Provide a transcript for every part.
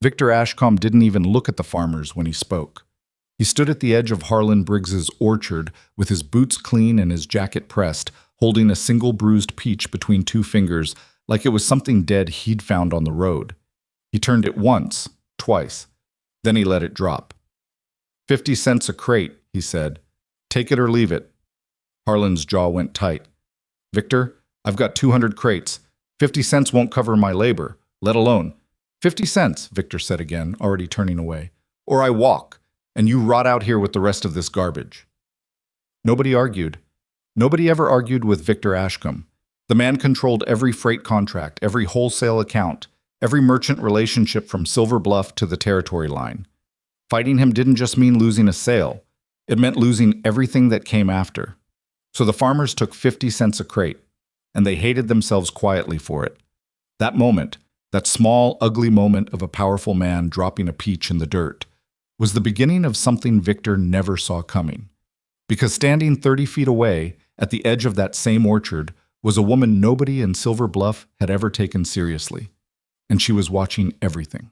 Victor Ashcombe didn't even look at the farmers when he spoke. He stood at the edge of Harlan Briggs's orchard with his boots clean and his jacket pressed, holding a single bruised peach between two fingers like it was something dead he'd found on the road. He turned it once, twice. Then he let it drop. 50 cents a crate, he said. Take it or leave it. Harlan's jaw went tight. Victor, I've got 200 crates. 50 cents won't cover my labor, let alone. 50 cents, Victor said again, already turning away. Or I walk, and you rot out here with the rest of this garbage. Nobody argued. Nobody ever argued with Victor Ashcombe. The man controlled every freight contract, every wholesale account, every merchant relationship from Silver Bluff to the territory line. Fighting him didn't just mean losing a sale. It meant losing everything that came after. So the farmers took 50 cents a crate, and they hated themselves quietly for it. That moment, that small, ugly moment of a powerful man dropping a peach in the dirt, was the beginning of something Victor never saw coming. Because standing 30 feet away, at the edge of that same orchard, was a woman nobody in Silver Bluff had ever taken seriously. And she was watching everything.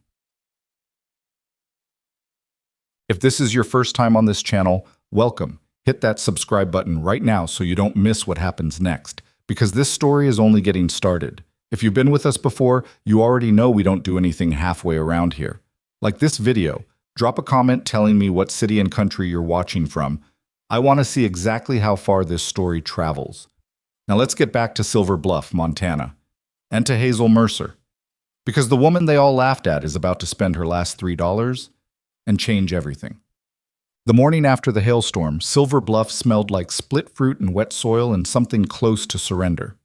If this is your first time on this channel, welcome. Hit that subscribe button right now so you don't miss what happens next, because this story is only getting started. If you've been with us before, you already know we don't do anything halfway around here. Like this video, drop a comment telling me what city and country you're watching from. I want to see exactly how far this story travels. Now let's get back to Silver Bluff, Montana, and to Hazel Mercer, because the woman they all laughed at is about to spend her last $3 and change everything. The morning after the hailstorm, Silver Bluff smelled like split fruit and wet soil and something close to surrender.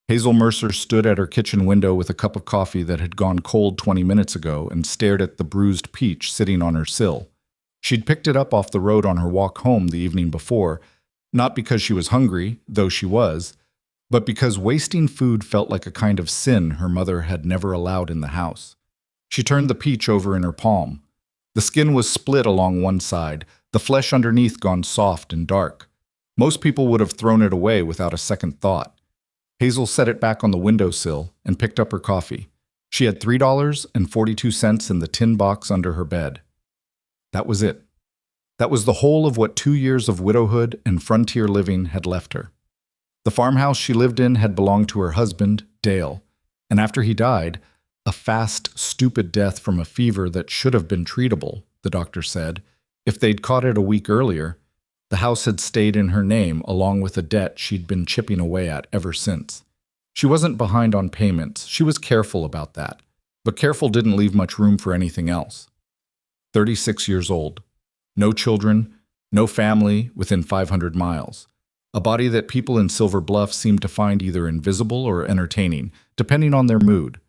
Hazel Mercer stood at her kitchen window with a cup of coffee that had gone cold 20 minutes ago and stared at the bruised peach sitting on her sill. She'd picked it up off the road on her walk home the evening before, not because she was hungry, though she was, but because wasting food felt like a kind of sin her mother had never allowed in the house. She turned the peach over in her palm. The skin was split along one side, the flesh underneath gone soft and dark. Most people would have thrown it away without a second thought. Hazel set it back on the windowsill and picked up her coffee. She had $3.42 in the tin box under her bed. That was it. That was the whole of what 2 years of widowhood and frontier living had left her. The farmhouse she lived in had belonged to her husband, Dale, and after he died, a fast, stupid death from a fever that should have been treatable, the doctor said. If they'd caught it a week earlier, the house had stayed in her name along with a debt she'd been chipping away at ever since. She wasn't behind on payments. She was careful about that. But careful didn't leave much room for anything else. 36 years old. No children, no family within 500 miles. A body that people in Silver Bluff seemed to find either invisible or entertaining, depending on their mood.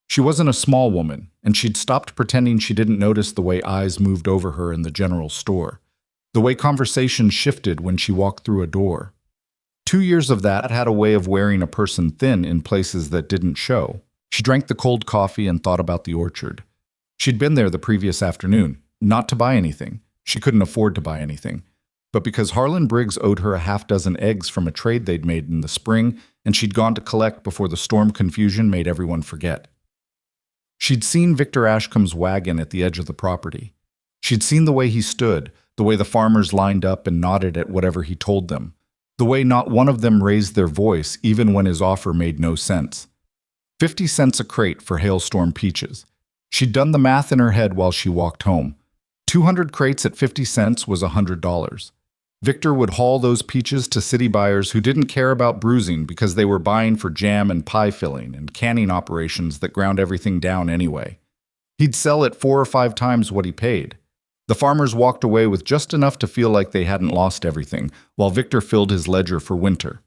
She wasn't a small woman, and she'd stopped pretending she didn't notice the way eyes moved over her in the general store. The way conversation shifted when she walked through a door. 2 years of that had a way of wearing a person thin in places that didn't show. She drank the cold coffee and thought about the orchard. She'd been there the previous afternoon, not to buy anything. She couldn't afford to buy anything. But because Harlan Briggs owed her a half-dozen eggs from a trade they'd made in the spring, and she'd gone to collect before the storm confusion made everyone forget. She'd seen Victor Ashcombe's wagon at the edge of the property. She'd seen the way he stood, the way the farmers lined up and nodded at whatever he told them, the way not one of them raised their voice even when his offer made no sense. 50 cents a crate for hailstorm peaches. She'd done the math in her head while she walked home. 200 crates at 50 cents was $100. Victor would haul those peaches to city buyers who didn't care about bruising because they were buying for jam and pie filling and canning operations that ground everything down anyway. He'd sell at 4 or 5 times what he paid. The farmers walked away with just enough to feel like they hadn't lost everything, while Victor filled his ledger for winter.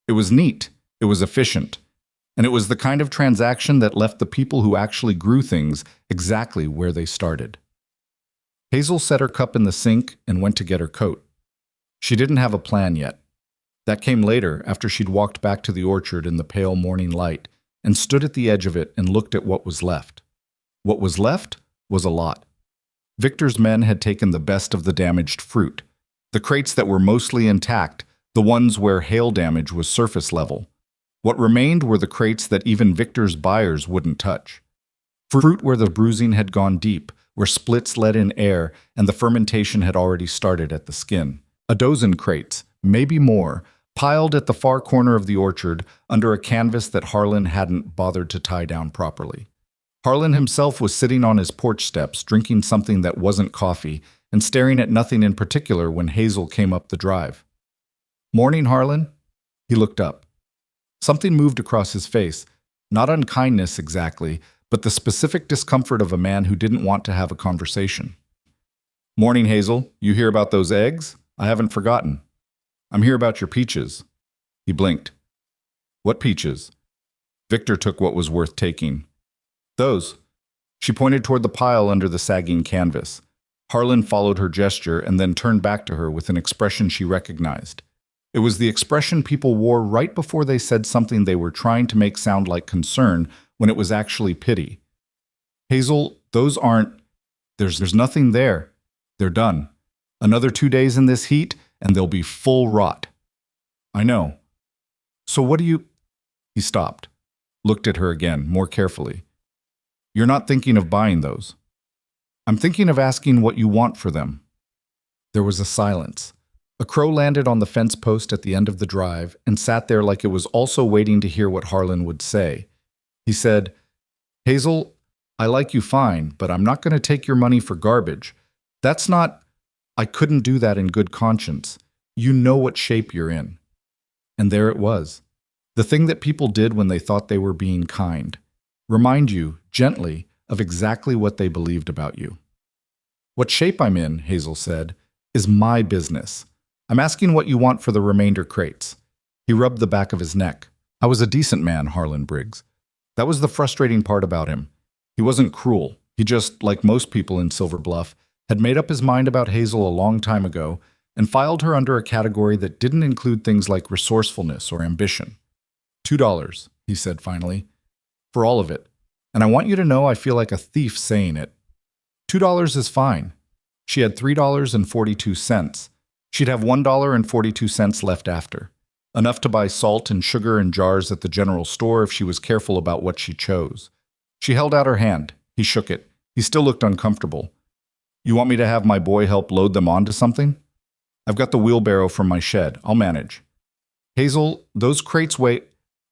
It was neat, it was efficient, and it was the kind of transaction that left the people who actually grew things exactly where they started. Hazel set her cup in the sink and went to get her coat. She didn't have a plan yet. That came later, after she'd walked back to the orchard in the pale morning light and stood at the edge of it and looked at what was left. What was left was a lot. Victor's men had taken the best of the damaged fruit, the crates that were mostly intact, the ones where hail damage was surface level. What remained were the crates that even Victor's buyers wouldn't touch. Fruit where the bruising had gone deep, where splits let in air and the fermentation had already started at the skin. A dozen crates, maybe more, piled at the far corner of the orchard under a canvas that Harlan hadn't bothered to tie down properly. Harlan himself was sitting on his porch steps, drinking something that wasn't coffee and staring at nothing in particular when Hazel came up the drive. "Morning, Harlan." He looked up. Something moved across his face, not unkindness exactly, but the specific discomfort of a man who didn't want to have a conversation. "Morning, Hazel. You hear about those eggs? I haven't forgotten. I'm here about your peaches." He blinked. "What peaches?" Victor took what was worth taking. "Those." She pointed toward the pile under the sagging canvas. Harlan followed her gesture and then turned back to her with an expression she recognized. It was the expression people wore right before they said something they were trying to make sound like concern when it was actually pity. "Hazel, those aren't... There's nothing there. They're done. Another 2 days in this heat, and they'll be full rot." "I know. So what do you..." He stopped, looked at her again, more carefully. "You're not thinking of buying those." "I'm thinking of asking what you want for them." There was a silence. A crow landed on the fence post at the end of the drive and sat there like it was also waiting to hear what Harlan would say. He said, "Hazel, I like you fine, but I'm not going to take your money for garbage. That's not... I couldn't do that in good conscience. You know what shape you're in." And there it was. The thing that people did when they thought they were being kind. Remind you, gently, of exactly what they believed about you. "What shape I'm in," Hazel said, "is my business. I'm asking what you want for the remainder crates." He rubbed the back of his neck. "I was a decent man, Harlan Briggs. That was the frustrating part about him. He wasn't cruel. He just, like most people in Silver Bluff, had made up his mind about Hazel a long time ago and filed her under a category that didn't include things like resourcefulness or ambition. $2, he said finally, "for all of it. And I want you to know I feel like a thief saying it. $2 is fine." She had $3.42. She'd have $1.42 left after. Enough to buy salt and sugar in jars at the general store if she was careful about what she chose. She held out her hand. He shook it. He still looked uncomfortable. "You want me to have my boy help load them onto something? I've got the wheelbarrow from my shed. I'll manage." "Hazel, those crates weigh..."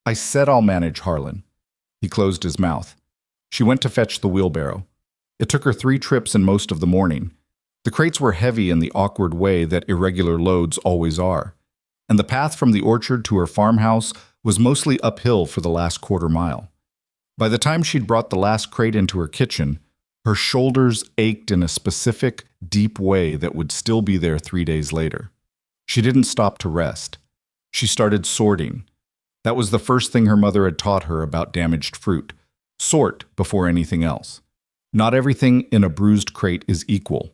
"I said I'll manage, Harlan." He closed his mouth. She went to fetch the wheelbarrow. It took her 3 trips and most of the morning. The crates were heavy in the awkward way that irregular loads always are, and the path from the orchard to her farmhouse was mostly uphill for the last quarter mile. By the time she'd brought the last crate into her kitchen, her shoulders ached in a specific, deep way that would still be there 3 days later. She didn't stop to rest. She started sorting. That was the first thing her mother had taught her about damaged fruit. Sort before anything else. Not everything in a bruised crate is equal.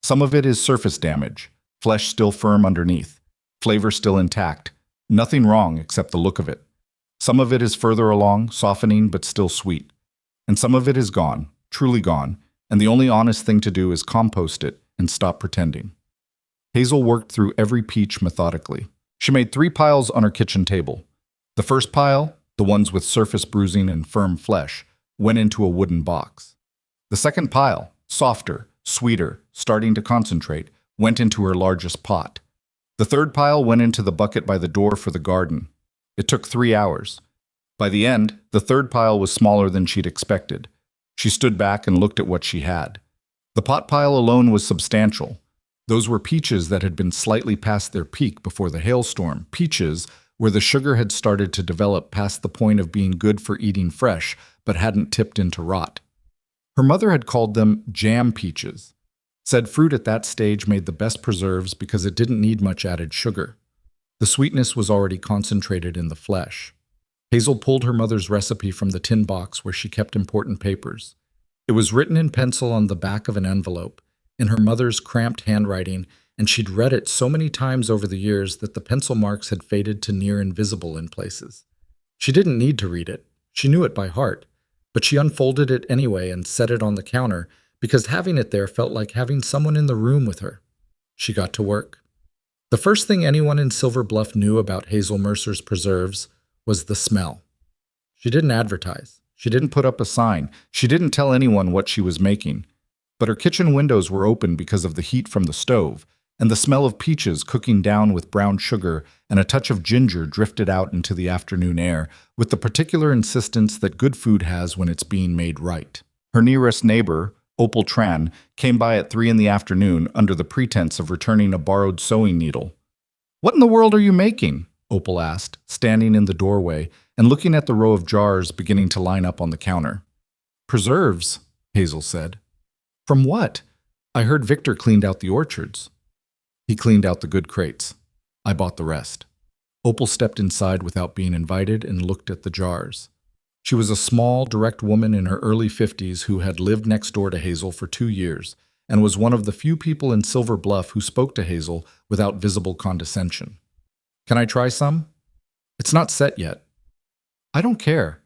Some of it is surface damage, flesh still firm underneath, flavor still intact, nothing wrong except the look of it. Some of it is further along, softening but still sweet. And some of it is gone, truly gone, and the only honest thing to do is compost it and stop pretending. Hazel worked through every peach methodically. She made 3 piles on her kitchen table. The first pile, the ones with surface bruising and firm flesh, went into a wooden box. The second pile, softer, sweeter, starting to concentrate, went into her largest pot. The third pile went into the bucket by the door for the garden. It took 3 hours. By the end, the third pile was smaller than she'd expected. She stood back and looked at what she had. The pot pile alone was substantial. Those were peaches that had been slightly past their peak before the hailstorm, peaches where the sugar had started to develop past the point of being good for eating fresh, but hadn't tipped into rot. Her mother had called them jam peaches. Said fruit at that stage made the best preserves because it didn't need much added sugar. The sweetness was already concentrated in the flesh. Hazel pulled her mother's recipe from the tin box where she kept important papers. It was written in pencil on the back of an envelope, in her mother's cramped handwriting, and she'd read it so many times over the years that the pencil marks had faded to near invisible in places. She didn't need to read it. She knew it by heart. But she unfolded it anyway and set it on the counter because having it there felt like having someone in the room with her. She got to work. The first thing anyone in Silver Bluff knew about Hazel Mercer's preserves was the smell. She didn't advertise. She didn't put up a sign. She didn't tell anyone what she was making. But her kitchen windows were open because of the heat from the stove, and the smell of peaches cooking down with brown sugar and a touch of ginger drifted out into the afternoon air with the particular insistence that good food has when it's being made right. Her nearest neighbor, Opal Tran, came by at 3 in the afternoon under the pretense of returning a borrowed sewing needle. "What in the world are you making?" Opal asked, standing in the doorway and looking at the row of jars beginning to line up on the counter. "Preserves," Hazel said. "From what? I heard Victor cleaned out the orchards." "He cleaned out the good crates. I bought the rest." Opal stepped inside without being invited and looked at the jars. She was a small, direct woman in her early 50s who had lived next door to Hazel for 2 years and was one of the few people in Silver Bluff who spoke to Hazel without visible condescension. "Can I try some?" "It's not set yet." "I don't care."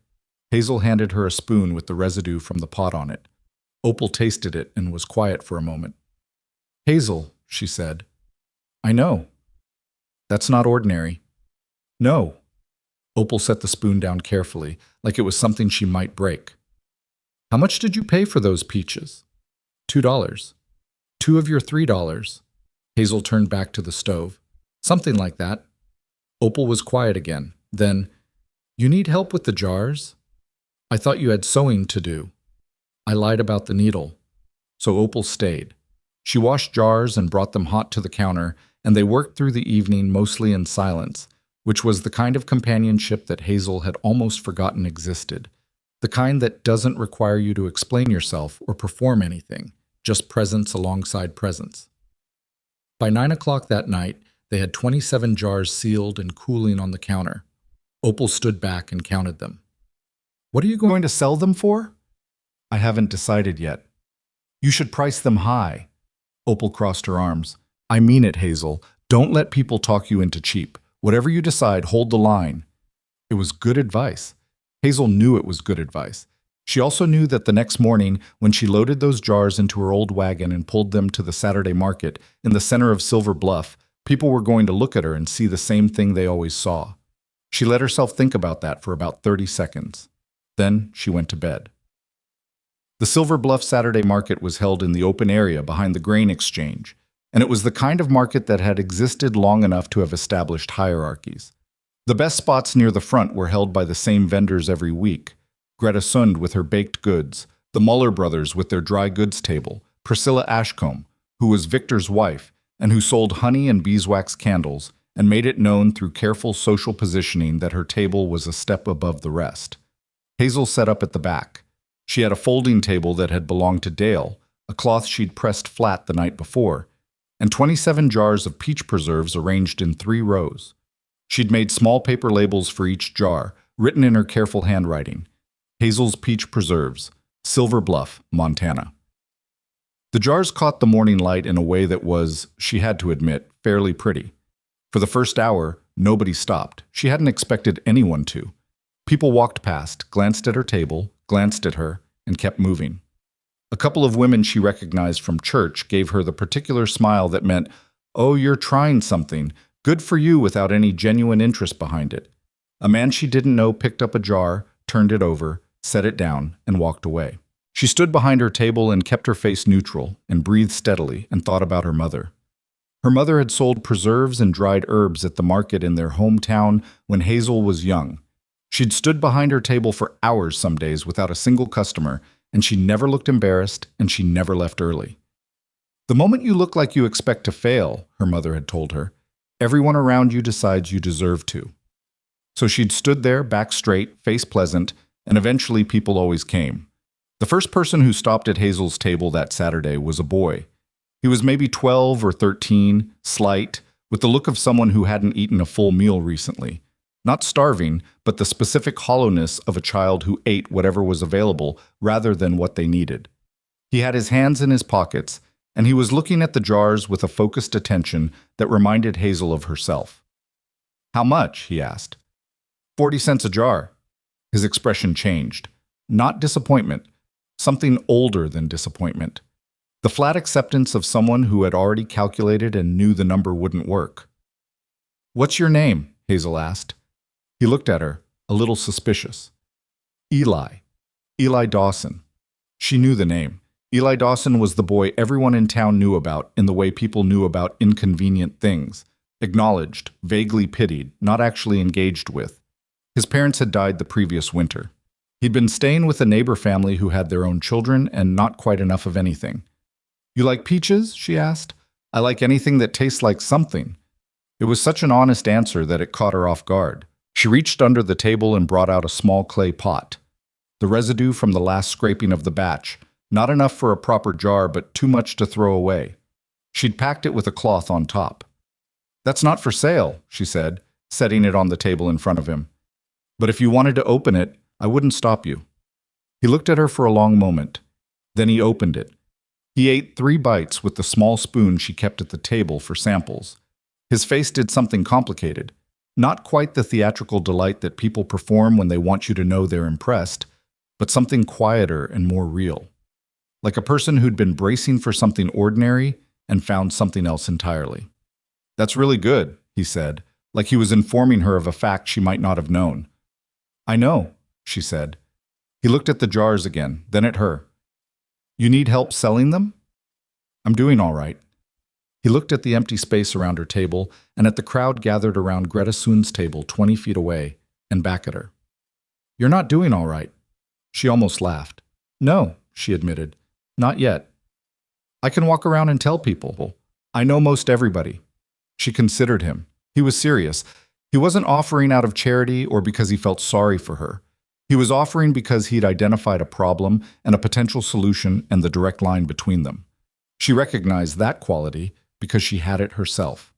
Hazel handed her a spoon with the residue from the pot on it. Opal tasted it and was quiet for a moment. "Hazel," she said. "I know. That's not ordinary." "No." Opal set the spoon down carefully, like it was something she might break. "How much did you pay for those peaches?" $2. "Two of your $3. Hazel turned back to the stove. "Something like that." Opal was quiet again. Then, "You need help with the jars?" "I thought you had sewing to do." "I lied about the needle." So Opal stayed. She washed jars and brought them hot to the counter, and they worked through the evening mostly in silence, which was the kind of companionship that Hazel had almost forgotten existed. The kind that doesn't require you to explain yourself or perform anything, just presence alongside presence. By 9 o'clock that night, they had 27 jars sealed and cooling on the counter. Opal stood back and counted them. "What are you going to sell them for?" "I haven't decided yet." "You should price them high." Opal crossed her arms. "I mean it, Hazel. Don't let people talk you into cheap. Whatever you decide, hold the line." It was good advice. Hazel knew it was good advice. She also knew that the next morning, when she loaded those jars into her old wagon and pulled them to the Saturday market in the center of Silver Bluff, people were going to look at her and see the same thing they always saw. She let herself think about that for about 30 seconds. Then she went to bed. The Silver Bluff Saturday market was held in the open area behind the grain exchange, and it was the kind of market that had existed long enough to have established hierarchies. The best spots near the front were held by the same vendors every week: Greta Sund with her baked goods, the Muller brothers with their dry goods table, Priscilla Ashcombe, who was Victor's wife, and who sold honey and beeswax candles, and made it known through careful social positioning that her table was a step above the rest. Hazel sat up at the back. She had a folding table that had belonged to Dale, a cloth she'd pressed flat the night before, and 27 jars of peach preserves arranged in 3 rows. She'd made small paper labels for each jar, written in her careful handwriting. Hazel's Peach Preserves, Silver Bluff, Montana. The jars caught the morning light in a way that was, she had to admit, fairly pretty. For the first hour, nobody stopped. She hadn't expected anyone to. People walked past, glanced at her table, glanced at her, and kept moving. A couple of women she recognized from church gave her the particular smile that meant, "Oh, you're trying something. Good for you," without any genuine interest behind it. A man she didn't know picked up a jar, turned it over, set it down, and walked away. She stood behind her table and kept her face neutral, and breathed steadily, and thought about her mother. Her mother had sold preserves and dried herbs at the market in their hometown when Hazel was young. She'd stood behind her table for hours some days without a single customer, and she never looked embarrassed, and she never left early. "The moment you look like you expect to fail," her mother had told her, "everyone around you decides you deserve to." So she'd stood there, back straight, face pleasant, and eventually people always came. The first person who stopped at Hazel's table that Saturday was a boy. He was maybe 12 or 13, slight, with the look of someone who hadn't eaten a full meal recently. Not starving, but the specific hollowness of a child who ate whatever was available rather than what they needed. He had his hands in his pockets, and he was looking at the jars with a focused attention that reminded Hazel of herself. "How much?" he asked. 40 cents a jar." His expression changed. Not disappointment. Something older than disappointment. The flat acceptance of someone who had already calculated and knew the number wouldn't work. "What's your name?" Hazel asked. He looked at her, a little suspicious. "Eli." Eli Dawson. She knew the name. Eli Dawson was the boy everyone in town knew about in the way people knew about inconvenient things. Acknowledged, vaguely pitied, not actually engaged with. His parents had died the previous winter. He'd been staying with a neighbor family who had their own children and not quite enough of anything. "You like peaches?" she asked. "I like anything that tastes like something." It was such an honest answer that it caught her off guard. She reached under the table and brought out a small clay pot. The residue from the last scraping of the batch, not enough for a proper jar, but too much to throw away. She'd packed it with a cloth on top. "That's not for sale," she said, setting it on the table in front of him. "But if you wanted to open it, I wouldn't stop you." He looked at her for a long moment. Then he opened it. He ate 3 bites with the small spoon she kept at the table for samples. His face did something complicated. Not quite the theatrical delight that people perform when they want you to know they're impressed, but something quieter and more real. Like a person who'd been bracing for something ordinary and found something else entirely. "That's really good," he said, like he was informing her of a fact she might not have known. "I know," she said. He looked at the jars again, then at her. "You need help selling them?" "I'm doing all right." He looked at the empty space around her table and at the crowd gathered around Greta Soon's table 20 feet away and back at her. "You're not doing all right." She almost laughed. "No," she admitted. "Not yet. I can walk around and tell people. I know most everybody." She considered him. He was serious. He wasn't offering out of charity or because he felt sorry for her. He was offering because he'd identified a problem and a potential solution and the direct line between them. She recognized that quality because she had it herself.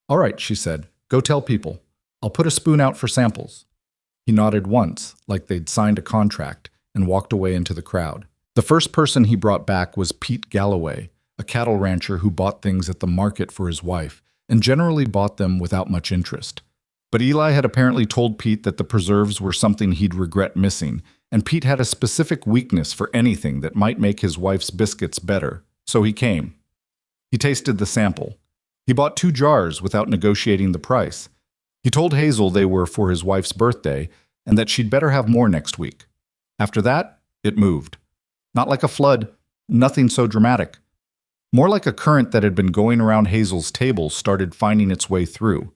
"All right," she said. "Go tell people. I'll put a spoon out for samples." He nodded once, like they'd signed a contract, and walked away into the crowd. The first person he brought back was Pete Galloway, a cattle rancher who bought things at the market for his wife, and generally bought them without much interest. But Eli had apparently told Pete that the preserves were something he'd regret missing, and Pete had a specific weakness for anything that might make his wife's biscuits better, so he came. He tasted the sample. He bought 2 jars without negotiating the price. He told Hazel they were for his wife's birthday and that she'd better have more next week. After that, it moved. Not like a flood, nothing so dramatic. More like a current that had been going around Hazel's table started finding its way through.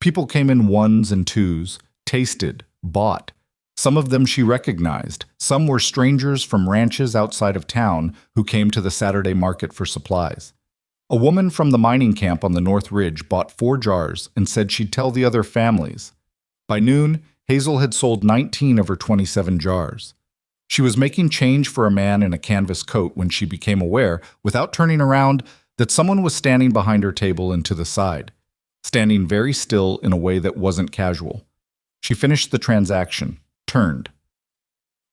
People came in 1s and 2s, tasted, bought. Some of them she recognized. Some were strangers from ranches outside of town who came to the Saturday market for supplies. A woman from the mining camp on the North Ridge bought 4 jars and said she'd tell the other families. By noon, Hazel had sold 19 of her 27 jars. She was making change for a man in a canvas coat when she became aware, without turning around, that someone was standing behind her table and to the side, standing very still in a way that wasn't casual. She finished the transaction, turned.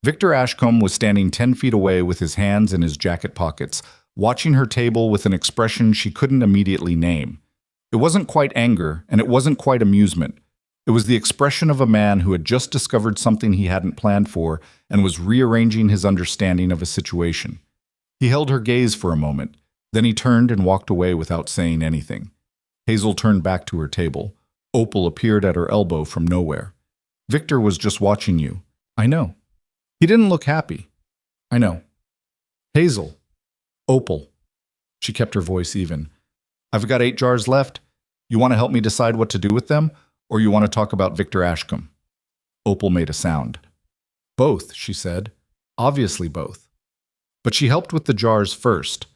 Victor Ashcombe was standing 10 feet away with his hands in his jacket pockets, watching her table with an expression she couldn't immediately name. It wasn't quite anger, and it wasn't quite amusement. It was the expression of a man who had just discovered something he hadn't planned for and was rearranging his understanding of a situation. He held her gaze for a moment, then he turned and walked away without saying anything. Hazel turned back to her table. Opal appeared at her elbow from nowhere. "Victor was just watching you." "I know." "He didn't look happy." "I know." "Hazel." "Opal." She kept her voice even. "I've got 8 jars left. You want to help me decide what to do with them, or you want to talk about Victor Ashcombe?" Opal made a sound. "Both," she said. "Obviously both." But she helped with the jars first.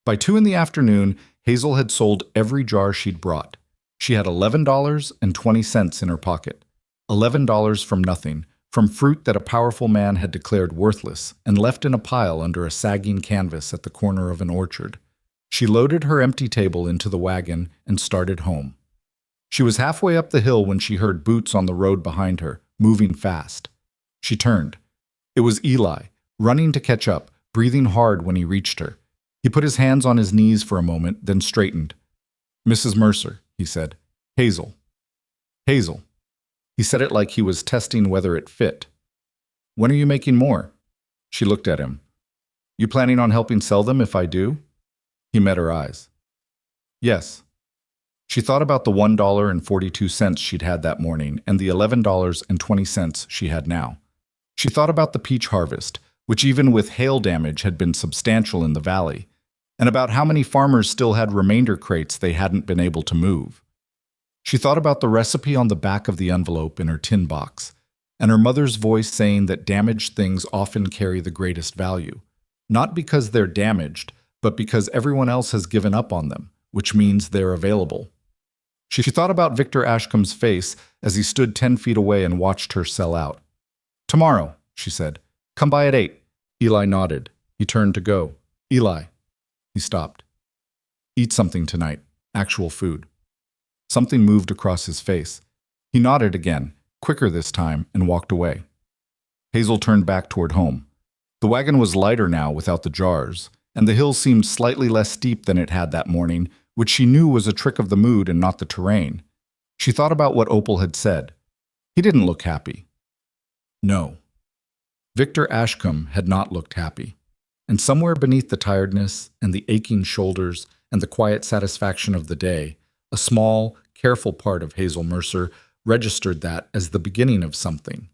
By 2 in the afternoon, Hazel had sold every jar she'd brought. She had $11.20 in her pocket. $11 from nothing, from fruit that a powerful man had declared worthless and left in a pile under a sagging canvas at the corner of an orchard. She loaded her empty table into the wagon and started home. She was halfway up the hill when she heard boots on the road behind her, moving fast. She turned. It was Eli, running to catch up, breathing hard when he reached her. He put his hands on his knees for a moment, then straightened. "Mrs. Mercer," he said. "Hazel." "Hazel." He said it like he was testing whether it fit. "When are you making more?" She looked at him. "You planning on helping sell them if I do?" He met her eyes. "Yes." She thought about the $1.42 she'd had that morning and the $11.20 she had now. She thought about the peach harvest, which even with hail damage had been substantial in the valley, and about how many farmers still had remainder crates they hadn't been able to move. She thought about the recipe on the back of the envelope in her tin box, and her mother's voice saying that damaged things often carry the greatest value, not because they're damaged, but because everyone else has given up on them, which means they're available. She thought about Victor Ashcombe's face as he stood 10 feet away and watched her sell out. "Tomorrow," she said. "Come by at 8. Eli nodded. He turned to go. "Eli." He stopped. "Eat something tonight. Actual food." Something moved across his face. He nodded again, quicker this time, and walked away. Hazel turned back toward home. The wagon was lighter now without the jars, and the hill seemed slightly less steep than it had that morning, which she knew was a trick of the mood and not the terrain. She thought about what Opal had said. He didn't look happy. No. Victor Ashcombe had not looked happy. And somewhere beneath the tiredness and the aching shoulders and the quiet satisfaction of the day, a small, careful part of Hazel Mercer registered that as the beginning of something.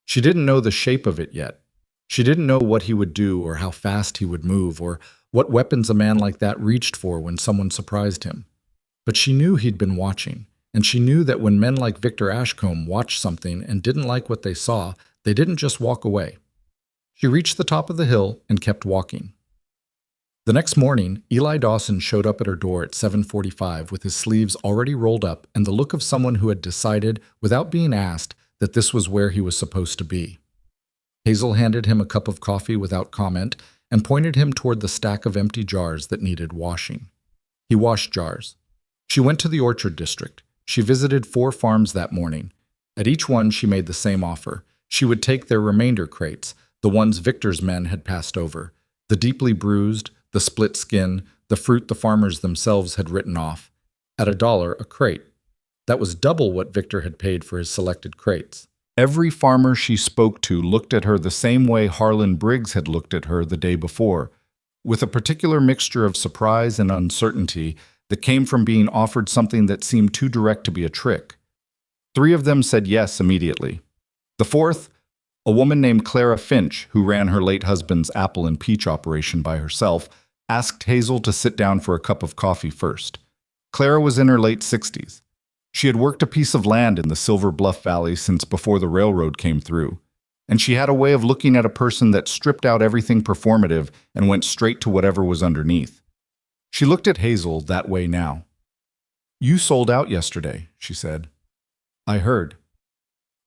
She didn't know the shape of it yet. She didn't know what he would do or how fast he would move or what weapons a man like that reached for when someone surprised him. But she knew he'd been watching, and she knew that when men like Victor Ashcombe watched something and didn't like what they saw, they didn't just walk away. She reached the top of the hill and kept walking. The next morning, Eli Dawson showed up at her door at 7:45 with his sleeves already rolled up and the look of someone who had decided, without being asked, that this was where he was supposed to be. Hazel handed him a cup of coffee without comment and pointed him toward the stack of empty jars that needed washing. He washed jars. She went to the orchard district. She visited 4 farms that morning. At each one, she made the same offer. She would take their remainder crates, the ones Victor's men had passed over, the deeply bruised, the split skin, the fruit the farmers themselves had written off, at $1 a crate. That was double what Victor had paid for his selected crates. Every farmer she spoke to looked at her the same way Harlan Briggs had looked at her the day before, with a particular mixture of surprise and uncertainty that came from being offered something that seemed too direct to be a trick. 3 of them said yes immediately. The 4th, a woman named Clara Finch, who ran her late husband's apple and peach operation by herself, asked Hazel to sit down for a cup of coffee first. Clara was in her late 60s. She had worked a piece of land in the Silver Bluff Valley since before the railroad came through, and she had a way of looking at a person that stripped out everything performative and went straight to whatever was underneath. She looked at Hazel that way now. "You sold out yesterday," she said. "I heard."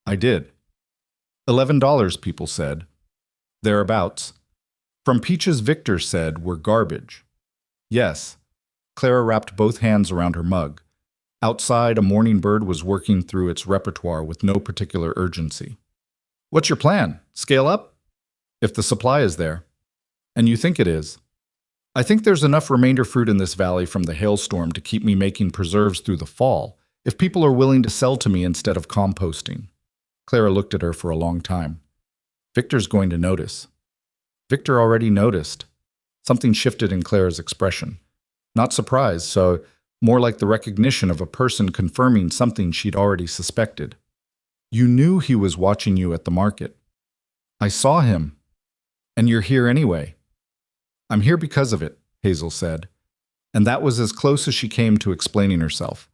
"I did." $11, people said. Thereabouts. From peaches Victor said were garbage. Yes. Clara wrapped both hands around her mug. Outside, a morning bird was working through its repertoire with no particular urgency. "What's your plan? Scale up?" "If the supply is there." "And you think it is?" "I think there's enough remainder fruit in this valley from the hailstorm to keep me making preserves through the fall, if people are willing to sell to me instead of composting." Clara looked at her for a long time. "Victor's going to notice." Victor already noticed. Something shifted in Clara's expression. Not surprise, so more like the recognition of a person confirming something she'd already suspected. "You knew he was watching you at the market." "I saw him." "And you're here anyway." "I'm here because of it," Hazel said. And that was as close as she came to explaining herself.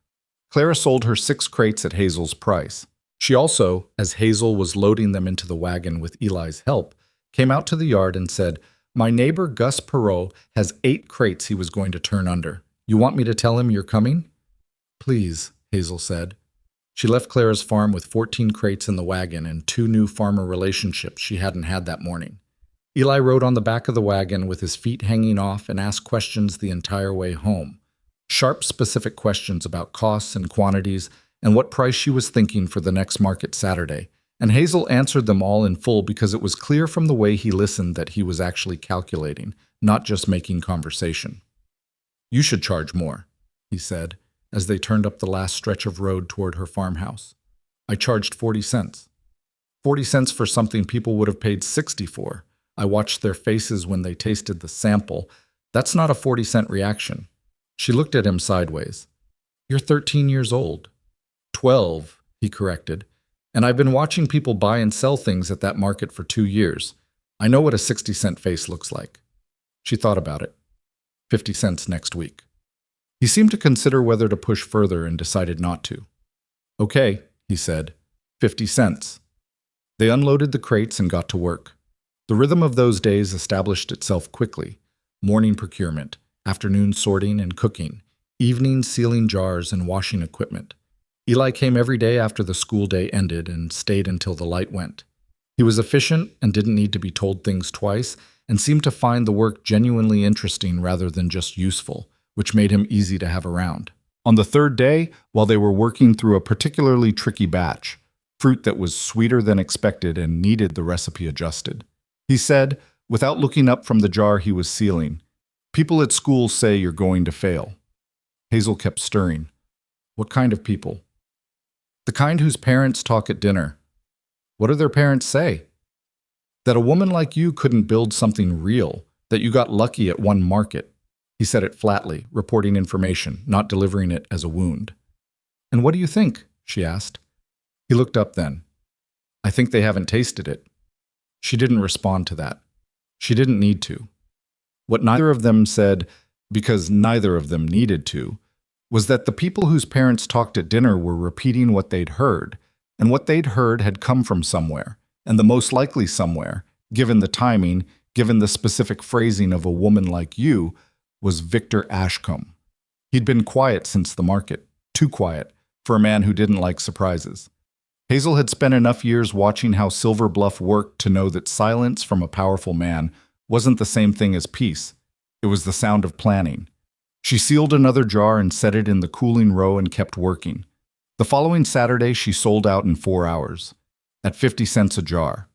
Clara sold her 6 crates at Hazel's price. She also, as Hazel was loading them into the wagon with Eli's help, came out to the yard and said, "My neighbor Gus Perot has 8 crates he was going to turn under. You want me to tell him you're coming?" "Please," Hazel said. She left Clara's farm with 14 crates in the wagon and 2 new farmer relationships she hadn't had that morning. Eli rode on the back of the wagon with his feet hanging off and asked questions the entire way home. Sharp, specific questions about costs and quantities and what price she was thinking for the next market Saturday. And Hazel answered them all in full because it was clear from the way he listened that he was actually calculating, not just making conversation. "You should charge more," he said, as they turned up the last stretch of road toward her farmhouse. "I charged 40 cents. 40 cents for something people would have paid 60 for. I watched their faces when they tasted the sample. That's not a 40-cent reaction." She looked at him sideways. "You're 13 years old." 12, he corrected. And I've been watching people buy and sell things at that market for 2 years. I know what a 60-cent face looks like. She thought about it. 50 cents next week. He seemed to consider whether to push further and decided not to. Okay, he said. 50 cents. They unloaded the crates and got to work. The rhythm of those days established itself quickly. Morning procurement, afternoon sorting and cooking, evenings sealing jars and washing equipment. Eli came every day after the school day ended and stayed until the light went. He was efficient and didn't need to be told things twice, and seemed to find the work genuinely interesting rather than just useful, which made him easy to have around. On the third day, while they were working through a particularly tricky batch, fruit that was sweeter than expected and needed the recipe adjusted, he said, without looking up from the jar he was sealing, "People at school say you're going to fail." Hazel kept stirring. What kind of people? The kind whose parents talk at dinner. What do their parents say? That a woman like you couldn't build something real, that you got lucky at one market. He said it flatly, reporting information, not delivering it as a wound. And what do you think? She asked. He looked up then. I think they haven't tasted it. She didn't respond to that. She didn't need to. What neither of them said, because neither of them needed to, was that the people whose parents talked at dinner were repeating what they'd heard, and what they'd heard had come from somewhere, and the most likely somewhere, given the timing, given the specific phrasing of a woman like you, was Victor Ashcombe. He'd been quiet since the market, too quiet, for a man who didn't like surprises. Hazel had spent enough years watching how Silver Bluff worked to know that silence from a powerful man wasn't the same thing as peace. It was the sound of planning. She sealed another jar and set it in the cooling row and kept working. The following Saturday, she sold out in 4 hours, at 50 cents a jar.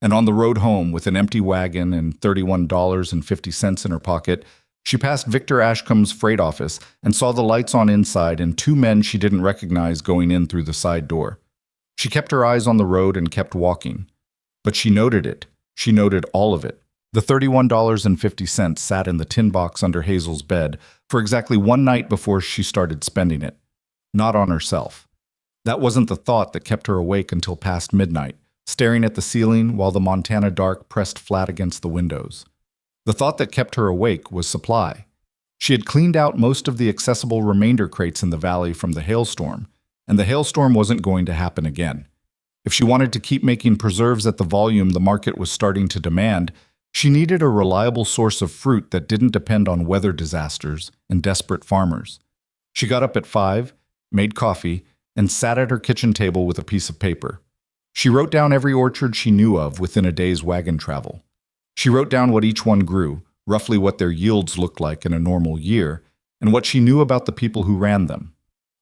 And on the road home, with an empty wagon and $31.50 in her pocket, she passed Victor Ashcombe's freight office and saw the lights on inside and 2 men she didn't recognize going in through the side door. She kept her eyes on the road and kept walking. But she noted it. She noted all of it. The $31.50 sat in the tin box under Hazel's bed for exactly one night before she started spending it. Not on herself. That wasn't the thought that kept her awake until past midnight, staring at the ceiling while the Montana dark pressed flat against the windows. The thought that kept her awake was supply. She had cleaned out most of the accessible remainder crates in the valley from the hailstorm, and the hailstorm wasn't going to happen again. If she wanted to keep making preserves at the volume the market was starting to demand, she needed a reliable source of fruit that didn't depend on weather disasters and desperate farmers. She got up at 5, made coffee, and sat at her kitchen table with a piece of paper. She wrote down every orchard she knew of within a day's wagon travel. She wrote down what each one grew, roughly what their yields looked like in a normal year, and what she knew about the people who ran them.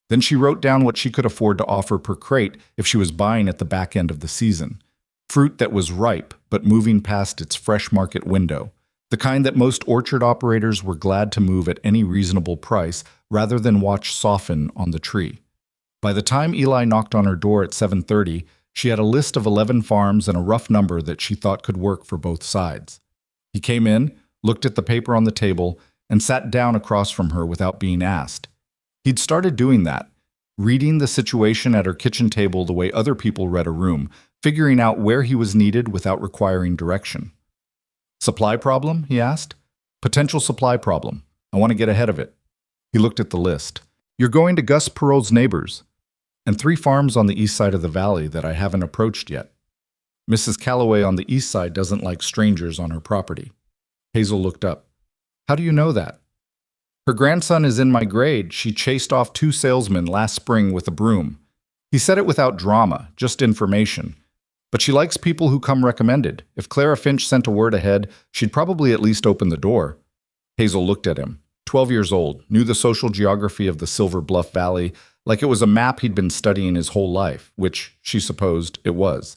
Then she wrote down what she could afford to offer per crate if she was buying at the back end of the season. Fruit that was ripe, but moving past its fresh market window, the kind that most orchard operators were glad to move at any reasonable price rather than watch soften on the tree. By the time Eli knocked on her door at 7:30, she had a list of 11 farms and a rough number that she thought could work for both sides. He came in, looked at the paper on the table, and sat down across from her without being asked. He'd started doing that, reading the situation at her kitchen table the way other people read a room, figuring out where he was needed without requiring direction. Supply problem? He asked. Potential supply problem. I want to get ahead of it. He looked at the list. You're going to Gus Perot's neighbors, and 3 farms on the east side of the valley that I haven't approached yet. Mrs. Calloway on the east side doesn't like strangers on her property. Hazel looked up. How do you know that? Her grandson is in my grade. She chased off 2 salesmen last spring with a broom. He said it without drama, just information. But she likes people who come recommended. If Clara Finch sent a word ahead, she'd probably at least open the door. Hazel looked at him. 12 years old, knew the social geography of the Silver Bluff Valley like it was a map he'd been studying his whole life, which, she supposed, it was.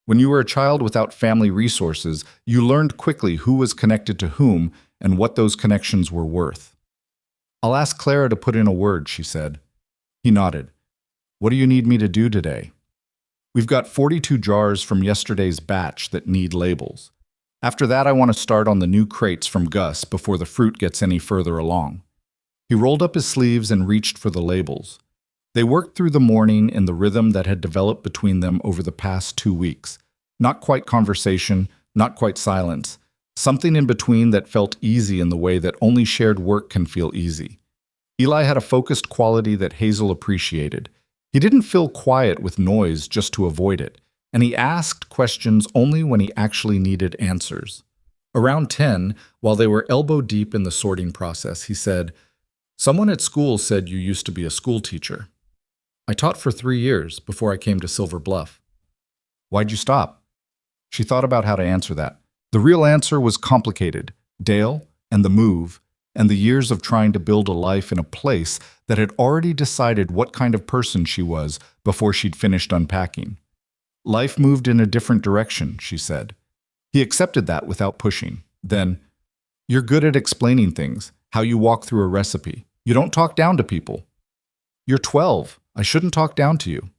When you were a child without family resources, you learned quickly who was connected to whom and what those connections were worth. I'll ask Clara to put in a word, she said. He nodded. What do you need me to do today? We've got 42 jars from yesterday's batch that need labels. After that, I want to start on the new crates from Gus before the fruit gets any further along. He rolled up his sleeves and reached for the labels. They worked through the morning in the rhythm that had developed between them over the past 2 weeks. Not quite conversation, not quite silence. Something in between that felt easy in the way that only shared work can feel easy. Eli had a focused quality that Hazel appreciated. He didn't fill quiet with noise just to avoid it, and he asked questions only when he actually needed answers. Around 10, while they were elbow deep in the sorting process, he said, "Someone at school said you used to be a school teacher. I taught for 3 years before I came to Silver Bluff." "Why'd you stop?" She thought about how to answer that. The real answer was complicated. Dale, and the move, and the years of trying to build a life in a place that had already decided what kind of person she was before she'd finished unpacking. Life moved in a different direction, she said. He accepted that without pushing. Then, "You're good at explaining things, how you walk through a recipe. You don't talk down to people." "You're 12. I shouldn't talk down to you."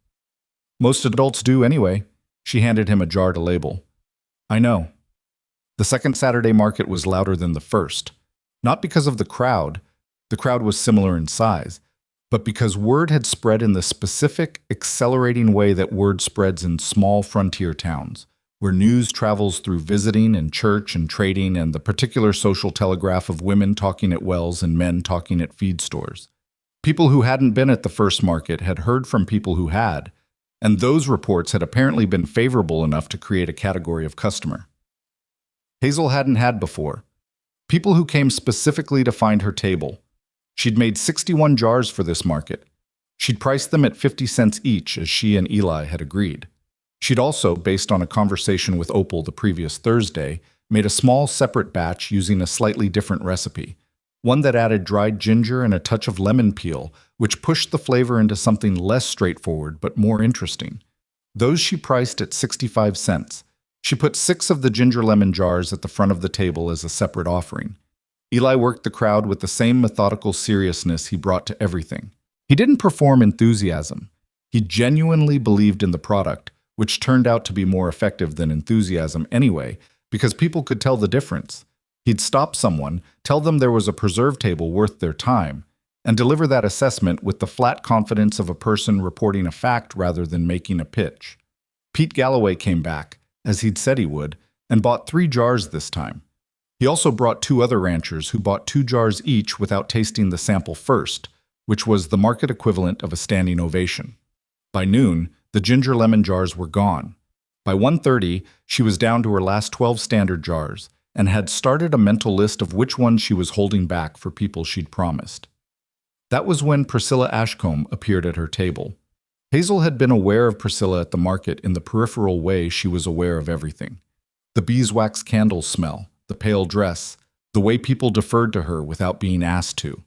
"Most adults do anyway." She handed him a jar to label. "I know." The second Saturday market was louder than the first. Not because of the crowd was similar in size, but because word had spread in the specific, accelerating way that word spreads in small frontier towns, where news travels through visiting and church and trading and the particular social telegraph of women talking at wells and men talking at feed stores. People who hadn't been at the first market had heard from people who had, and those reports had apparently been favorable enough to create a category of customer Hazel hadn't had before. People who came specifically to find her table. She'd made 61 jars for this market. She'd priced them at 50 cents each, as she and Eli had agreed. She'd also, based on a conversation with Opal the previous Thursday, made a small separate batch using a slightly different recipe, one that added dried ginger and a touch of lemon peel, which pushed the flavor into something less straightforward but more interesting. Those she priced at 65 cents. She put 6 of the ginger lemon jars at the front of the table as a separate offering. Eli worked the crowd with the same methodical seriousness he brought to everything. He didn't perform enthusiasm. He genuinely believed in the product, which turned out to be more effective than enthusiasm anyway, because people could tell the difference. He'd stop someone, tell them there was a preserve table worth their time, and deliver that assessment with the flat confidence of a person reporting a fact rather than making a pitch. Pete Galloway came back, as he'd said he would, and bought 3 jars this time. He also brought 2 other ranchers who bought 2 jars each without tasting the sample first, which was the market equivalent of a standing ovation. By noon, the ginger lemon jars were gone. By 1:30, she was down to her last 12 standard jars and had started a mental list of which ones she was holding back for people she'd promised. That was when Priscilla Ashcombe appeared at her table. Hazel had been aware of Priscilla at the market in the peripheral way she was aware of everything. The beeswax candle smell, the pale dress, the way people deferred to her without being asked to.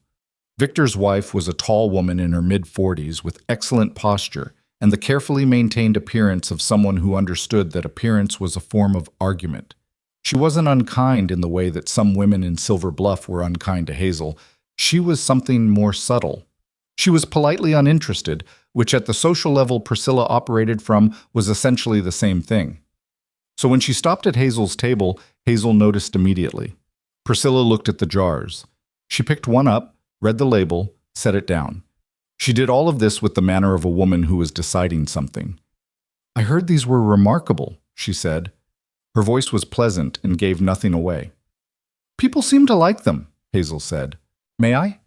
Victor's wife was a tall woman in her mid-40s with excellent posture and the carefully maintained appearance of someone who understood that appearance was a form of argument. She wasn't unkind in the way that some women in Silver Bluff were unkind to Hazel. She was something more subtle. She was politely uninterested, which at the social level Priscilla operated from was essentially the same thing. So when she stopped at Hazel's table, Hazel noticed immediately. Priscilla looked at the jars. She picked one up, read the label, set it down. She did all of this with the manner of a woman who was deciding something. "I heard these were remarkable," she said. Her voice was pleasant and gave nothing away. "People seem to like them," Hazel said. "May I?"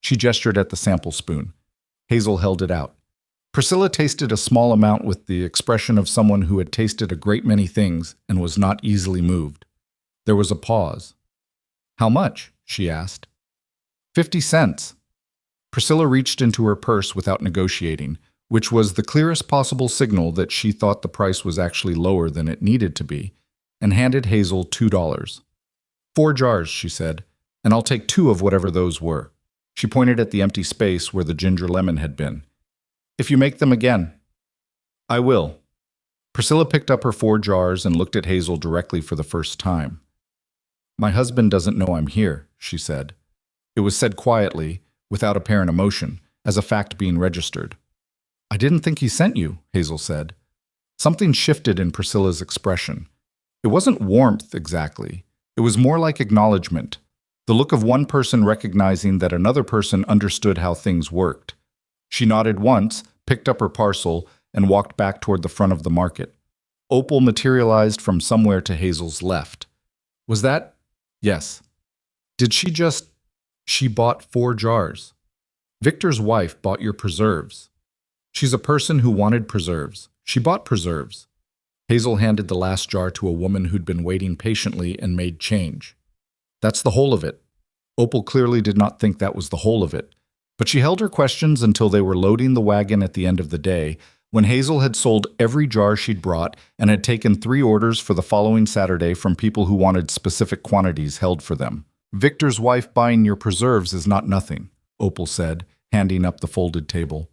She gestured at the sample spoon. Hazel held it out. Priscilla tasted a small amount with the expression of someone who had tasted a great many things and was not easily moved. There was a pause. "How much?" she asked. 50 cents. Priscilla reached into her purse without negotiating, which was the clearest possible signal that she thought the price was actually lower than it needed to be, and handed Hazel $2. "4 jars," she said, "and I'll take 2 of whatever those were." She pointed at the empty space where the ginger lemon had been. "If you make them again." "I will." Priscilla picked up her 4 jars and looked at Hazel directly for the first time. "My husband doesn't know I'm here," she said. It was said quietly, without apparent emotion, as a fact being registered. "I didn't think he sent you," Hazel said. Something shifted in Priscilla's expression. It wasn't warmth exactly. It was more like acknowledgement, the look of one person recognizing that another person understood how things worked. She nodded once, picked up her parcel, and walked back toward the front of the market. Opal materialized from somewhere to Hazel's left. Was that? Yes. Did she just... She bought 4 jars. Victor's wife bought your preserves. She's a person who wanted preserves. She bought preserves. Hazel handed the last jar to a woman who'd been waiting patiently and made change. That's the whole of it. Opal clearly did not think that was the whole of it, but she held her questions until they were loading the wagon at the end of the day, when Hazel had sold every jar she'd brought and had taken 3 orders for the following Saturday from people who wanted specific quantities held for them. Victor's wife buying your preserves is not nothing, Opal said, handing up the folded table.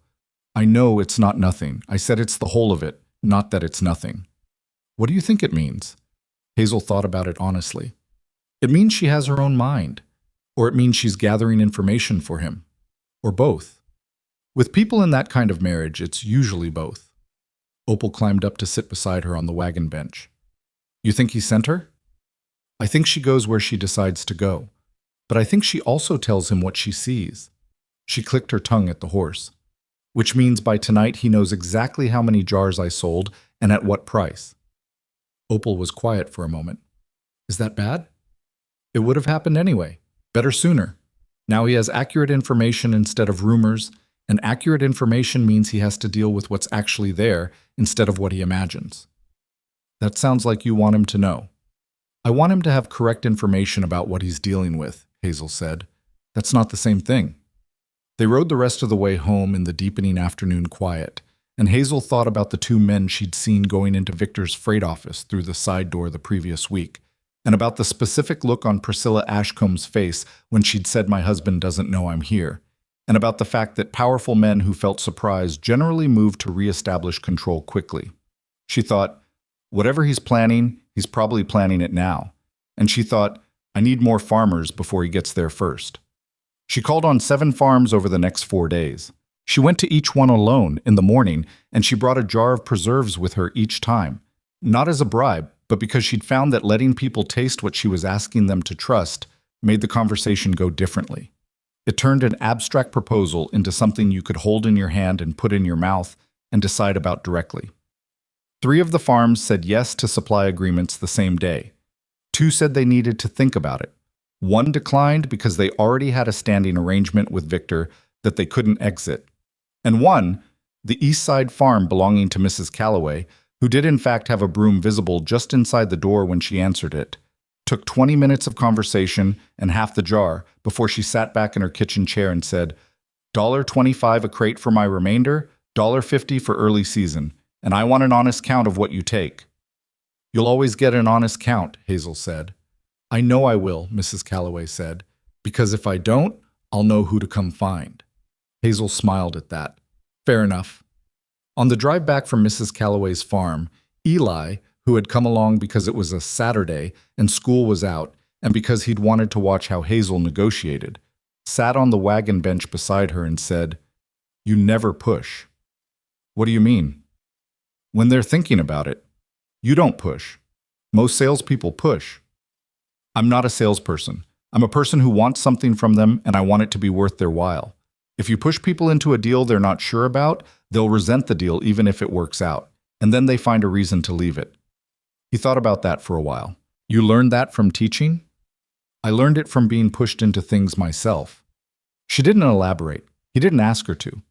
I know it's not nothing. I said it's the whole of it, not that it's nothing. What do you think it means? Hazel thought about it honestly. It means she has her own mind, or it means she's gathering information for him, or both. With people in that kind of marriage, it's usually both. Opal climbed up to sit beside her on the wagon bench. You think he sent her? I think she goes where she decides to go, but I think she also tells him what she sees. She clicked her tongue at the horse. Which means by tonight he knows exactly how many jars I sold and at what price. Opal was quiet for a moment. Is that bad? It would have happened anyway. Better sooner. Now he has accurate information instead of rumors, and accurate information means he has to deal with what's actually there instead of what he imagines. That sounds like you want him to know. I want him to have correct information about what he's dealing with, Hazel said. That's not the same thing. They rode the rest of the way home in the deepening afternoon quiet, and Hazel thought about the 2 men she'd seen going into Victor's freight office through the side door the previous week, and about the specific look on Priscilla Ashcomb's face when she'd said my husband doesn't know I'm here, and about the fact that powerful men who felt surprised generally moved to reestablish control quickly. She thought, whatever he's probably planning it now. And she thought, I need more farmers before he gets there first. She called on 7 farms over the next 4 days. She went to each one alone in the morning, and she brought a jar of preserves with her each time, not as a bribe, but because she'd found that letting people taste what she was asking them to trust made the conversation go differently. It turned an abstract proposal into something you could hold in your hand and put in your mouth and decide about directly. 3 of the farms said yes to supply agreements the same day. 2 said they needed to think about it. 1 declined because they already had a standing arrangement with Victor that they couldn't exit. And 1, the East Side farm belonging to Mrs. Calloway, who did in fact have a broom visible just inside the door when she answered it, took 20 minutes of conversation and half the jar before she sat back in her kitchen chair and said, $1.25 a crate for my remainder, $1.50 for early season, and I want an honest count of what you take. You'll always get an honest count, Hazel said. I know I will, Mrs. Calloway said, because if I don't, I'll know who to come find. Hazel smiled at that. Fair enough. On the drive back from Mrs. Calloway's farm, Eli, who had come along because it was a Saturday and school was out, and because he'd wanted to watch how Hazel negotiated, sat on the wagon bench beside her and said, You never push. What do you mean? When they're thinking about it. You don't push. Most salespeople push. I'm not a salesperson. I'm a person who wants something from them and I want it to be worth their while. If you push people into a deal they're not sure about, they'll resent the deal even if it works out, and then they find a reason to leave it. He thought about that for a while. You learned that from teaching? I learned it from being pushed into things myself. She didn't elaborate. He didn't ask her to.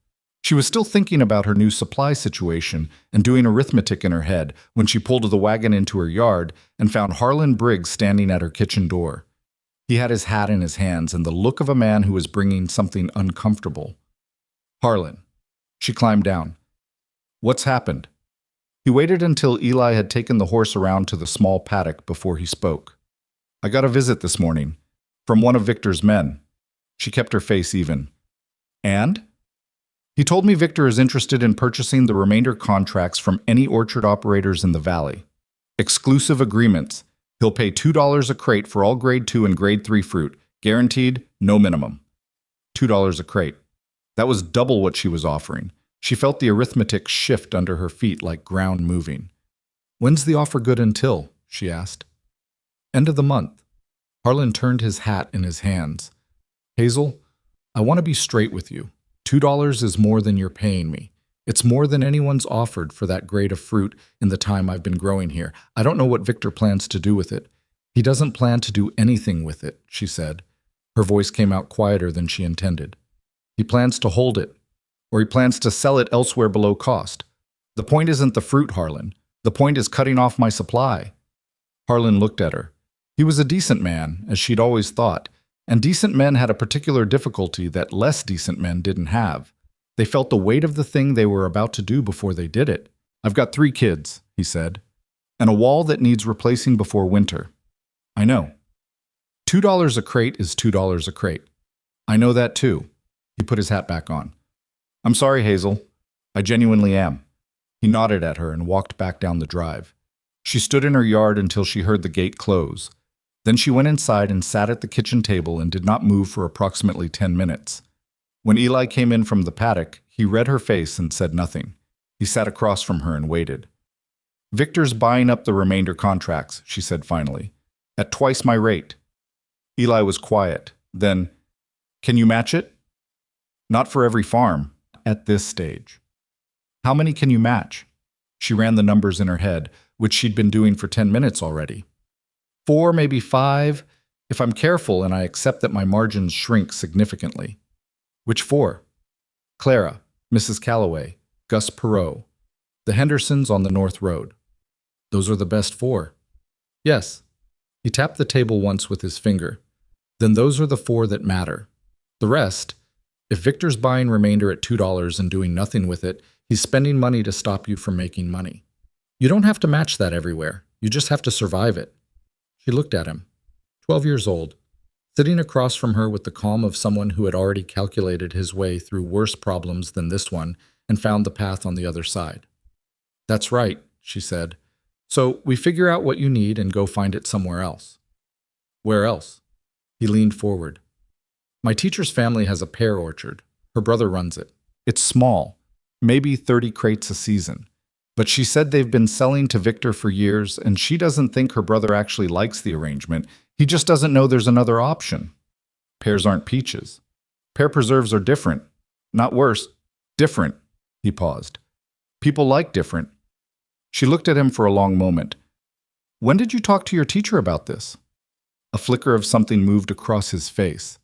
She was still thinking about her new supply situation and doing arithmetic in her head when she pulled the wagon into her yard and found Harlan Briggs standing at her kitchen door. He had his hat in his hands and the look of a man who was bringing something uncomfortable. Harlan. She climbed down. What's happened? He waited until Eli had taken the horse around to the small paddock before he spoke. I got a visit this morning. From one of Victor's men. She kept her face even. And? He told me Victor is interested in purchasing the remainder contracts from any orchard operators in the valley. Exclusive agreements. He'll pay $2 a crate for all grade 2 and grade 3 fruit. Guaranteed, no minimum. $2 a crate. That was double what she was offering. She felt the arithmetic shift under her feet like ground moving. When's the offer good until? She asked. End of the month. Harlan turned his hat in his hands. Hazel, I want to be straight with you. $2 is more than you're paying me. It's more than anyone's offered for that grade of fruit in the time I've been growing here. I don't know what Victor plans to do with it. He doesn't plan to do anything with it, she said. Her voice came out quieter than she intended. He plans to hold it, or he plans to sell it elsewhere below cost. The point isn't the fruit, Harlan. The point is cutting off my supply. Harlan looked at her. He was a decent man, as she'd always thought, and decent men had a particular difficulty that less decent men didn't have. They felt the weight of the thing they were about to do before they did it. I've got 3 kids, he said, and a wall that needs replacing before winter. I know. $2 a crate is $2 a crate. I know that too. He put his hat back on. I'm sorry, Hazel. I genuinely am. He nodded at her and walked back down the drive. She stood in her yard until she heard the gate close. Then she went inside and sat at the kitchen table and did not move for approximately 10 minutes. When Eli came in from the paddock, he read her face and said nothing. He sat across from her and waited. Victor's buying up the remainder contracts, she said finally, at twice my rate. Eli was quiet. Then, can you match it? Not for every farm, at this stage. How many can you match? She ran the numbers in her head, which she'd been doing for 10 minutes already. 4, maybe 5, if I'm careful and I accept that my margins shrink significantly. Which 4? Clara, Mrs. Calloway, Gus Perot, the Hendersons on the North Road. Those are the best 4. Yes. He tapped the table once with his finger. Then those are the 4 that matter. The rest, if Victor's buying remainder at $2 and doing nothing with it, he's spending money to stop you from making money. You don't have to match that everywhere. You just have to survive it. She looked at him, 12 years old, sitting across from her with the calm of someone who had already calculated his way through worse problems than this one and found the path on the other side. That's right, she said. So we figure out what you need and go find it somewhere else. Where else? He leaned forward. My teacher's family has a pear orchard. Her brother runs it. It's small, maybe 30 crates a season. But she said they've been selling to Victor for years, and she doesn't think her brother actually likes the arrangement. He just doesn't know there's another option. Pears aren't peaches. Pear preserves are different. Not worse, different. He paused. People like different. She looked at him for a long moment. When did you talk to your teacher about this? A flicker of something moved across his face.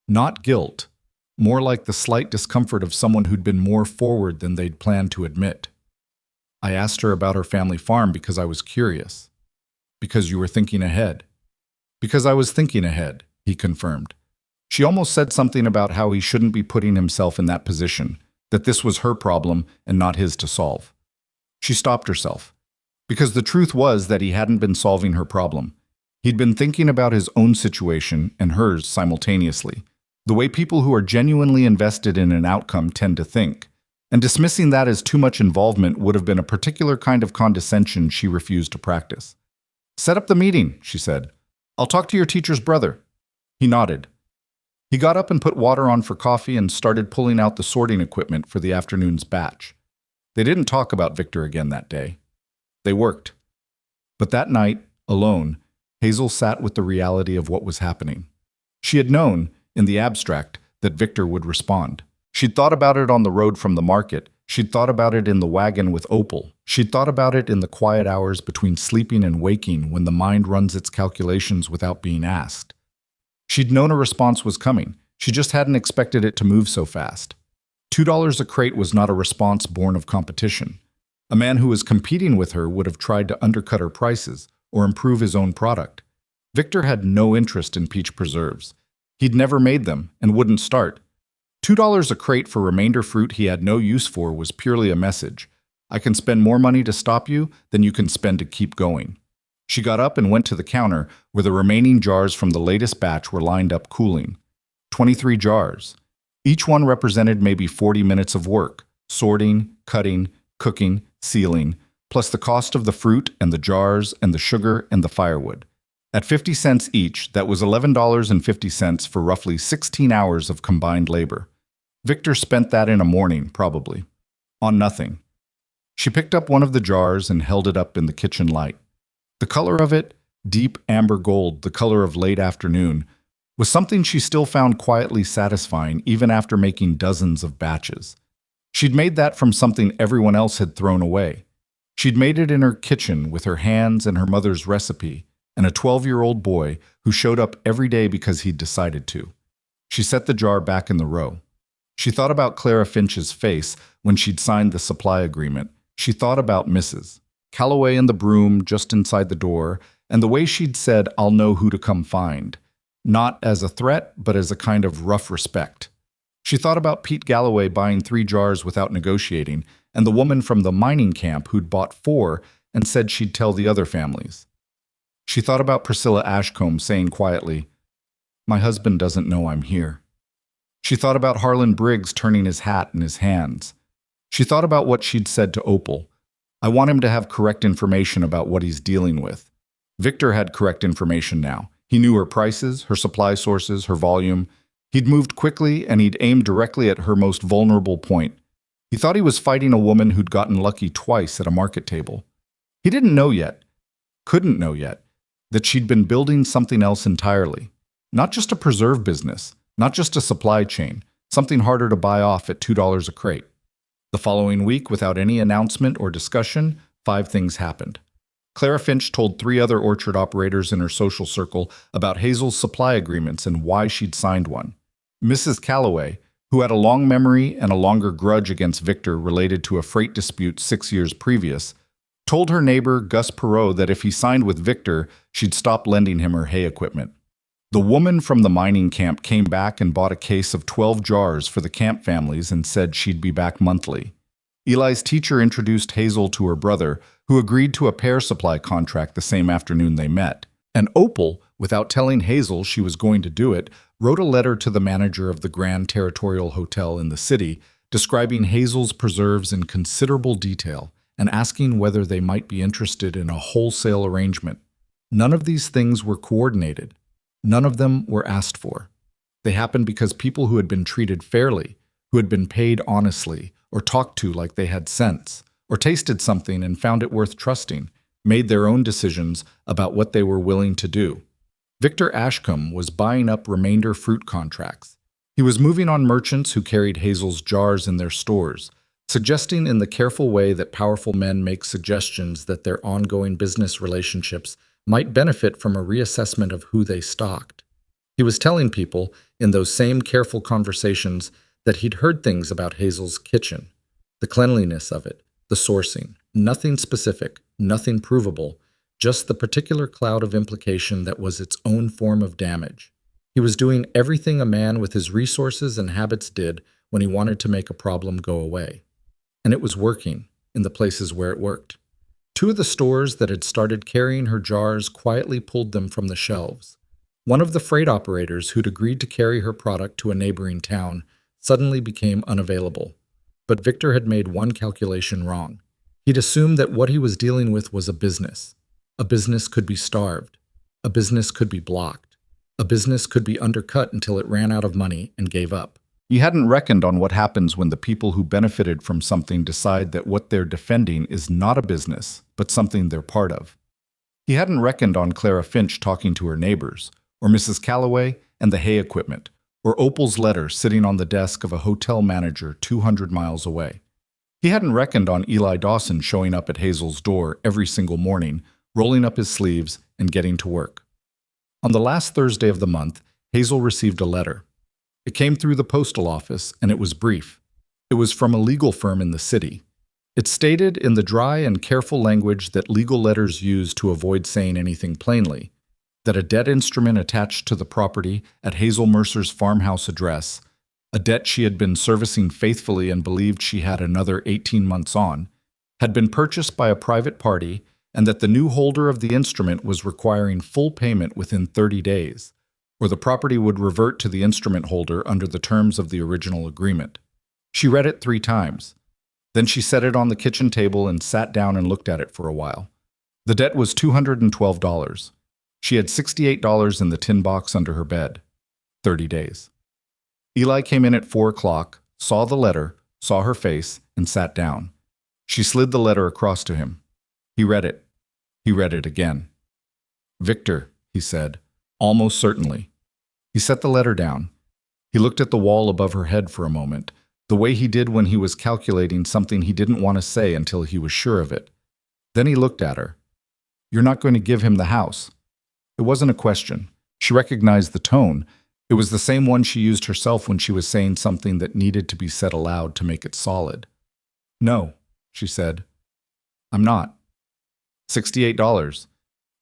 Not guilt, more like the slight discomfort of someone who'd been more forward than they'd planned to admit. I asked her about her family farm because I was curious. Because you were thinking ahead. Because I was thinking ahead, he confirmed. She almost said something about how he shouldn't be putting himself in that position, that this was her problem and not his to solve. She stopped herself. Because the truth was that he hadn't been solving her problem. He'd been thinking about his own situation and hers simultaneously, the way people who are genuinely invested in an outcome tend to think. And dismissing that as too much involvement would have been a particular kind of condescension she refused to practice. Set up the meeting, she said. I'll talk to your teacher's brother. He nodded. He got up and put water on for coffee and started pulling out the sorting equipment for the afternoon's batch. They didn't talk about Victor again that day. They worked. But that night, alone, Hazel sat with the reality of what was happening. She had known, in the abstract, that Victor would respond. She'd thought about it on the road from the market. She'd thought about it in the wagon with Opal. She'd thought about it in the quiet hours between sleeping and waking when the mind runs its calculations without being asked. She'd known a response was coming. She just hadn't expected it to move so fast. $2 a crate was not a response born of competition. A man who was competing with her would have tried to undercut her prices or improve his own product. Victor had no interest in peach preserves. He'd never made them and wouldn't start. $2 a crate for remainder fruit he had no use for was purely a message. I can spend more money to stop you than you can spend to keep going. She got up and went to the counter where the remaining jars from the latest batch were lined up cooling. 23 jars. Each one represented maybe 40 minutes of work, sorting, cutting, cooking, sealing, plus the cost of the fruit and the jars and the sugar and the firewood. At 50 cents each, that was $11.50 for roughly 16 hours of combined labor. Victor spent that in a morning, probably. On nothing. She picked up one of the jars and held it up in the kitchen light. The color of it, deep amber gold, the color of late afternoon, was something she still found quietly satisfying even after making dozens of batches. She'd made that from something everyone else had thrown away. She'd made it in her kitchen with her hands and her mother's recipe, and a 12-year-old boy who showed up every day because he'd decided to. She set the jar back in the row. She thought about Clara Finch's face when she'd signed the supply agreement. She thought about Mrs. Calloway and the broom just inside the door, and the way she'd said, "I'll know who to come find," not as a threat, but as a kind of rough respect. She thought about Pete Galloway buying 3 jars without negotiating, and the woman from the mining camp who'd bought 4 and said she'd tell the other families. She thought about Priscilla Ashcombe saying quietly, "My husband doesn't know I'm here." She thought about Harlan Briggs turning his hat in his hands. She thought about what she'd said to Opal. "I want him to have correct information about what he's dealing with." Victor had correct information now. He knew her prices, her supply sources, her volume. He'd moved quickly, and he'd aimed directly at her most vulnerable point. He thought he was fighting a woman who'd gotten lucky twice at a market table. He didn't know yet, couldn't know yet, that she'd been building something else entirely. Not just a preserve business, not just a supply chain, something harder to buy off at $2 a crate. The following week, without any announcement or discussion, 5 things happened. Clara Finch told 3 other orchard operators in her social circle about Hazel's supply agreements and why she'd signed one. Mrs. Calloway, who had a long memory and a longer grudge against Victor related to a freight dispute 6 years previous, told her neighbor Gus Perot that if he signed with Victor, she'd stop lending him her hay equipment. The woman from the mining camp came back and bought a case of 12 jars for the camp families and said she'd be back monthly. Eli's teacher introduced Hazel to her brother, who agreed to a pair supply contract the same afternoon they met. And Opal, without telling Hazel she was going to do it, wrote a letter to the manager of the Grand Territorial Hotel in the city, describing Hazel's preserves in considerable detail and asking whether they might be interested in a wholesale arrangement. None of these things were coordinated. None of them were asked for. They happened because people who had been treated fairly, who had been paid honestly, or talked to like they had sense, or tasted something and found it worth trusting, made their own decisions about what they were willing to do. Victor Ashcombe was buying up remainder fruit contracts. He was moving on merchants who carried Hazel's jars in their stores, suggesting in the careful way that powerful men make suggestions that their ongoing business relationships might benefit from a reassessment of who they stocked. He was telling people, in those same careful conversations, that he'd heard things about Hazel's kitchen, the cleanliness of it, the sourcing, nothing specific, nothing provable, just the particular cloud of implication that was its own form of damage. He was doing everything a man with his resources and habits did when he wanted to make a problem go away. And it was working in the places where it worked. 2 of the stores that had started carrying her jars quietly pulled them from the shelves. One of the freight operators who'd agreed to carry her product to a neighboring town suddenly became unavailable. But Victor had made one calculation wrong. He'd assumed that what he was dealing with was a business. A business could be starved. A business could be blocked. A business could be undercut until it ran out of money and gave up. He hadn't reckoned on what happens when the people who benefited from something decide that what they're defending is not a business, but something they're part of. He hadn't reckoned on Clara Finch talking to her neighbors, or Mrs. Calloway and the hay equipment, or Opal's letter sitting on the desk of a hotel manager 200 miles away. He hadn't reckoned on Eli Dawson showing up at Hazel's door every single morning, rolling up his sleeves and getting to work. On the last Thursday of the month, Hazel received a letter. It came through the postal office, and it was brief. It was from a legal firm in the city. It stated in the dry and careful language that legal letters use to avoid saying anything plainly, that a debt instrument attached to the property at Hazel Mercer's farmhouse address, a debt she had been servicing faithfully and believed she had another 18 months on, had been purchased by a private party, and that the new holder of the instrument was requiring full payment within 30 days, or the property would revert to the instrument holder under the terms of the original agreement. She read it 3 times. Then she set it on the kitchen table and sat down and looked at it for a while. The debt was $212. She had $68 in the tin box under her bed. 30 days. Eli came in at 4 o'clock, saw the letter, saw her face, and sat down. She slid the letter across to him. He read it. He read it again. "Victor," he said, "almost certainly. He set the letter down. He looked at the wall above her head for a moment, the way he did when he was calculating something he didn't want to say until he was sure of it. Then he looked at her. "You're not going to give him the house." It wasn't a question. She recognized the tone. It was the same one she used herself when she was saying something that needed to be said aloud to make it solid. "No," she said. "I'm not." $68.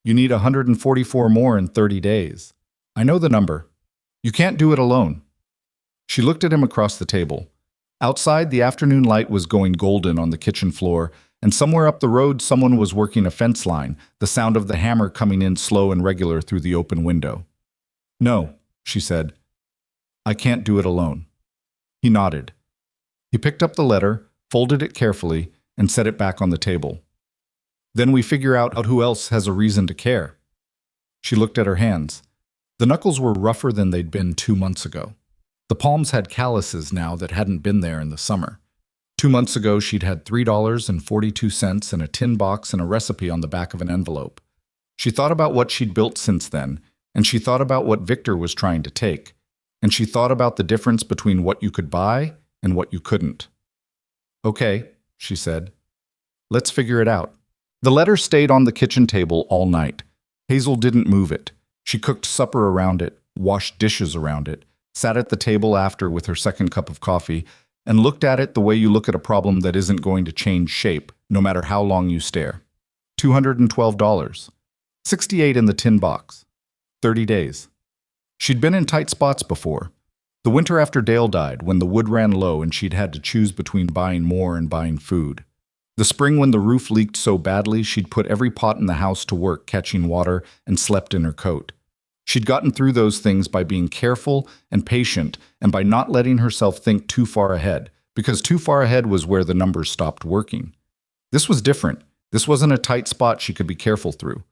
You need 144 more in 30 days. I know the number. You can't do it alone. She looked at him across the table. Outside, the afternoon light was going golden on the kitchen floor, and somewhere up the road someone was working a fence line, the sound of the hammer coming in slow and regular through the open window. "No," she said. "I can't do it alone." He nodded. He picked up the letter, folded it carefully, and set it back on the table. "Then we figure out who else has a reason to care." She looked at her hands. The knuckles were rougher than they'd been 2 months ago. The palms had calluses now that hadn't been there in the summer. 2 months ago, she'd had $3.42 and a tin box and a recipe on the back of an envelope. She thought about what she'd built since then, and she thought about what Victor was trying to take, and she thought about the difference between what you could buy and what you couldn't. "Okay," she said. "Let's figure it out." The letter stayed on the kitchen table all night. Hazel didn't move it. She cooked supper around it, washed dishes around it, sat at the table after with her second cup of coffee, and looked at it the way you look at a problem that isn't going to change shape, no matter how long you stare. $212. 68 in the tin box. 30 days. She'd been in tight spots before. The winter after Dale died, when the wood ran low and she'd had to choose between buying more and buying food. The spring when the roof leaked so badly she'd put every pot in the house to work catching water and slept in her coat. She'd gotten through those things by being careful and patient and by not letting herself think too far ahead, because too far ahead was where the numbers stopped working. This was different. This wasn't a tight spot she could be careful through.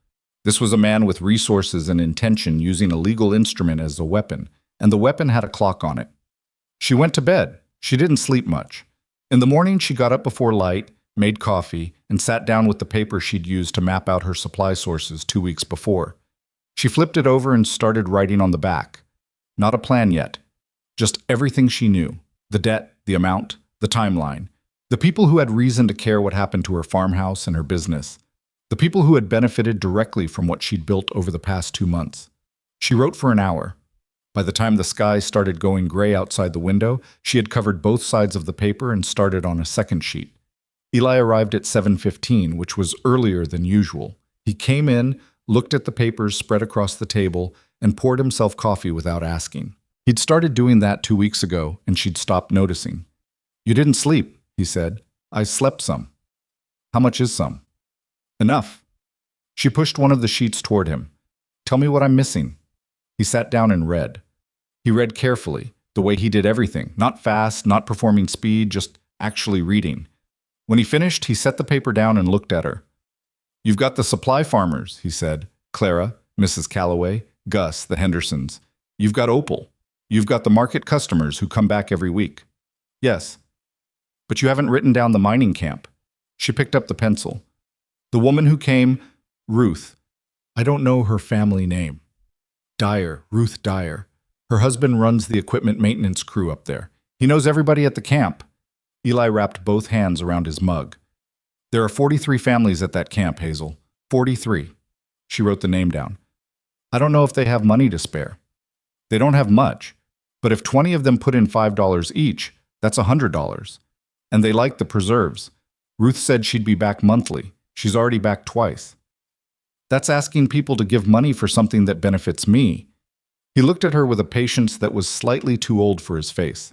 This was a man with resources and intention using a legal instrument as a weapon, and the weapon had a clock on it. She went to bed. She didn't sleep much. In the morning, she got up before light, made coffee, and sat down with the paper she'd used to map out her supply sources 2 weeks before. She flipped it over and started writing on the back. Not a plan yet. Just everything she knew. The debt, the amount, the timeline. The people who had reason to care what happened to her farmhouse and her business. The people who had benefited directly from what she'd built over the past 2 months. She wrote for an hour. By the time the sky started going gray outside the window, she had covered both sides of the paper and started on a second sheet. Eli arrived at 7:15, which was earlier than usual. He came in, looked at the papers spread across the table, and poured himself coffee without asking. He'd started doing that 2 weeks ago, and she'd stopped noticing. "You didn't sleep," he said. "I slept some." "How much is some?" "Enough." She pushed one of the sheets toward him. "Tell me what I'm missing." He sat down and read. He read carefully, the way he did everything, not fast, not performing speed, just actually reading. When he finished, he set the paper down and looked at her. "You've got the supply farmers," he said. "Clara, Mrs. Calloway, Gus, the Hendersons. You've got Opal. You've got the market customers who come back every week." "Yes." "But you haven't written down the mining camp." She picked up the pencil. "The woman who came, Ruth. I don't know her family name. Dyer, Ruth Dyer. Her husband runs the equipment maintenance crew up there. He knows everybody at the camp." Eli wrapped both hands around his mug. "There are 43 families at that camp, Hazel. 43. She wrote the name down. "I don't know if they have money to spare. They don't have much, but if 20 of them put in $5 each, that's $100. And they like the preserves. Ruth said she'd be back monthly. She's already back twice. That's asking people to give money for something that benefits me." He looked at her with a patience that was slightly too old for his face.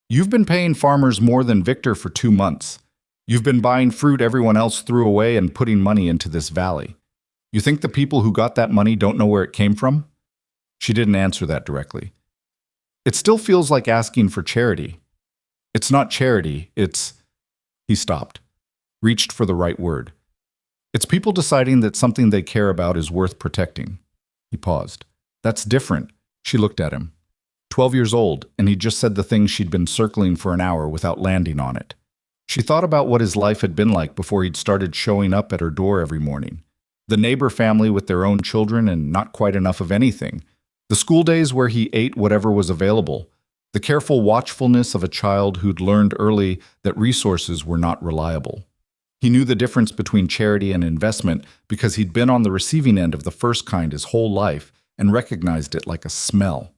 "You've been paying farmers more than Victor for 2 months. You've been buying fruit everyone else threw away and putting money into this valley. You think the people who got that money don't know where it came from?" She didn't answer that directly. "It still feels like asking for charity." "It's not charity, it's—" He stopped, reached for the right word. "It's people deciding that something they care about is worth protecting." He paused. "That's different." She looked at him. 12 years old, and he'd just said the thing she'd been circling for an hour without landing on it. She thought about what his life had been like before he'd started showing up at her door every morning. The neighbor family with their own children and not quite enough of anything. The school days where he ate whatever was available. The careful watchfulness of a child who'd learned early that resources were not reliable. He knew the difference between charity and investment because he'd been on the receiving end of the first kind his whole life and recognized it like a smell.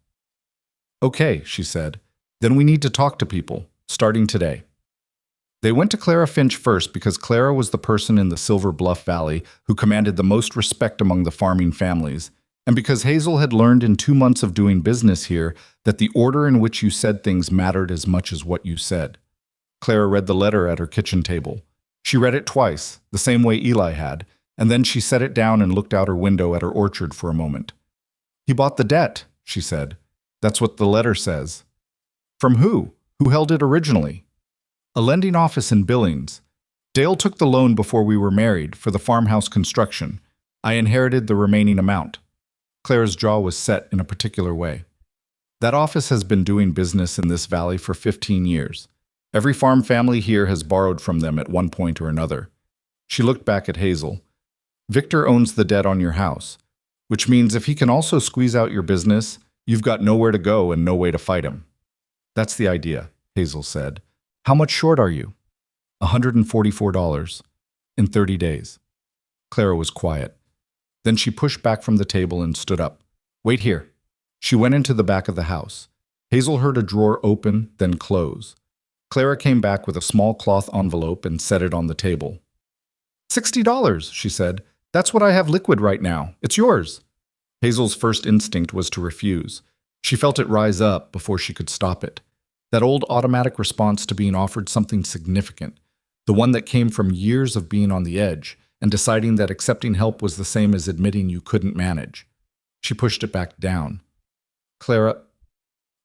"Okay," she said. "Then we need to talk to people, starting today." They went to Clara Finch first because Clara was the person in the Silver Bluff Valley who commanded the most respect among the farming families, and because Hazel had learned in 2 months of doing business here that the order in which you said things mattered as much as what you said. Clara read the letter at her kitchen table. She read it twice, the same way Eli had, and then she set it down and looked out her window at her orchard for a moment. "He bought the debt," she said. "That's what the letter says." "From who? Who held it originally?" "A lending office in Billings. Dale took the loan before we were married for the farmhouse construction. I inherited the remaining amount." Clara's jaw was set in a particular way. "That office has been doing business in this valley for 15 years. Every farm family here has borrowed from them at one point or another." She looked back at Hazel. "Victor owns the debt on your house, which means if he can also squeeze out your business, you've got nowhere to go and no way to fight him." "That's the idea," Hazel said. "How much short are you?" $144. In 30 days. Clara was quiet. Then she pushed back from the table and stood up. "Wait here." She went into the back of the house. Hazel heard a drawer open, then close. Clara came back with a small cloth envelope and set it on the table. $60, she said. "That's what I have liquid right now. It's yours." Hazel's first instinct was to refuse. She felt it rise up before she could stop it. That old automatic response to being offered something significant, the one that came from years of being on the edge and deciding that accepting help was the same as admitting you couldn't manage. She pushed it back down. "Clara,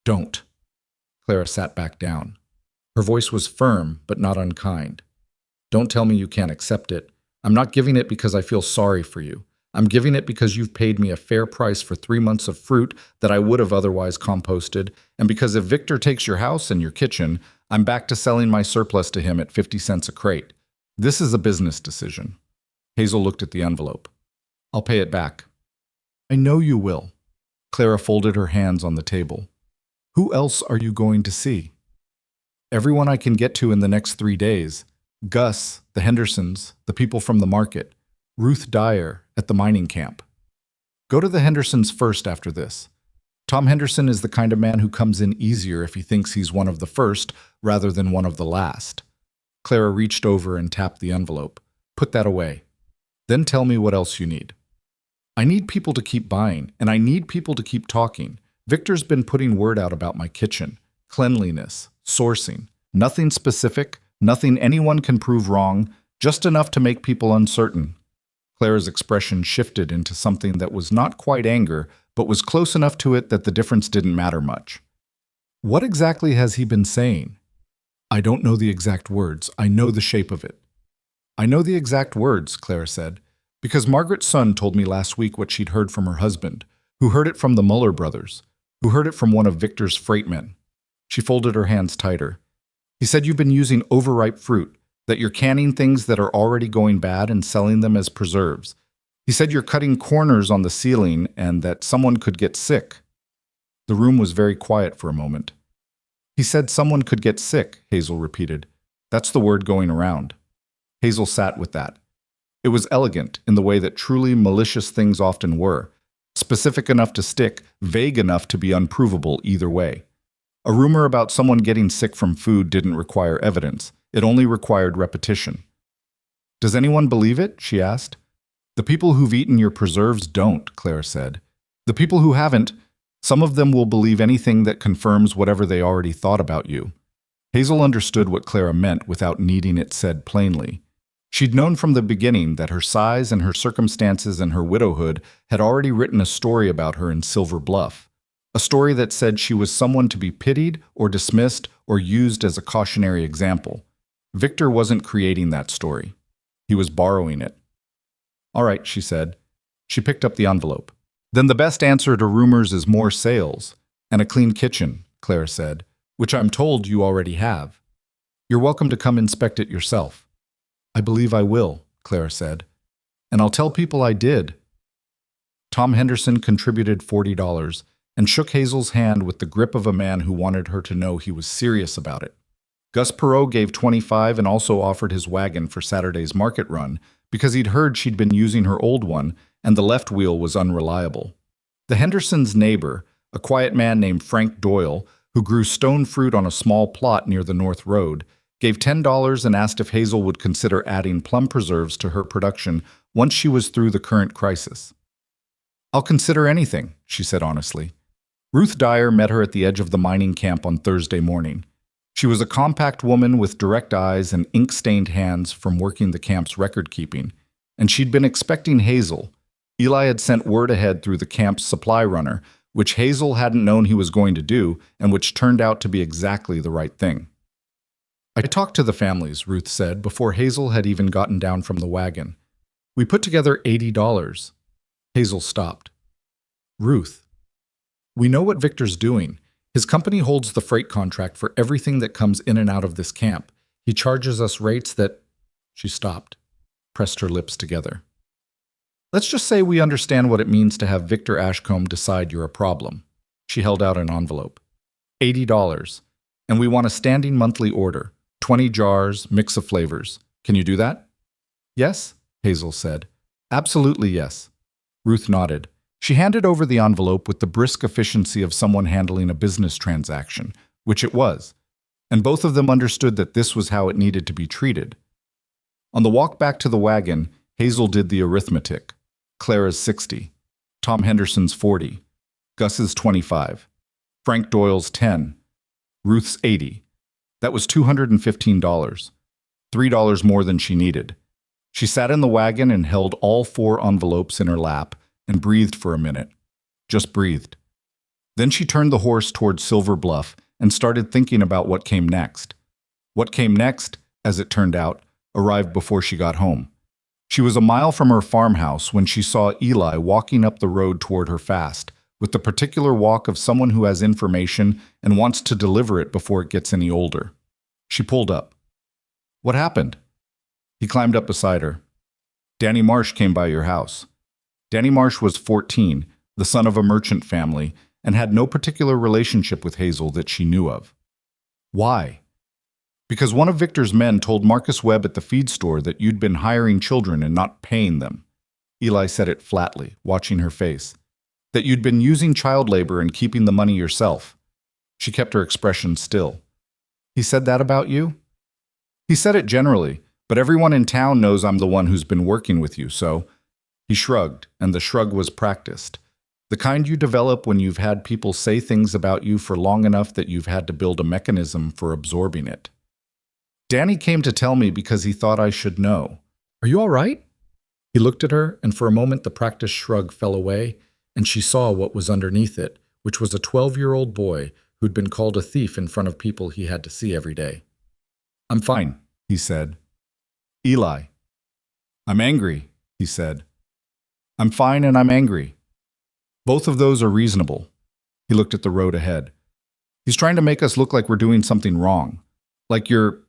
don't." Clara sat back down. Her voice was firm, but not unkind. "Don't tell me you can't accept it. I'm not giving it because I feel sorry for you. I'm giving it because you've paid me a fair price for 3 months of fruit that I would have otherwise composted, and because if Victor takes your house and your kitchen, I'm back to selling my surplus to him at 50 cents a crate. This is a business decision." Hazel looked at the envelope. "I'll pay it back." "I know you will." Clara folded her hands on the table. "Who else are you going to see?" "Everyone I can get to in the next 3 days. Gus, the Hendersons, the people from the market, Ruth Dyer at the mining camp. Go to the Hendersons first after this. Tom Henderson is the kind of man who comes in easier if he thinks he's one of the first rather than one of the last." Clara reached over and tapped the envelope. "Put that away. Then tell me what else you need." "I need people to keep buying, and I need people to keep talking. Victor's been putting word out about my kitchen, cleanliness, sourcing. Nothing specific, nothing anyone can prove wrong, just enough to make people uncertain." Clara's expression shifted into something that was not quite anger, but was close enough to it that the difference didn't matter much. "What exactly has he been saying?" "I don't know the exact words. I know the shape of it." "I know the exact words," Clara said, "because Margaret's son told me last week what she'd heard from her husband, who heard it from the Muller brothers, who heard it from one of Victor's freight men." She folded her hands tighter. "He said you've been using overripe fruit, that you're canning things that are already going bad and selling them as preserves. He said you're cutting corners on the ceiling and that someone could get sick." The room was very quiet for a moment. "He said someone could get sick," Hazel repeated. "That's the word going around." Hazel sat with that. It was elegant in the way that truly malicious things often were, specific enough to stick, vague enough to be unprovable either way. A rumor about someone getting sick from food didn't require evidence. It only required repetition. "Does anyone believe it?" she asked. "The people who've eaten your preserves don't," Clara said. "The people who haven't, some of them will believe anything that confirms whatever they already thought about you." Hazel understood what Clara meant without needing it said plainly. She'd known from the beginning that her size and her circumstances and her widowhood had already written a story about her in Silver Bluff. A story that said she was someone to be pitied or dismissed or used as a cautionary example. Victor wasn't creating that story. He was borrowing it. "All right," she said. She picked up the envelope. "Then the best answer to rumors is more sales and a clean kitchen," Clara said, "which I'm told you already have. You're welcome to come inspect it yourself." "I believe I will," Clara said. "And I'll tell people I did." Tom Henderson contributed $40, and shook Hazel's hand with the grip of a man who wanted her to know he was serious about it. Gus Perot gave 25 and also offered his wagon for Saturday's market run because he'd heard she'd been using her old one and the left wheel was unreliable. The Hendersons' neighbor, a quiet man named Frank Doyle, who grew stone fruit on a small plot near the North Road, gave $10 and asked if Hazel would consider adding plum preserves to her production once she was through the current crisis. "I'll consider anything," she said honestly. Ruth Dyer met her at the edge of the mining camp on Thursday morning. She was a compact woman with direct eyes and ink-stained hands from working the camp's record-keeping, and she'd been expecting Hazel. Eli had sent word ahead through the camp's supply runner, which Hazel hadn't known he was going to do and which turned out to be exactly the right thing. "I talked to the families," Ruth said, before Hazel had even gotten down from the wagon. "We put together $80. Hazel stopped. "Ruth, we know what Victor's doing. His company holds the freight contract for everything that comes in and out of this camp. He charges us rates that—" She stopped, pressed her lips together. "Let's just say we understand what it means to have Victor Ashcombe decide you're a problem." She held out an envelope. $80. And we want a standing monthly order. 20 jars, mix of flavors. Can you do that? "Yes," Hazel said. "Absolutely yes." Ruth nodded. She handed over the envelope with the brisk efficiency of someone handling a business transaction, which it was, and both of them understood that this was how it needed to be treated. On the walk back to the wagon, Hazel did the arithmetic. Clara's 60, Tom Henderson's 40, Gus's 25, Frank Doyle's 10, Ruth's 80. That was $215, $3 more than she needed. She sat in the wagon and held all 4 envelopes in her lap and breathed for a minute. Just breathed. Then she turned the horse towards Silver Bluff and started thinking about what came next. What came next, as it turned out, arrived before she got home. She was a mile from her farmhouse when she saw Eli walking up the road toward her fast, with the particular walk of someone who has information and wants to deliver it before it gets any older. She pulled up. "What happened?" He climbed up beside her. "Danny Marsh came by your house." Danny Marsh was 14, the son of a merchant family, and had no particular relationship with Hazel that she knew of. "Why?" "Because one of Victor's men told Marcus Webb at the feed store that you'd been hiring children and not paying them." Eli said it flatly, watching her face. "That you'd been using child labor and keeping the money yourself." She kept her expression still. "He said that about you?" "He said it generally, but everyone in town knows I'm the one who's been working with you, so—" He shrugged, and the shrug was practiced. The kind you develop when you've had people say things about you for long enough that you've had to build a mechanism for absorbing it. "Danny came to tell me because he thought I should know." "Are you all right?" He looked at her, and for a moment the practiced shrug fell away, and she saw what was underneath it, which was a 12-year-old boy who'd been called a thief in front of people he had to see every day. "I'm fine," he said. "Eli." "I'm angry," he said. "I'm fine and I'm angry." "Both of those are reasonable." He looked at the road ahead. "He's trying to make us look like we're doing something wrong. Like you're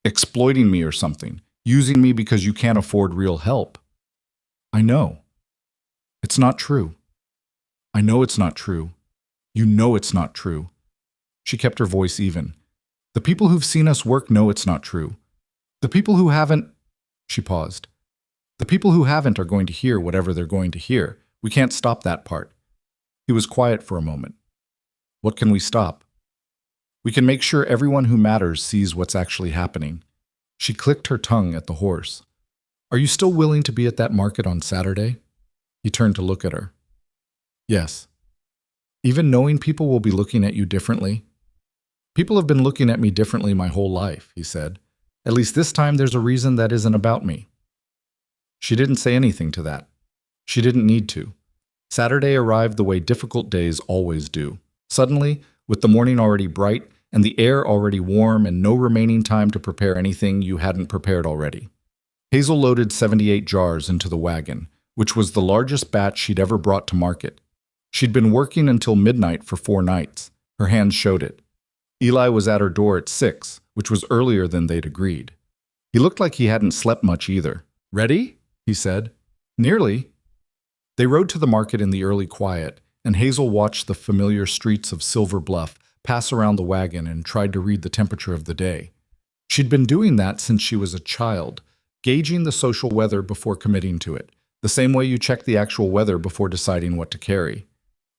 exploiting me or something, using me because you can't afford real help." "I know. It's not true." "I know it's not true. You know it's not true." She kept her voice even. "The people who've seen us work know it's not true. The people who haven't—" She paused. "The people who haven't are going to hear whatever they're going to hear. We can't stop that part." He was quiet for a moment. "What can we stop?" "We can make sure everyone who matters sees what's actually happening." She clicked her tongue at the horse. "Are you still willing to be at that market on Saturday?" He turned to look at her. "Yes." "Even knowing people will be looking at you differently?" "People have been looking at me differently my whole life," he said. "At least this time there's a reason that isn't about me." She didn't say anything to that. She didn't need to. Saturday arrived the way difficult days always do. Suddenly, with the morning already bright and the air already warm and no remaining time to prepare anything you hadn't prepared already. Hazel loaded 78 jars into the wagon, which was the largest batch she'd ever brought to market. She'd been working until midnight for 4 nights. Her hands showed it. Eli was at her door at 6, which was earlier than they'd agreed. He looked like he hadn't slept much either. "Ready?" he said. "Nearly." They rode to the market in the early quiet, and Hazel watched the familiar streets of Silver Bluff pass around the wagon and tried to read the temperature of the day. She'd been doing that since she was a child, gauging the social weather before committing to it, the same way you check the actual weather before deciding what to carry.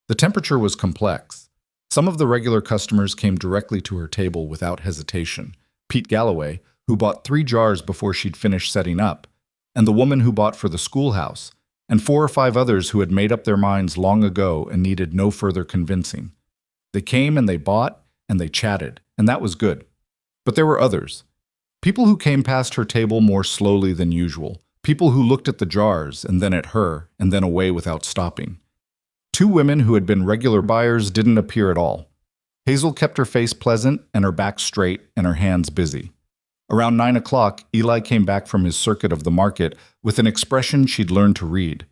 The temperature was complex. Some of the regular customers came directly to her table without hesitation. Pete Galloway, who bought 3 jars before she'd finished setting up, and the woman who bought for the schoolhouse, and 4 or 5 others who had made up their minds long ago and needed no further convincing. They came and they bought, and they chatted, and that was good. But there were others. People who came past her table more slowly than usual. People who looked at the jars, and then at her, and then away without stopping. 2 women who had been regular buyers didn't appear at all. Hazel kept her face pleasant and her back straight and her hands busy. Around 9 o'clock, Eli came back from his circuit of the market with an expression she'd learned to read.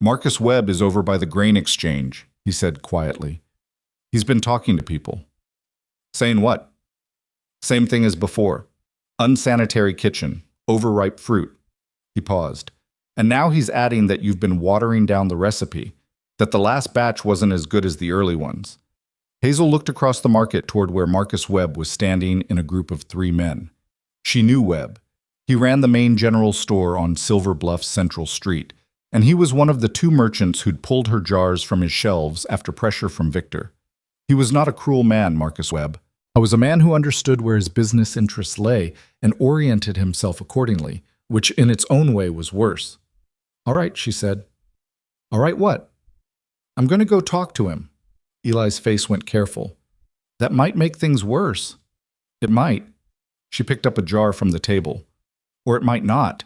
"Marcus Webb is over by the grain exchange," he said quietly. "He's been talking to people." "Saying what?" "Same thing as before. Unsanitary kitchen, overripe fruit." He paused. "And now he's adding that you've been watering down the recipe, that the last batch wasn't as good as the early ones." Hazel looked across the market toward where Marcus Webb was standing in a group of 3 men. She knew Webb. He ran the main general store on Silver Bluff Central Street, and he was one of the 2 merchants who'd pulled her jars from his shelves after pressure from Victor. He was not a cruel man, Marcus Webb. He was a man who understood where his business interests lay and oriented himself accordingly, which in its own way was worse. "All right," she said. "All right what?" "I'm going to go talk to him." Eli's face went careful. "That might make things worse." "It might." She picked up a jar from the table. "Or it might not."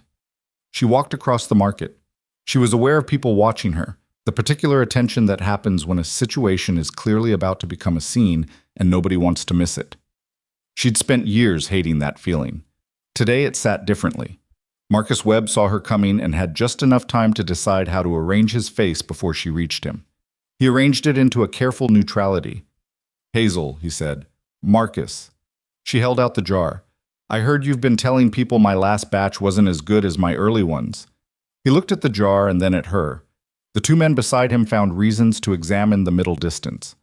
She walked across the market. She was aware of people watching her, the particular attention that happens when a situation is clearly about to become a scene and nobody wants to miss it. She'd spent years hating that feeling. Today it sat differently. Marcus Webb saw her coming and had just enough time to decide how to arrange his face before she reached him. He arranged it into a careful neutrality. "Hazel," he said. "Marcus." She held out the jar. "I heard you've been telling people my last batch wasn't as good as my early ones." He looked at the jar and then at her. The 2 men beside him found reasons to examine the middle distance.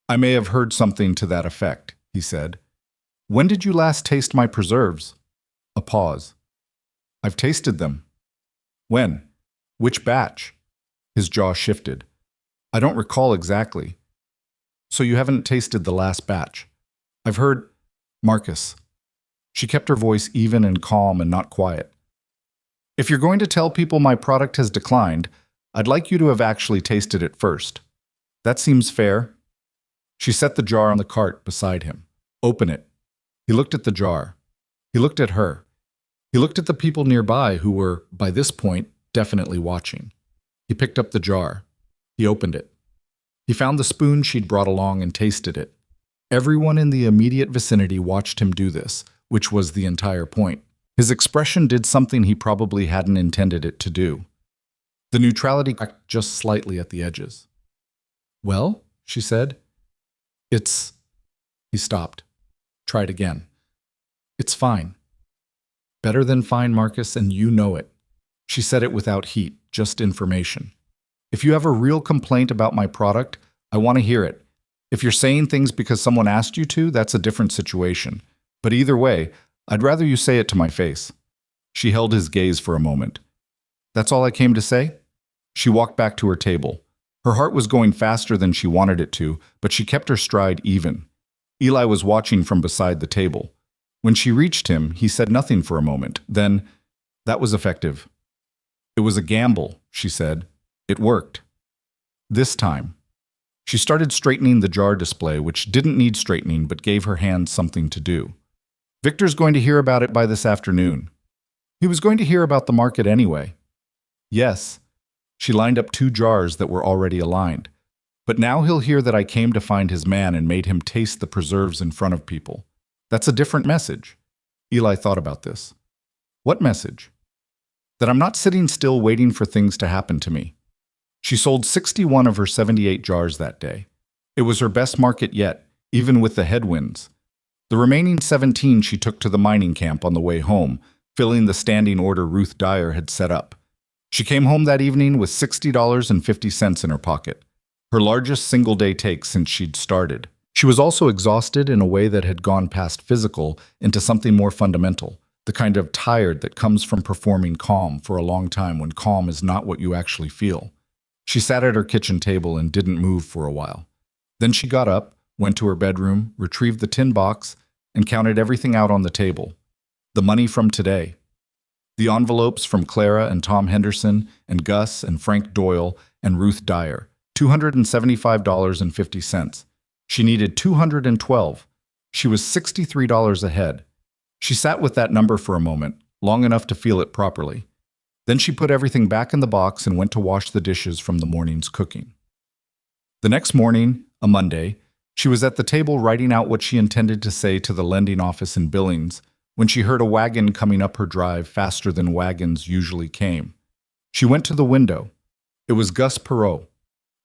"I may have heard something to that effect," he said. "When did you last taste my preserves?" A pause. "I've tasted them." "When? Which batch?" His jaw shifted. "I don't recall exactly." "So you haven't tasted the last batch?" "I've heard—" "Marcus." She kept her voice even and calm and not quiet. "If you're going to tell people my product has declined, I'd like you to have actually tasted it first. That seems fair." She set the jar on the cart beside him. "Open it." He looked at the jar. He looked at her. He looked at the people nearby who were, by this point, definitely watching. He picked up the jar. He opened it. He found the spoon she'd brought along and tasted it. Everyone in the immediate vicinity watched him do this, which was the entire point. His expression did something he probably hadn't intended it to do. The neutrality cracked just slightly at the edges. "Well," she said. "It's—" He stopped. Tried again. "It's fine." "Better than fine, Marcus, and you know it." She said it without heat, just information. "If you have a real complaint about my product, I want to hear it. If you're saying things because someone asked you to, that's a different situation. But either way, I'd rather you say it to my face." She held his gaze for a moment. "That's all I came to say?" She walked back to her table. Her heart was going faster than she wanted it to, but she kept her stride even. Eli was watching from beside the table. When she reached him, he said nothing for a moment. Then, "That was effective." "It was a gamble," she said. "It worked. This time." She started straightening the jar display, which didn't need straightening but gave her hands something to do. "Victor's going to hear about it by this afternoon." He was going to hear about the market anyway. "Yes." She lined up 2 jars that were already aligned. "But now he'll hear that I came to find his man and made him taste the preserves in front of people. That's a different message." Eli thought about this. "What message?" "That I'm not sitting still waiting for things to happen to me." She sold 61 of her 78 jars that day. It was her best market yet, even with the headwinds. The remaining 17 she took to the mining camp on the way home, filling the standing order Ruth Dyer had set up. She came home that evening with $60.50 in her pocket. her largest single-day take since she'd started. She was also exhausted in a way that had gone past physical into something more fundamental, the kind of tired that comes from performing calm for a long time when calm is not what you actually feel. She sat at her kitchen table and didn't move for a while. Then she got up, went to her bedroom, retrieved the tin box, and counted everything out on the table. The money from today. The envelopes from Clara and Tom Henderson and Gus and Frank Doyle and Ruth Dyer. $275.50. She needed $212. She was $63 ahead. She sat with that number for a moment, long enough to feel it properly. Then she put everything back in the box and went to wash the dishes from the morning's cooking. The next morning, a Monday, she was at the table writing out what she intended to say to the lending office in Billings when she heard a wagon coming up her drive faster than wagons usually came. She went to the window. It was Gus Perot.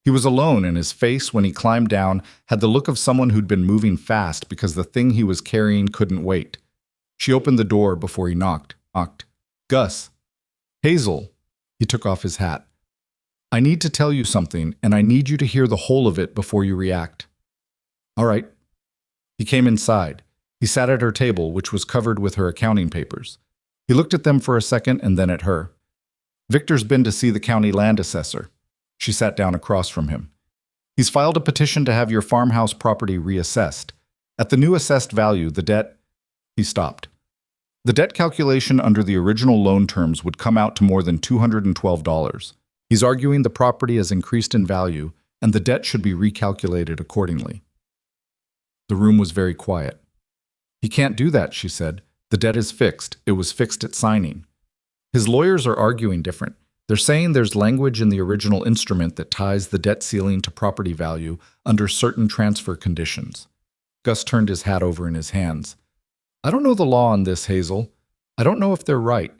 He was alone, and his face, when he climbed down, had the look of someone who'd been moving fast because the thing he was carrying couldn't wait. She opened the door before he knocked. "Gus." "Hazel." He took off his hat. "I need to tell you something, and I need you to hear the whole of it before you react." "All right." He came inside. He sat at her table, which was covered with her accounting papers. He looked at them for a second and then at her. "Victor's been to see the county land assessor." She sat down across from him. "He's filed a petition to have your farmhouse property reassessed. At the new assessed value, the debt—" He stopped. "The debt calculation under the original loan terms would come out to more than $212. He's arguing the property has increased in value and the debt should be recalculated accordingly." The room was very quiet. "He can't do that," she said. "The debt is fixed. It was fixed at signing." "His lawyers are arguing different. They're saying there's language in the original instrument that ties the debt ceiling to property value under certain transfer conditions." Gus turned his hat over in his hands. "I don't know the law on this, Hazel. I don't know if they're right,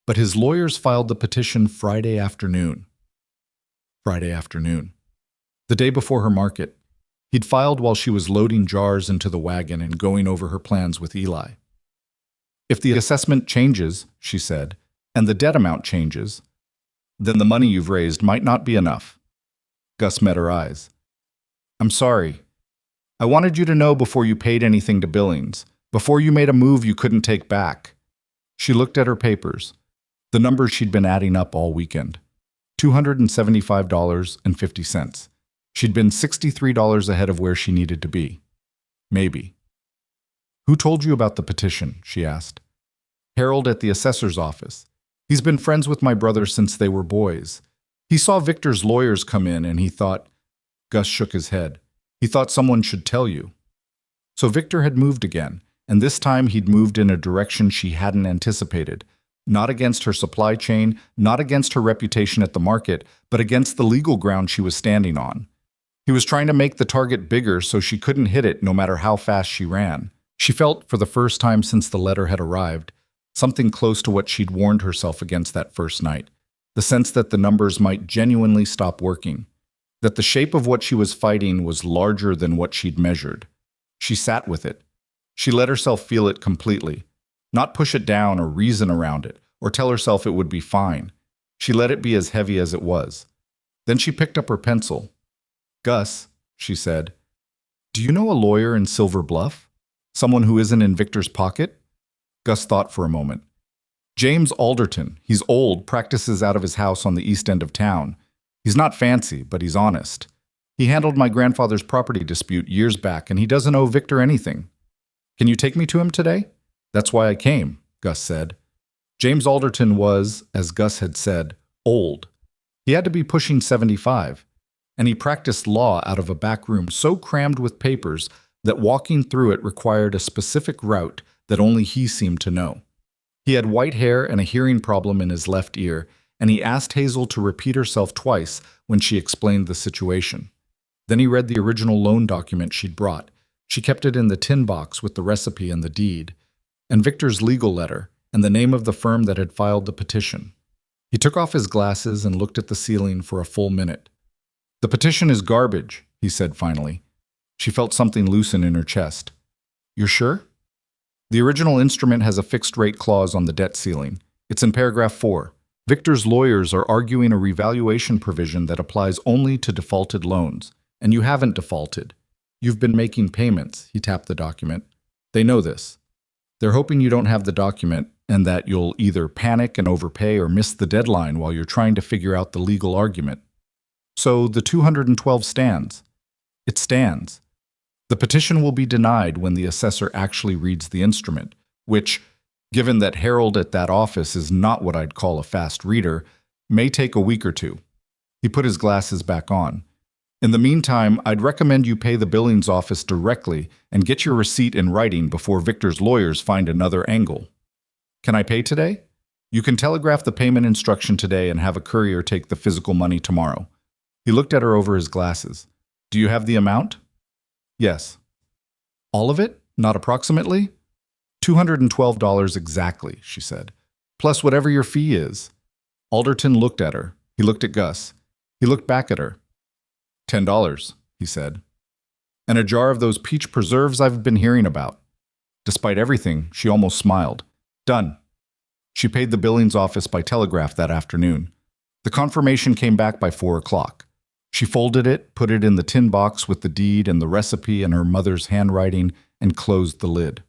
but his lawyers filed the petition Friday afternoon." Friday afternoon. The day before her market. He'd filed while she was loading jars into the wagon and going over her plans with Eli. "If the assessment changes," she said, "and the debt amount changes, then the money you've raised might not be enough." Gus met her eyes. "I'm sorry. I wanted you to know before you paid anything to Billings, before you made a move you couldn't take back." She looked at her papers, the numbers she'd been adding up all weekend. $275.50. She'd been $63 ahead of where she needed to be. Maybe. "Who told you about the petition?" she asked. "Harold at the assessor's office. He's been friends with my brother since they were boys. He saw Victor's lawyers come in and he thought—" Gus shook his head. "He thought someone should tell you." So Victor had moved again, and this time he'd moved in a direction she hadn't anticipated. Not against her supply chain, not against her reputation at the market, but against the legal ground she was standing on. He was trying to make the target bigger so she couldn't hit it no matter how fast she ran. She felt, for the first time since the letter had arrived, something close to what she'd warned herself against that first night. The sense that the numbers might genuinely stop working. That the shape of what she was fighting was larger than what she'd measured. She sat with it. She let herself feel it completely. Not push it down or reason around it, or tell herself it would be fine. She let it be as heavy as it was. Then she picked up her pencil. "Gus," she said, "do you know a lawyer in Silver Bluff? Someone who isn't in Victor's pocket?" Gus thought for a moment. "James Alderton. He's old, practices out of his house on the east end of town. He's not fancy, but he's honest. He handled my grandfather's property dispute years back, and he doesn't owe Victor anything. Can you take me to him today?" "That's why I came," Gus said. James Alderton was, as Gus had said, old. He had to be pushing 75. And he practiced law out of a back room so crammed with papers that walking through it required a specific route that only he seemed to know. He had white hair and a hearing problem in his left ear, and he asked Hazel to repeat herself twice when she explained the situation. Then he read the original loan document she'd brought. She kept it in the tin box with the recipe and the deed, and Victor's legal letter, and the name of the firm that had filed the petition. He took off his glasses and looked at the ceiling for a full minute. "The petition is garbage," he said finally. She felt something loosen in her chest. "You're sure?" "The original instrument has a fixed rate clause on the debt ceiling. It's in paragraph 4. Victor's lawyers are arguing a revaluation provision that applies only to defaulted loans, and you haven't defaulted. You've been making payments, he tapped the document. They know this. They're hoping you don't have the document and that you'll either panic and overpay or miss the deadline while you're trying to figure out the legal argument. So the 212 stands. It stands. The petition will be denied when the assessor actually reads the instrument, which, given that Harold at that office is not what I'd call a fast reader, may take a week or two. He put his glasses back on. In the meantime, I'd recommend you pay the billings office directly and get your receipt in writing before Victor's lawyers find another angle. Can I pay today? You can telegraph the payment instruction today and have a courier take the physical money tomorrow. He looked at her over his glasses. Do you have the amount? Yes. All of it? Not approximately? $212 exactly, she said. Plus whatever your fee is. Alderton looked at her. He looked at Gus. He looked back at her. $10, he said. And a jar of those peach preserves I've been hearing about. Despite everything, she almost smiled. Done. She paid the billings office by telegraph that afternoon. The confirmation came back by 4 o'clock. She folded it, put it in the tin box with the deed and the recipe and her mother's handwriting, and closed the lid.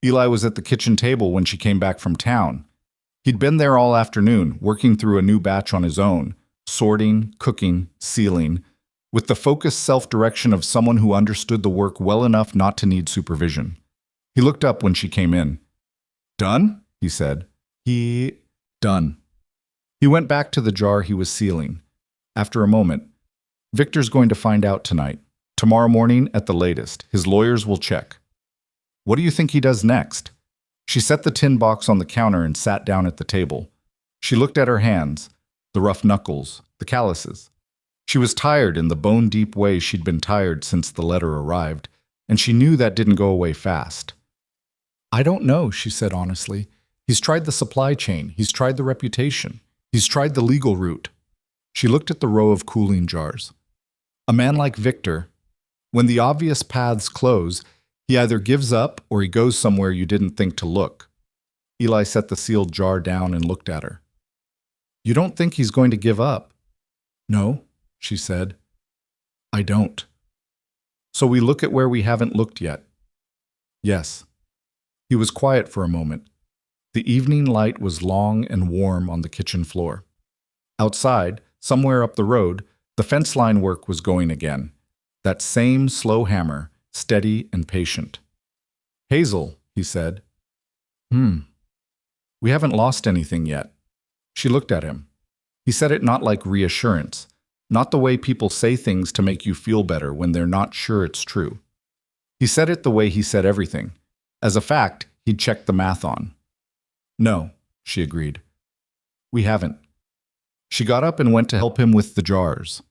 Eli was at the kitchen table when she came back from town. He'd been there all afternoon, working through a new batch on his own, sorting, cooking, sealing, with the focused self-direction of someone who understood the work well enough not to need supervision. He looked up when she came in. Done? He said. Done. He went back to the jar he was sealing. After a moment, Victor's going to find out tonight. Tomorrow morning at the latest. His lawyers will check. What do you think he does next? She set the tin box on the counter and sat down at the table. She looked at her hands, the rough knuckles, the calluses. She was tired in the bone-deep way she'd been tired since the letter arrived, and she knew that didn't go away fast. I don't know, she said honestly. He's tried the supply chain. He's tried the reputation. He's tried the legal route. She looked at the row of cooling jars. A man like Victor, when the obvious paths close, he either gives up or he goes somewhere you didn't think to look. Eli set the sealed jar down and looked at her. You don't think he's going to give up? No, she said. I don't. So we look at where we haven't looked yet. Yes. He was quiet for a moment. The evening light was long and warm on the kitchen floor. Outside, somewhere up the road, the fence line work was going again. That same slow hammer, steady and patient. Hazel, he said. We haven't lost anything yet. She looked at him. He said it not like reassurance, not the way people say things to make you feel better when they're not sure it's true. He said it the way he said everything. As a fact, he'd checked the math on. No, she agreed. We haven't. She got up and went to help him with the jars.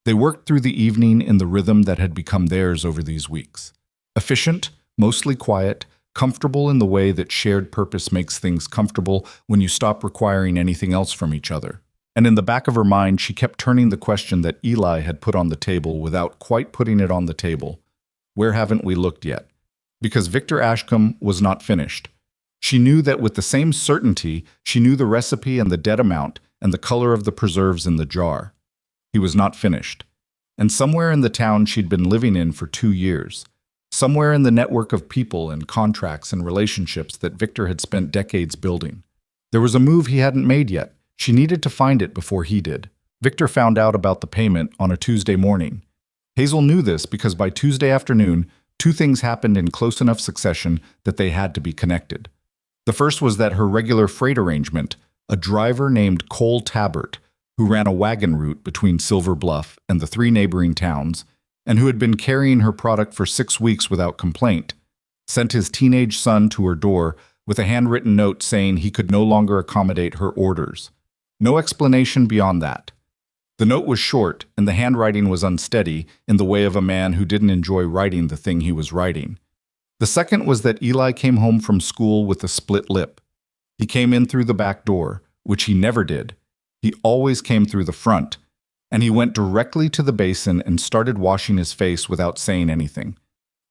They worked through the evening in the rhythm that had become theirs over these weeks. Efficient, mostly quiet, comfortable in the way that shared purpose makes things comfortable when you stop requiring anything else from each other. And in the back of her mind, she kept turning the question that Eli had put on the table without quite putting it on the table. Where haven't we looked yet? Because Victor Ashcombe was not finished. She knew that with the same certainty, she knew the recipe and the dead amount and the color of the preserves in the jar. He was not finished. And somewhere in the town she'd been living in for 2 years, somewhere in the network of people and contracts and relationships that Victor had spent decades building, there was a move he hadn't made yet. She needed to find it before he did. Victor found out about the payment on a Tuesday morning. Hazel knew this because by Tuesday afternoon, 2 things happened in close enough succession that they had to be connected. The first was that her regular freight arrangement, a driver named Cole Tabbert, who ran a wagon route between Silver Bluff and the 3 neighboring towns, and who had been carrying her product for 6 weeks without complaint, sent his teenage son to her door with a handwritten note saying he could no longer accommodate her orders. No explanation beyond that. The note was short, and the handwriting was unsteady in the way of a man who didn't enjoy writing the thing he was writing. The second was that Eli came home from school with a split lip. He came in through the back door, which he never did. He always came through the front, and he went directly to the basin and started washing his face without saying anything.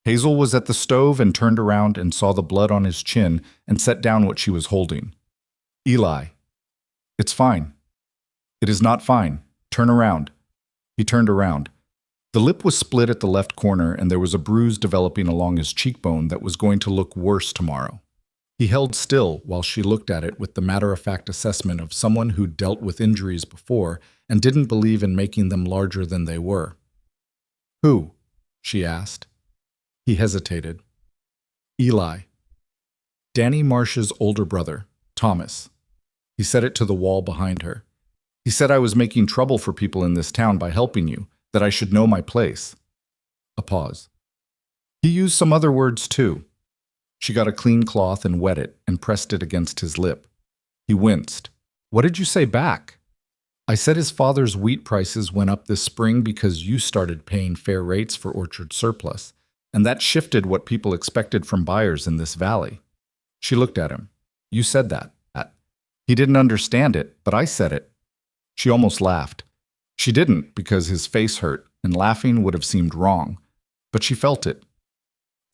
Hazel was at the stove and turned around and saw the blood on his chin and set down what she was holding. Eli. It's fine. It is not fine. Turn around. He turned around. The lip was split at the left corner, and there was a bruise developing along his cheekbone that was going to look worse tomorrow. He held still while she looked at it with the matter-of-fact assessment of someone who'd dealt with injuries before and didn't believe in making them larger than they were. "Who?" she asked. He hesitated. "Eli. Danny Marsh's older brother, Thomas." He said it to the wall behind her. "He said I was making trouble for people in this town by helping you, that I should know my place." A pause. "He used some other words too." She got a clean cloth and wet it and pressed it against his lip. He winced. "What did you say back?" "I said his father's wheat prices went up this spring because you started paying fair rates for orchard surplus, and that shifted what people expected from buyers in this valley." She looked at him. "You said that." He didn't understand it, but I said it. She almost laughed. She didn't because his face hurt, and laughing would have seemed wrong, but she felt it.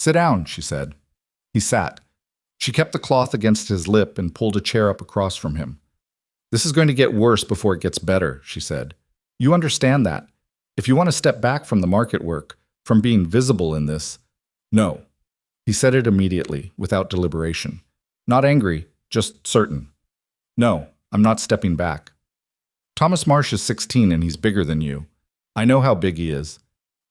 "Sit down," she said. He sat. She kept the cloth against his lip and pulled a chair up across from him. "This is going to get worse before it gets better," she said. "You understand that. If you want to step back from the market work, from being visible in this—" "No." He said it immediately, without deliberation. Not angry, just certain. "No, I'm not stepping back. Thomas Marsh is 16 and he's bigger than you. I know how big he is."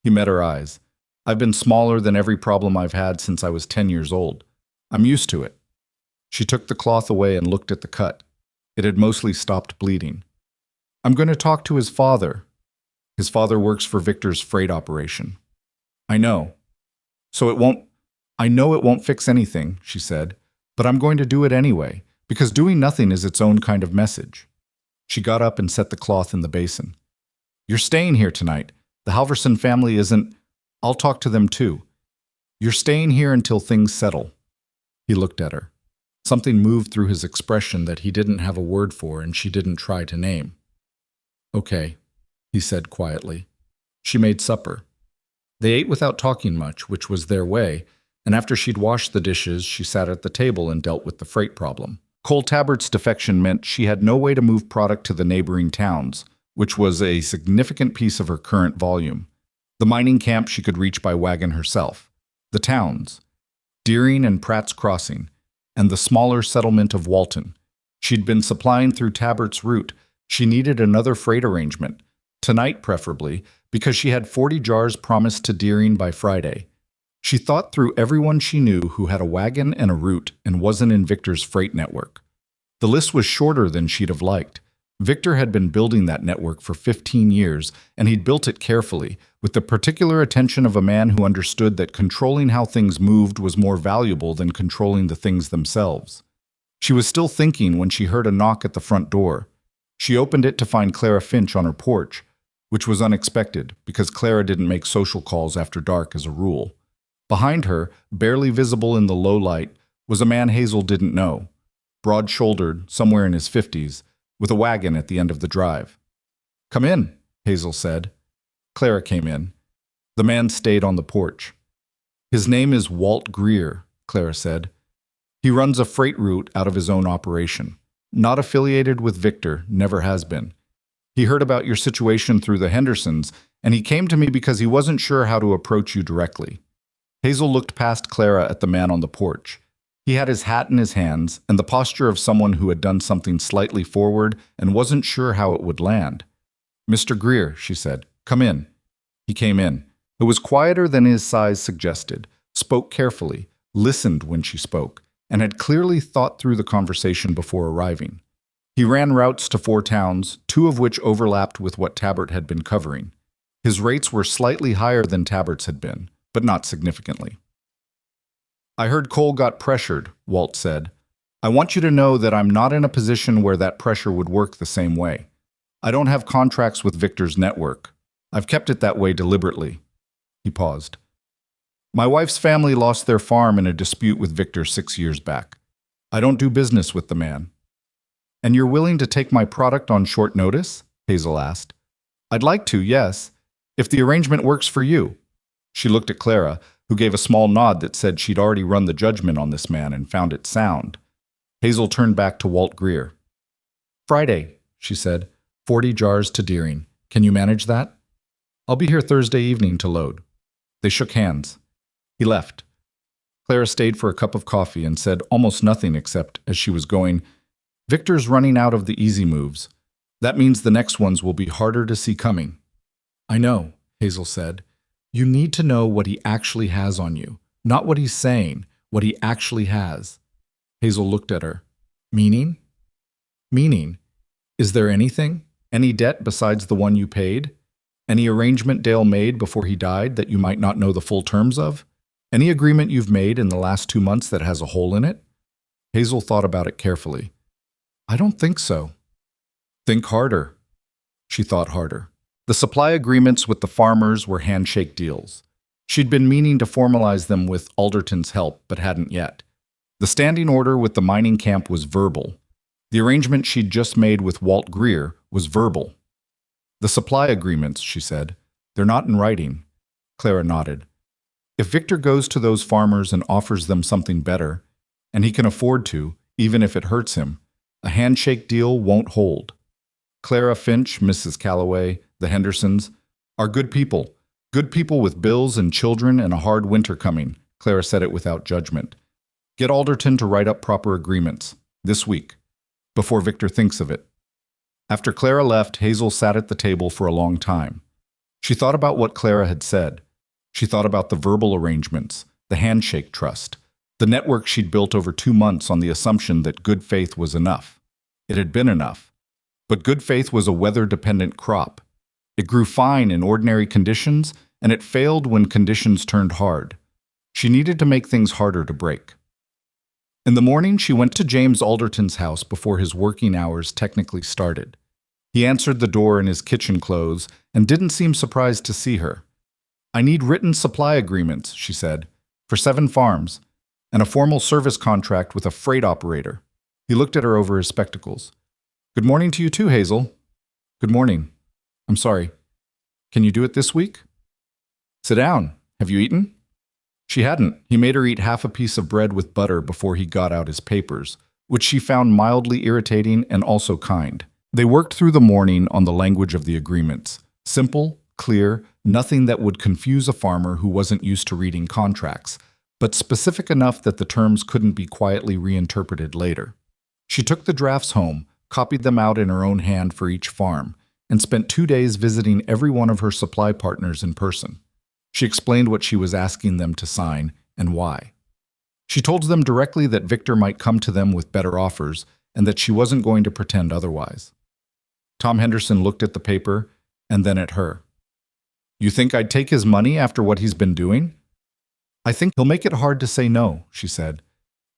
He met her eyes. "I've been smaller than every problem I've had since I was 10 years old. I'm used to it." She took the cloth away and looked at the cut. It had mostly stopped bleeding. "I'm going to talk to his father. His father works for Victor's freight operation." "I know. I know it won't fix anything," she said, "but I'm going to do it anyway, because doing nothing is its own kind of message." She got up and set the cloth in the basin. "You're staying here tonight. The Halverson family isn't— I'll talk to them too. You're staying here until things settle." He looked at her. Something moved through his expression that he didn't have a word for and she didn't try to name. "Okay," he said quietly. She made supper. They ate without talking much, which was their way, and after she'd washed the dishes, she sat at the table and dealt with the freight problem. Cole Tabert's defection meant she had no way to move product to the neighboring towns, which was a significant piece of her current volume. The mining camp she could reach by wagon herself. The towns, Deering and Pratt's Crossing, and the smaller settlement of Walton. She'd been supplying through Tabert's route. She needed another freight arrangement, tonight preferably, because she had 40 jars promised to Deering by Friday. She thought through everyone she knew who had a wagon and a route and wasn't in Victor's freight network. The list was shorter than she'd have liked. Victor had been building that network for 15 years, and he'd built it carefully, with the particular attention of a man who understood that controlling how things moved was more valuable than controlling the things themselves. She was still thinking when she heard a knock at the front door. She opened it to find Clara Finch on her porch, which was unexpected because Clara didn't make social calls after dark as a rule. Behind her, barely visible in the low light, was a man Hazel didn't know, broad-shouldered, somewhere in his 50s, with a wagon at the end of the drive. "Come in," Hazel said. Clara came in. The man stayed on the porch. "His name is Walt Greer," Clara said. "He runs a freight route out of his own operation. Not affiliated with Victor, never has been. He heard about your situation through the Hendersons, and he came to me because he wasn't sure how to approach you directly." Hazel looked past Clara at the man on the porch. He had his hat in his hands and the posture of someone who had done something slightly forward and wasn't sure how it would land. "Mr. Greer," she said, "come in." He came in. It was quieter than his size suggested, spoke carefully, listened when she spoke, and had clearly thought through the conversation before arriving. He ran routes to 4 towns, 2 of which overlapped with what Tabert had been covering. His rates were slightly higher than Tabert's had been, but not significantly. "I heard Cole got pressured," Walt said. "I want you to know that I'm not in a position where that pressure would work the same way. I don't have contracts with Victor's network. I've kept it that way deliberately." He paused. "My wife's family lost their farm in a dispute with Victor 6 years back. I don't do business with the man." "And you're willing to take my product on short notice?" Hazel asked. "I'd like to, yes, if the arrangement works for you." She looked at Clara, who gave a small nod that said she'd already run the judgment on this man and found it sound. Hazel turned back to Walt Greer. Friday, she said. 40 jars to Deering. Can you manage that? I'll be here Thursday evening to load. They shook hands. He left. Clara stayed for a cup of coffee and said almost nothing except, as she was going, Victor's running out of the easy moves. That means the next ones will be harder to see coming. I know, Hazel said. You need to know what he actually has on you. Not what he's saying, what he actually has. Hazel looked at her. Meaning? Meaning? Is there anything? Any debt besides the one you paid? Any arrangement Dale made before he died that you might not know the full terms of? Any agreement you've made in the last 2 months that has a hole in it? Hazel thought about it carefully. I don't think so. Think harder. She thought harder. The supply agreements with the farmers were handshake deals. She'd been meaning to formalize them with Alderton's help, but hadn't yet. The standing order with the mining camp was verbal. The arrangement she'd just made with Walt Greer was verbal. The supply agreements, she said, they're not in writing. Clara nodded. If Victor goes to those farmers and offers them something better, and he can afford to, even if it hurts him, a handshake deal won't hold. Clara Finch, Mrs. Calloway, the Hendersons, are good people with bills and children and a hard winter coming. Clara said it without judgment. Get Alderton to write up proper agreements, this week, before Victor thinks of it. After Clara left, Hazel sat at the table for a long time. She thought about what Clara had said. She thought about the verbal arrangements, the handshake trust, the network she'd built over 2 months on the assumption that good faith was enough. It had been enough. But good faith was a weather-dependent crop. It grew fine in ordinary conditions, and it failed when conditions turned hard. She needed to make things harder to break. In the morning, she went to James Alderton's house before his working hours technically started. He answered the door in his kitchen clothes and didn't seem surprised to see her. I need written supply agreements, she said, for 7 farms, and a formal service contract with a freight operator. He looked at her over his spectacles. Good morning to you too, Hazel. Good morning. I'm sorry. Can you do it this week? Sit down. Have you eaten? She hadn't. He made her eat half a piece of bread with butter before he got out his papers, which she found mildly irritating and also kind. They worked through the morning on the language of the agreements. Simple, clear, nothing that would confuse a farmer who wasn't used to reading contracts, but specific enough that the terms couldn't be quietly reinterpreted later. She took the drafts home, copied them out in her own hand for each farm, and spent 2 days visiting every one of her supply partners in person. She explained what she was asking them to sign and why. She told them directly that Victor might come to them with better offers and that she wasn't going to pretend otherwise. Tom Henderson looked at the paper and then at her. You think I'd take his money after what he's been doing? I think he'll make it hard to say no, she said.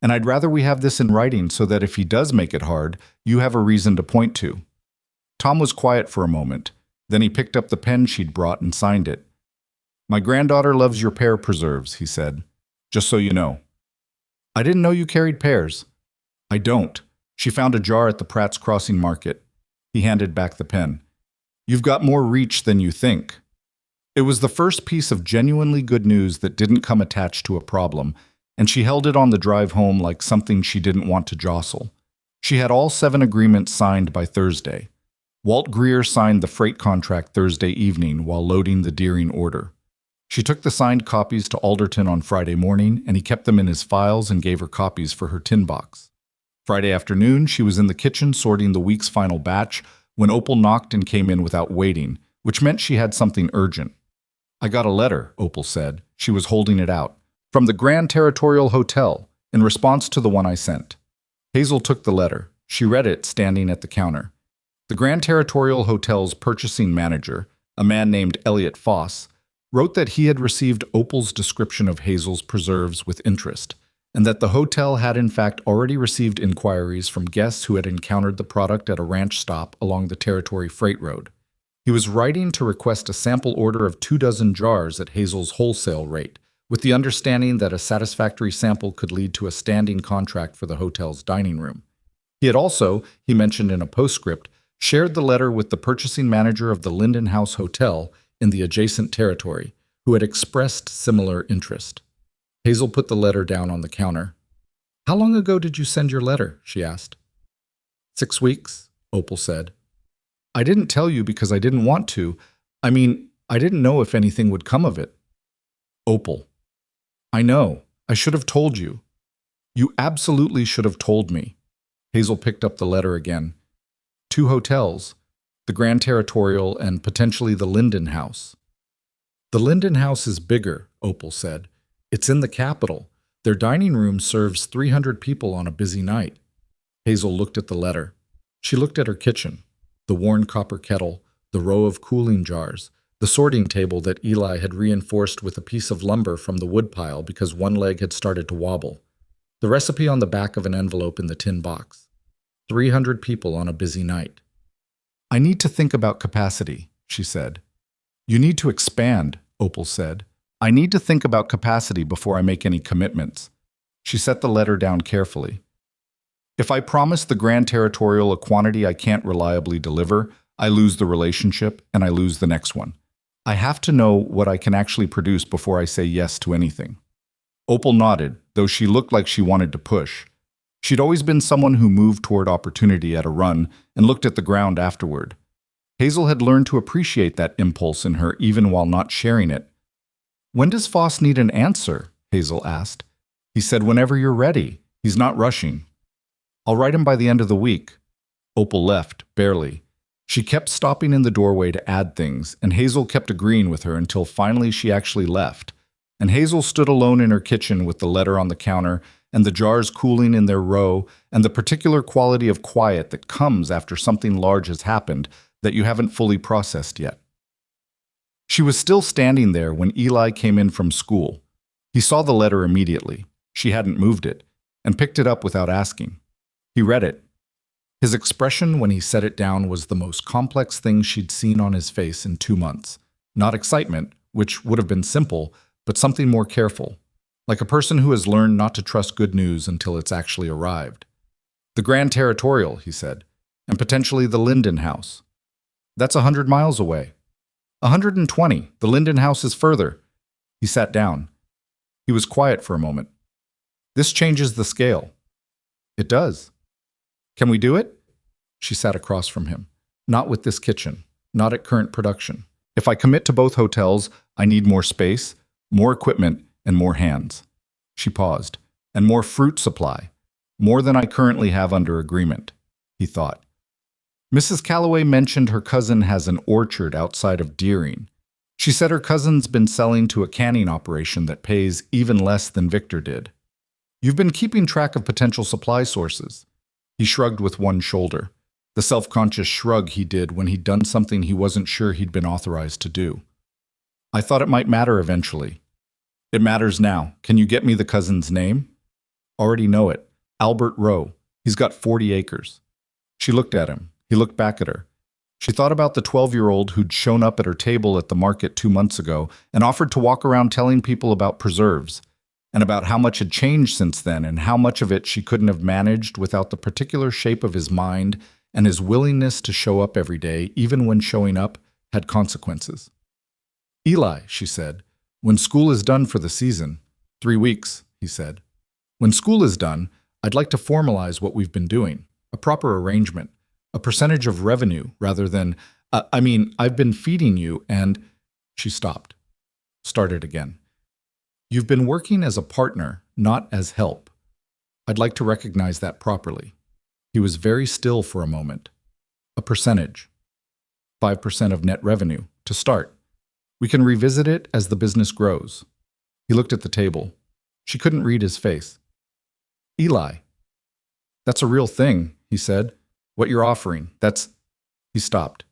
And I'd rather we have this in writing so that if he does make it hard, you have a reason to point to. Tom was quiet for a moment. Then he picked up the pen she'd brought and signed it. My granddaughter loves your pear preserves, he said. Just so you know. I didn't know you carried pears. I don't. She found a jar at the Pratt's Crossing Market. He handed back the pen. You've got more reach than you think. It was the first piece of genuinely good news that didn't come attached to a problem, and she held it on the drive home like something she didn't want to jostle. She had all 7 agreements signed by Thursday. Walt Greer signed the freight contract Thursday evening while loading the Deering order. She took the signed copies to Alderton on Friday morning, and he kept them in his files and gave her copies for her tin box. Friday afternoon, she was in the kitchen sorting the week's final batch when Opal knocked and came in without waiting, which meant she had something urgent. I got a letter, Opal said. She was holding it out. From the Grand Territorial Hotel, in response to the one I sent. Hazel took the letter. She read it standing at the counter. The Grand Territorial Hotel's purchasing manager, a man named Elliot Foss, wrote that he had received Opal's description of Hazel's preserves with interest, and that the hotel had in fact already received inquiries from guests who had encountered the product at a ranch stop along the Territory Freight Road. He was writing to request a sample order of 24 jars at Hazel's wholesale rate, with the understanding that a satisfactory sample could lead to a standing contract for the hotel's dining room. He had also, he mentioned in a postscript, shared the letter with the purchasing manager of the Linden House Hotel in the adjacent territory, who had expressed similar interest. Hazel put the letter down on the counter. How long ago did you send your letter? She asked. 6 weeks, Opal said. I didn't tell you because I didn't want to. I didn't know if anything would come of it. Opal. I know. I should have told you. You absolutely should have told me. Hazel picked up the letter again. 2 hotels, the Grand Territorial and potentially the Linden House. The Linden House is bigger, Opal said. It's in the capital. Their dining room serves 300 people on a busy night. Hazel looked at the letter. She looked at her kitchen, the worn copper kettle, the row of cooling jars, the sorting table that Eli had reinforced with a piece of lumber from the woodpile because one leg had started to wobble. The recipe on the back of an envelope in the tin box. 300 people on a busy night. I need to think about capacity, she said. You need to expand, Opal said. I need to think about capacity before I make any commitments. She set the letter down carefully. If I promise the Grand Territorial a quantity I can't reliably deliver, I lose the relationship and I lose the next one. I have to know what I can actually produce before I say yes to anything. Opal nodded, though she looked like she wanted to push. She'd always been someone who moved toward opportunity at a run and looked at the ground afterward. Hazel had learned to appreciate that impulse in her even while not sharing it. When does Foss need an answer? Hazel asked. He said whenever you're ready. He's not rushing. I'll write him by the end of the week. Opal left, barely. She kept stopping in the doorway to add things, and Hazel kept agreeing with her until finally she actually left. And Hazel stood alone in her kitchen with the letter on the counter and the jars cooling in their row and the particular quality of quiet that comes after something large has happened that you haven't fully processed yet. She was still standing there when Eli came in from school. He saw the letter immediately. She hadn't moved it, and picked it up without asking. He read it. His expression when he set it down was the most complex thing she'd seen on his face in 2 months. Not excitement, which would have been simple, but something more careful, like a person who has learned not to trust good news until it's actually arrived. The Grand Territorial, he said, and potentially the Linden House. That's 100 miles away. 120. The Linden House is further. He sat down. He was quiet for a moment. This changes the scale. It does. Can we do it? She sat across from him. Not with this kitchen. Not at current production. If I commit to both hotels, I need more space, more equipment, and more hands. She paused. And more fruit supply. More than I currently have under agreement, he thought. Mrs. Calloway mentioned her cousin has an orchard outside of Deering. She said her cousin's been selling to a canning operation that pays even less than Victor did. You've been keeping track of potential supply sources. He shrugged with one shoulder, the self-conscious shrug he did when he'd done something he wasn't sure he'd been authorized to do. I thought it might matter eventually. It matters now. Can you get me the cousin's name? Already know it. Albert Rowe. He's got 40 acres. She looked at him. He looked back at her. She thought about the 12-year-old who'd shown up at her table at the market 2 months ago and offered to walk around telling people about preserves, and about how much had changed since then and how much of it she couldn't have managed without the particular shape of his mind and his willingness to show up every day, even when showing up had consequences. Eli, she said, when school is done for the season, 3 weeks, he said. When school is done, I'd like to formalize what we've been doing, a proper arrangement, a percentage of revenue rather than, I've been feeding you and… She stopped, started again. You've been working as a partner, not as help. I'd like to recognize that properly. He was very still for a moment. A percentage. 5% of net revenue, to start. We can revisit it as the business grows. He looked at the table. She couldn't read his face. Eli. That's a real thing, he said. What you're offering, that's… He stopped.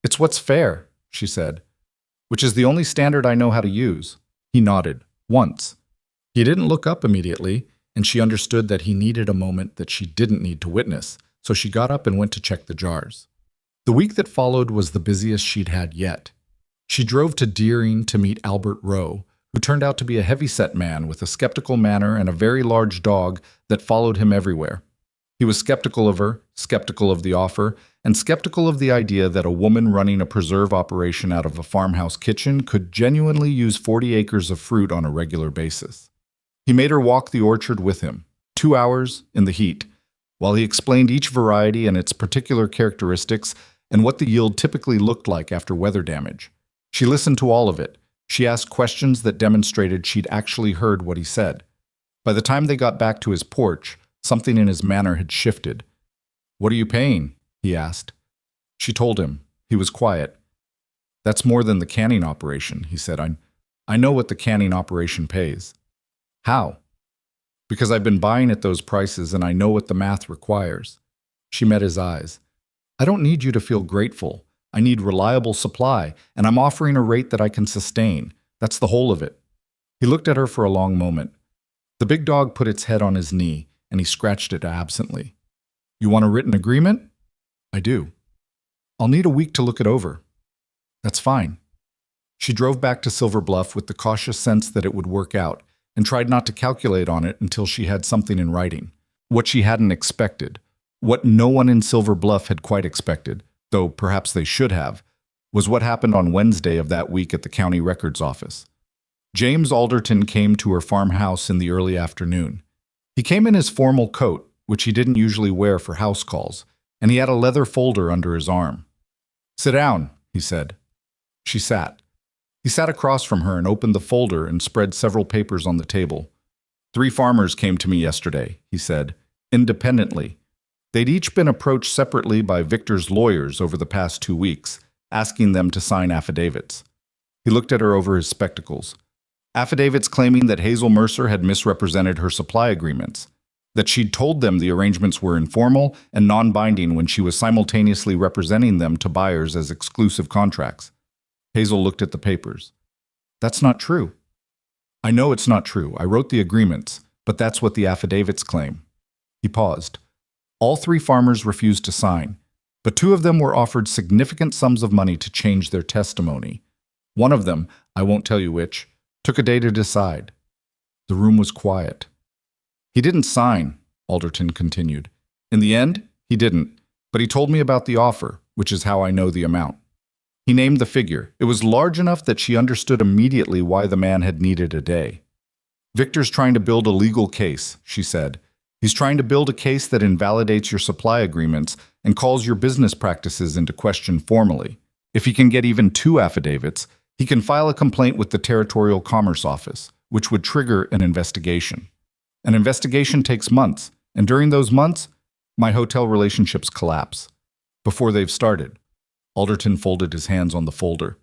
It's what's fair, she said, which is the only standard I know how to use. He nodded, once. He didn't look up immediately, and she understood that he needed a moment that she didn't need to witness, so she got up and went to check the jars. The week that followed was the busiest she'd had yet. She drove to Deering to meet Albert Rowe, who turned out to be a heavy-set man with a skeptical manner and a very large dog that followed him everywhere. He was skeptical of her, skeptical of the offer, and skeptical of the idea that a woman running a preserve operation out of a farmhouse kitchen could genuinely use 40 acres of fruit on a regular basis. He made her walk the orchard with him, 2 hours in the heat, while he explained each variety and its particular characteristics and what the yield typically looked like after weather damage. She listened to all of it. She asked questions that demonstrated she'd actually heard what he said. By the time they got back to his porch, something in his manner had shifted. "What are you paying?" he asked. She told him. He was quiet. "That's more than the canning operation," he said. I know what the canning operation pays." "How?" "Because I've been buying at those prices and I know what the math requires." She met his eyes. "I don't need you to feel grateful. I need reliable supply, and I'm offering a rate that I can sustain. That's the whole of it." He looked at her for a long moment. The big dog put its head on his knee, and he scratched it absently. "You want a written agreement?" "I do." "I'll need a week to look it over." "That's fine." She drove back to Silver Bluff with the cautious sense that it would work out, and tried not to calculate on it until she had something in writing. What she hadn't expected, what no one in Silver Bluff had quite expected, though perhaps they should have, was what happened on Wednesday of that week at the county records office. James Alderton came to her farmhouse in the early afternoon. He came in his formal coat, which he didn't usually wear for house calls, and he had a leather folder under his arm. "Sit down," he said. She sat. He sat across from her and opened the folder and spread several papers on the table. "3 farmers came to me yesterday," he said, "independently. They'd each been approached separately by Victor's lawyers over the past 2 weeks, asking them to sign affidavits." He looked at her over his spectacles. "Affidavits claiming that Hazel Mercer had misrepresented her supply agreements, that she'd told them the arrangements were informal and non-binding when she was simultaneously representing them to buyers as exclusive contracts." Hazel looked at the papers. "That's not true." "I know it's not true. I wrote the agreements, but that's what the affidavits claim." He paused. All 3 farmers refused to sign, but 2 of them were offered significant sums of money to change their testimony. One of them, I won't tell you which, took a day to decide. The room was quiet. "He didn't sign," Alderton continued. "In the end, he didn't, but he told me about the offer, which is how I know the amount. He named the figure. It was large enough that she understood immediately why the man had needed a day. "Victor's trying to build a legal case," she said. "He's trying to build a case that invalidates your supply agreements and calls your business practices into question formally. If he can get even 2 affidavits, he can file a complaint with the Territorial Commerce Office, which would trigger an investigation. An investigation takes months, and during those months, my hotel relationships collapse. Before they've started." Alderton folded his hands on the folder.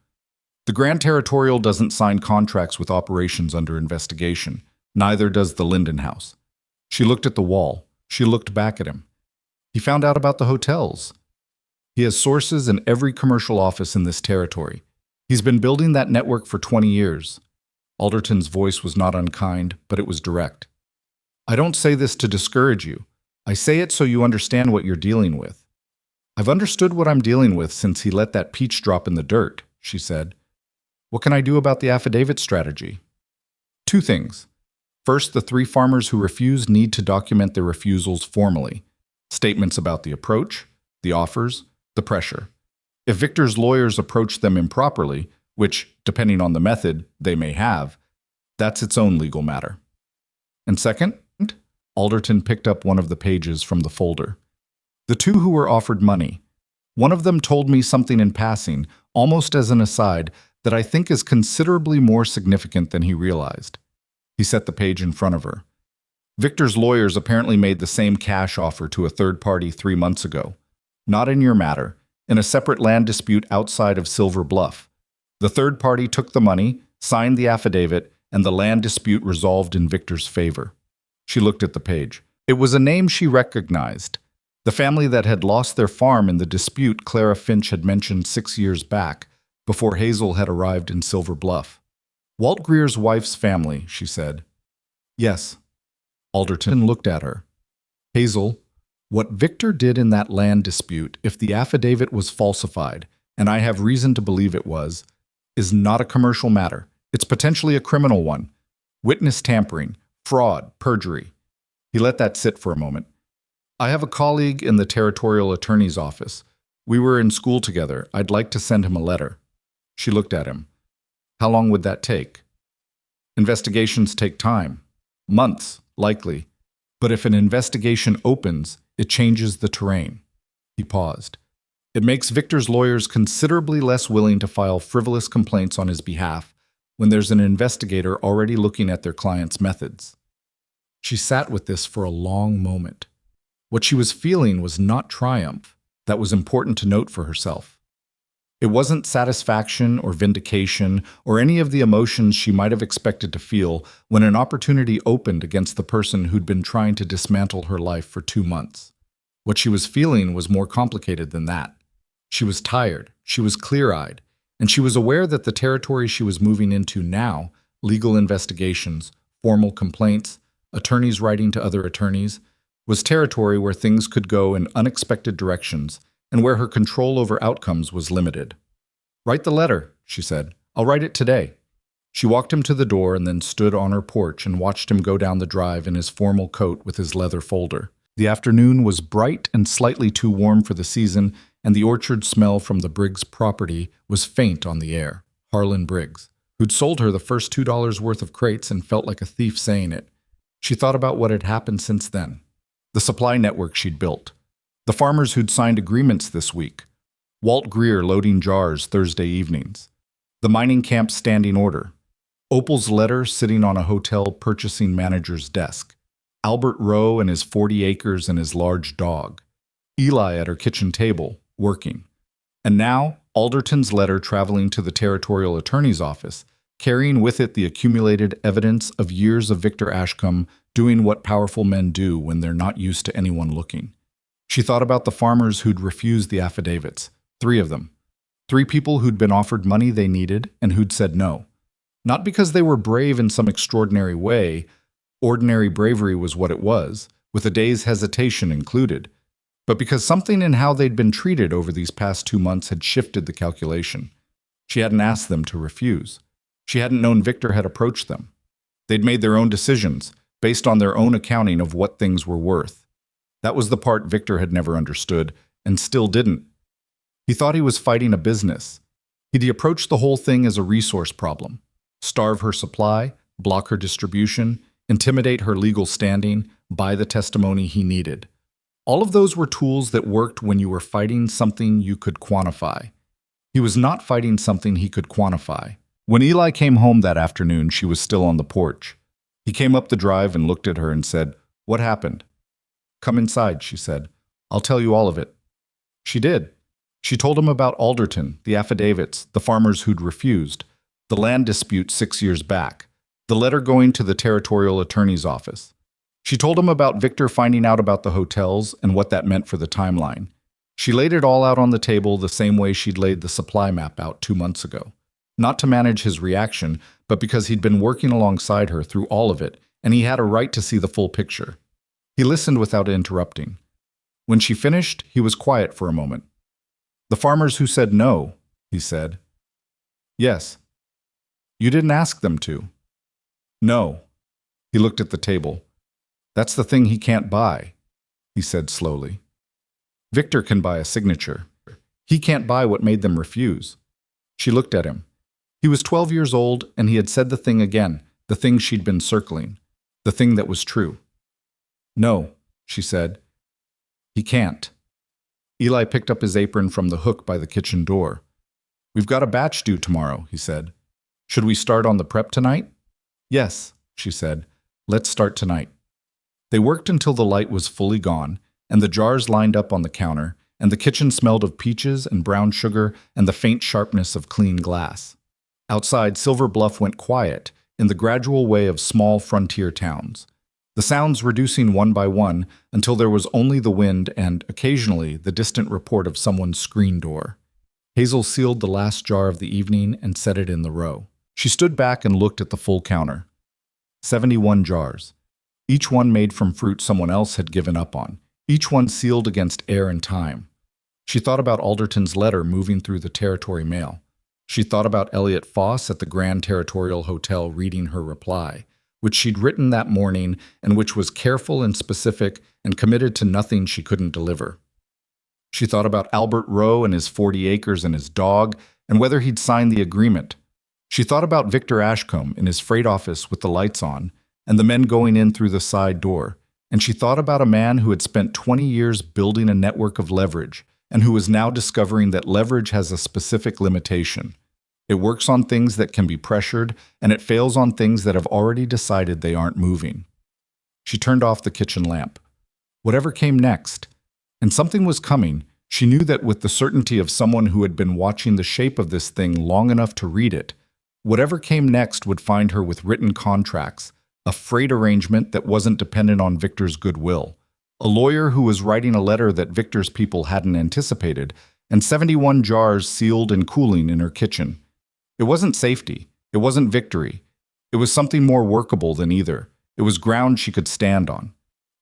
"The Grand Territorial doesn't sign contracts with operations under investigation. Neither does the Linden House." She looked at the wall. She looked back at him. "He found out about the hotels. He has sources in every commercial office in this territory. He's been building that network for 20 years. Alderton's voice was not unkind, but it was direct. "I don't say this to discourage you. I say it so you understand what you're dealing with." "I've understood what I'm dealing with since he let that peach drop in the dirt," she said. "What can I do about the affidavit strategy?" "2 things. First, the 3 farmers who refuse need to document their refusals formally. Statements about the approach, the offers, the pressure. If Victor's lawyers approach them improperly, which, depending on the method, they may have, that's its own legal matter. And second," Alderton picked up one of the pages from the folder. "The 2 who were offered money. One of them told me something in passing, almost as an aside, that I think is considerably more significant than he realized." He set the page in front of her. "Victor's lawyers apparently made the same cash offer to a third party 3 months ago. Not in your matter, in a separate land dispute outside of Silver Bluff. The third party took the money, signed the affidavit, and the land dispute resolved in Victor's favor." She looked at the page. It was a name she recognized. The family that had lost their farm in the dispute Clara Finch had mentioned 6 years back, before Hazel had arrived in Silver Bluff. "Walt Greer's wife's family," she said. "Yes." Alderton looked at her. "Hazel, what Victor did in that land dispute, if the affidavit was falsified, and I have reason to believe it was, is not a commercial matter. It's potentially a criminal one. Witness tampering, fraud, perjury." He let that sit for a moment. "I have a colleague in the Territorial Attorney's office. We were in school together. I'd like to send him a letter." She looked at him. "How long would that take?" "Investigations take time. Months, likely. But if an investigation opens, It changes the terrain. He paused. It makes Victor's lawyers considerably less willing to file frivolous complaints on his behalf when there's an investigator already looking at their client's methods. She sat with this for a long moment. What she was feeling was not triumph. That was important to note for herself. It wasn't satisfaction or vindication or any of the emotions she might have expected to feel when an opportunity opened against the person who'd been trying to dismantle her life for 2 months. What she was feeling was more complicated than that. She was tired, she was clear-eyed, and she was aware that the territory she was moving into now, legal investigations, formal complaints, attorneys writing to other attorneys, was territory where things could go in unexpected directions and where her control over outcomes was limited. "Write the letter," she said. "I'll write it today." She walked him to the door and then stood on her porch and watched him go down the drive in his formal coat with his leather folder. The afternoon was bright and slightly too warm for the season, and the orchard smell from the Briggs property was faint on the air. Harlan Briggs, who'd sold her the first $2 worth of crates and felt like a thief saying it. She thought about what had happened since then. The supply network she'd built. The farmers who'd signed agreements this week. Walt Greer loading jars Thursday evenings. The mining camp's standing order. Opal's letter sitting on a hotel purchasing manager's desk. Albert Rowe and his 40 acres and his large dog. Eli at her kitchen table, working. And now, Alderton's letter traveling to the territorial attorney's office, carrying with it the accumulated evidence of years of Victor Ashcombe doing what powerful men do when they're not used to anyone looking. She thought about the farmers who'd refused the affidavits, 3 of them. 3 people who'd been offered money they needed and who'd said no. Not because they were brave in some extraordinary way. Ordinary bravery was what it was, with a day's hesitation included, but because something in how they'd been treated over these past 2 months had shifted the calculation. She hadn't asked them to refuse. She hadn't known Victor had approached them. They'd made their own decisions, based on their own accounting of what things were worth. That was the part Victor had never understood, and still didn't. He thought he was fighting a business. He'd approached the whole thing as a resource problem. Starve her supply, block her distribution, intimidate her legal standing, buy the testimony he needed. All of those were tools that worked when you were fighting something you could quantify. He was not fighting something he could quantify. When Eli came home that afternoon, she was still on the porch. He came up the drive and looked at her and said, "What happened?" "Come inside," she said. "I'll tell you all of it." She did. She told him about Alderton, the affidavits, the farmers who'd refused, the land dispute 6 years back, the letter going to the territorial attorney's office. She told him about Victor finding out about the hotels and what that meant for the timeline. She laid it all out on the table the same way she'd laid the supply map out 2 months ago. Not to manage his reaction, but because he'd been working alongside her through all of it, and he had a right to see the full picture. He listened without interrupting. When she finished, he was quiet for a moment. "The farmers who said no," he said. "Yes." "You didn't ask them to." "No." He looked at the table. "That's the thing he can't buy," he said slowly. "Victor can buy a signature. He can't buy what made them refuse." She looked at him. He was 12 years old, and he had said the thing again, the thing she'd been circling, the thing that was true. "No," she said. "He can't." Eli picked up his apron from the hook by the kitchen door. "We've got a batch due tomorrow," he said. "Should we start on the prep tonight?" "Yes," she said. "Let's start tonight." They worked until the light was fully gone, and the jars lined up on the counter, and the kitchen smelled of peaches and brown sugar and the faint sharpness of clean glass. Outside, Silver Bluff went quiet, in the gradual way of small frontier towns. The sounds reducing one by one until there was only the wind and, occasionally, the distant report of someone's screen door. Hazel sealed the last jar of the evening and set it in the row. She stood back and looked at the full counter. 71 jars. Each one made from fruit someone else had given up on. Each one sealed against air and time. She thought about Alderton's letter moving through the territory mail. She thought about Elliot Foss at the Grand Territorial Hotel reading her reply, which she'd written that morning and which was careful and specific and committed to nothing she couldn't deliver. She thought about Albert Rowe and his 40 acres and his dog and whether he'd signed the agreement. She thought about Victor Ashcombe in his freight office with the lights on and the men going in through the side door, and she thought about a man who had spent 20 years building a network of leverage and who was now discovering that leverage has a specific limitation. It works on things that can be pressured, and it fails on things that have already decided they aren't moving. She turned off the kitchen lamp. Whatever came next, and something was coming, she knew that with the certainty of someone who had been watching the shape of this thing long enough to read it, whatever came next would find her with written contracts, a freight arrangement that wasn't dependent on Victor's goodwill, a lawyer who was writing a letter that Victor's people hadn't anticipated, and 71 jars sealed and cooling in her kitchen. It wasn't safety. It wasn't victory. It was something more workable than either. It was ground she could stand on.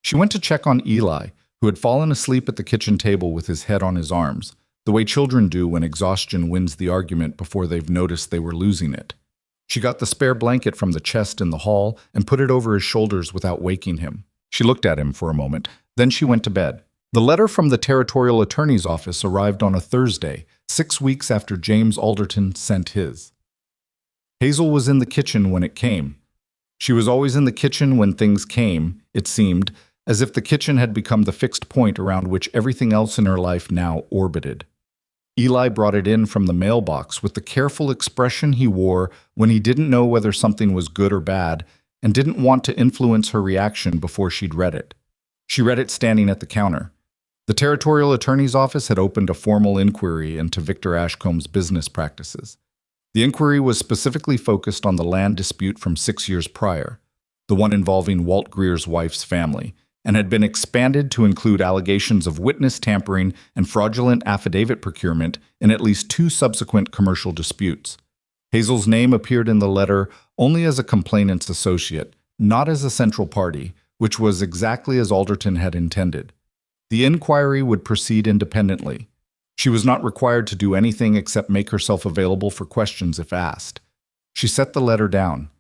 She went to check on Eli, who had fallen asleep at the kitchen table with his head on his arms, the way children do when exhaustion wins the argument before they've noticed they were losing it. She got the spare blanket from the chest in the hall and put it over his shoulders without waking him. She looked at him for a moment, then she went to bed. The letter from the territorial attorney's office arrived on a Thursday, 6 weeks after James Alderton sent his. Hazel was in the kitchen when it came. She was always in the kitchen when things came, it seemed, as if the kitchen had become the fixed point around which everything else in her life now orbited. Eli brought it in from the mailbox with the careful expression he wore when he didn't know whether something was good or bad and didn't want to influence her reaction before she'd read it. She read it standing at the counter. The territorial attorney's office had opened a formal inquiry into Victor Ashcomb's business practices. The inquiry was specifically focused on the land dispute from 6 years prior, the one involving Walt Greer's wife's family, and had been expanded to include allegations of witness tampering and fraudulent affidavit procurement in at least 2 subsequent commercial disputes. Hazel's name appeared in the letter only as a complainant's associate, not as a central party, which was exactly as Alderton had intended. The inquiry would proceed independently. She was not required to do anything except make herself available for questions if asked. She set the letter down.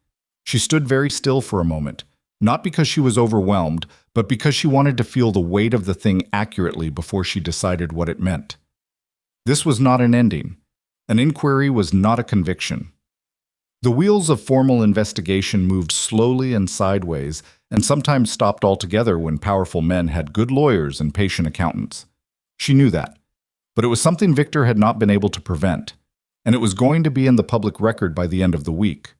She stood very still for a moment, not because she was overwhelmed, but because she wanted to feel the weight of the thing accurately before she decided what it meant. This was not an ending. An inquiry was not a conviction. The wheels of formal investigation moved slowly and sideways, and sometimes stopped altogether when powerful men had good lawyers and patient accountants. She knew that. But it was something Victor had not been able to prevent, and it was going to be in the public record by the end of the week.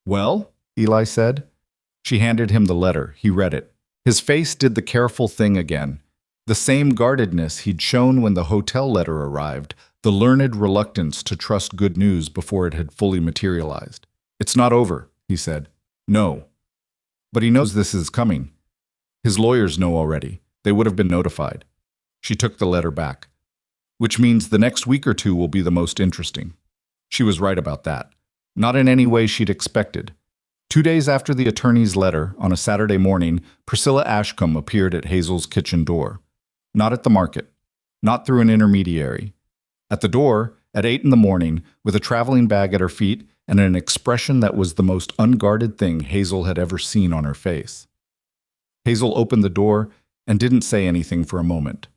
"Well?" Eli said. She handed him the letter. He read it. His face did the careful thing again. The same guardedness he'd shown when the hotel letter arrived, the learned reluctance to trust good news before it had fully materialized. "It's not over," he said. "No. But he knows this is coming. His lawyers know already. They would have been notified." She took the letter back. "Which means the next week or 2 will be the most interesting." She was right about that. Not in any way she'd expected. 2 days after the attorney's letter, on a Saturday morning, Priscilla Ashcombe appeared at Hazel's kitchen door. Not at the market. Not through an intermediary. At the door, at 8 in the morning, with a traveling bag at her feet and an expression that was the most unguarded thing Hazel had ever seen on her face. Hazel opened the door and didn't say anything for a moment.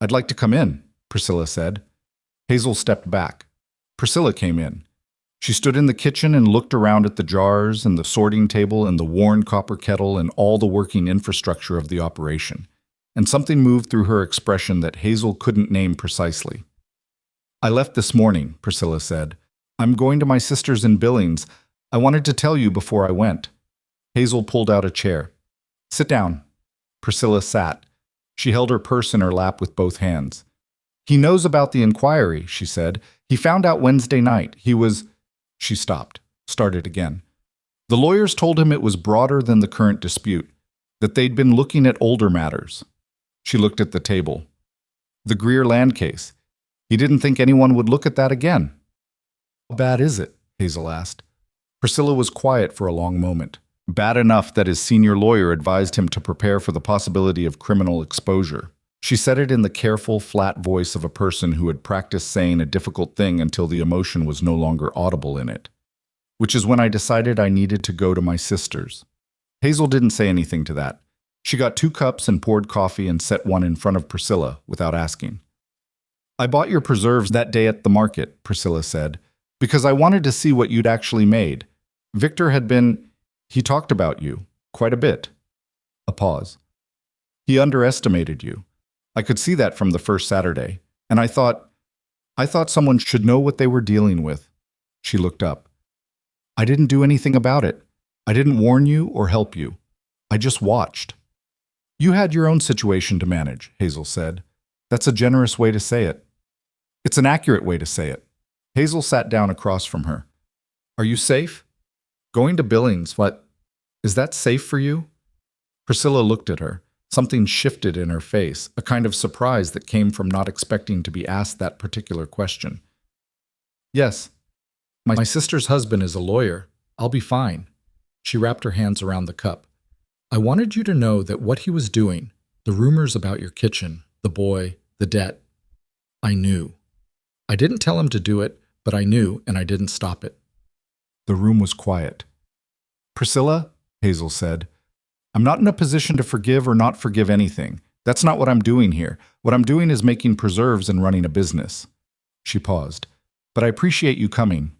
"I'd like to come in," Priscilla said. Hazel stepped back. Priscilla came in. She stood in the kitchen and looked around at the jars and the sorting table and the worn copper kettle and all the working infrastructure of the operation. And something moved through her expression that Hazel couldn't name precisely. "I left this morning," Priscilla said. "I'm going to my sister's in Billings. I wanted to tell you before I went." Hazel pulled out a chair. "Sit down." Priscilla sat. She held her purse in her lap with both hands. "He knows about the inquiry," she said. "He found out Wednesday night. He was—" She stopped, started again. "The lawyers told him it was broader than the current dispute, that they'd been looking at older matters." She looked at the table. "The Greer land case. He didn't think anyone would look at that again." "How bad is it?" Hazel asked. Priscilla was quiet for a long moment. Bad enough that his senior lawyer advised him to prepare for the possibility of criminal exposure. She said it in the careful, flat voice of a person who had practiced saying a difficult thing until the emotion was no longer audible in it. "Which is when I decided I needed to go to my sister's." Hazel didn't say anything to that. She got 2 cups and poured coffee and set one in front of Priscilla without asking. "I bought your preserves that day at the market," Priscilla said, "because I wanted to see what you'd actually made. Victor had been— he talked about you, quite a bit." A pause. He underestimated you. I could see that from the first Saturday, and I thought someone should know what they were dealing with. She looked up. I didn't do anything about it. I didn't warn you or help you. I just watched. You had your own situation to manage, Hazel said. That's a generous way to say it. It's an accurate way to say it. Hazel sat down across from her. Are you safe? Going to Billings, what? Is that safe for you? Priscilla looked at her. Something shifted in her face, a kind of surprise that came from not expecting to be asked that particular question. Yes. My sister's husband is a lawyer. I'll be fine. She wrapped her hands around the cup. I wanted you to know that what he was doing, the rumors about your kitchen, the boy, the debt, I knew. I didn't tell him to do it, but I knew, and I didn't stop it. The room was quiet. Priscilla, Hazel said, I'm not in a position to forgive or not forgive anything. That's not what I'm doing here. What I'm doing is making preserves and running a business. She paused. But I appreciate you coming.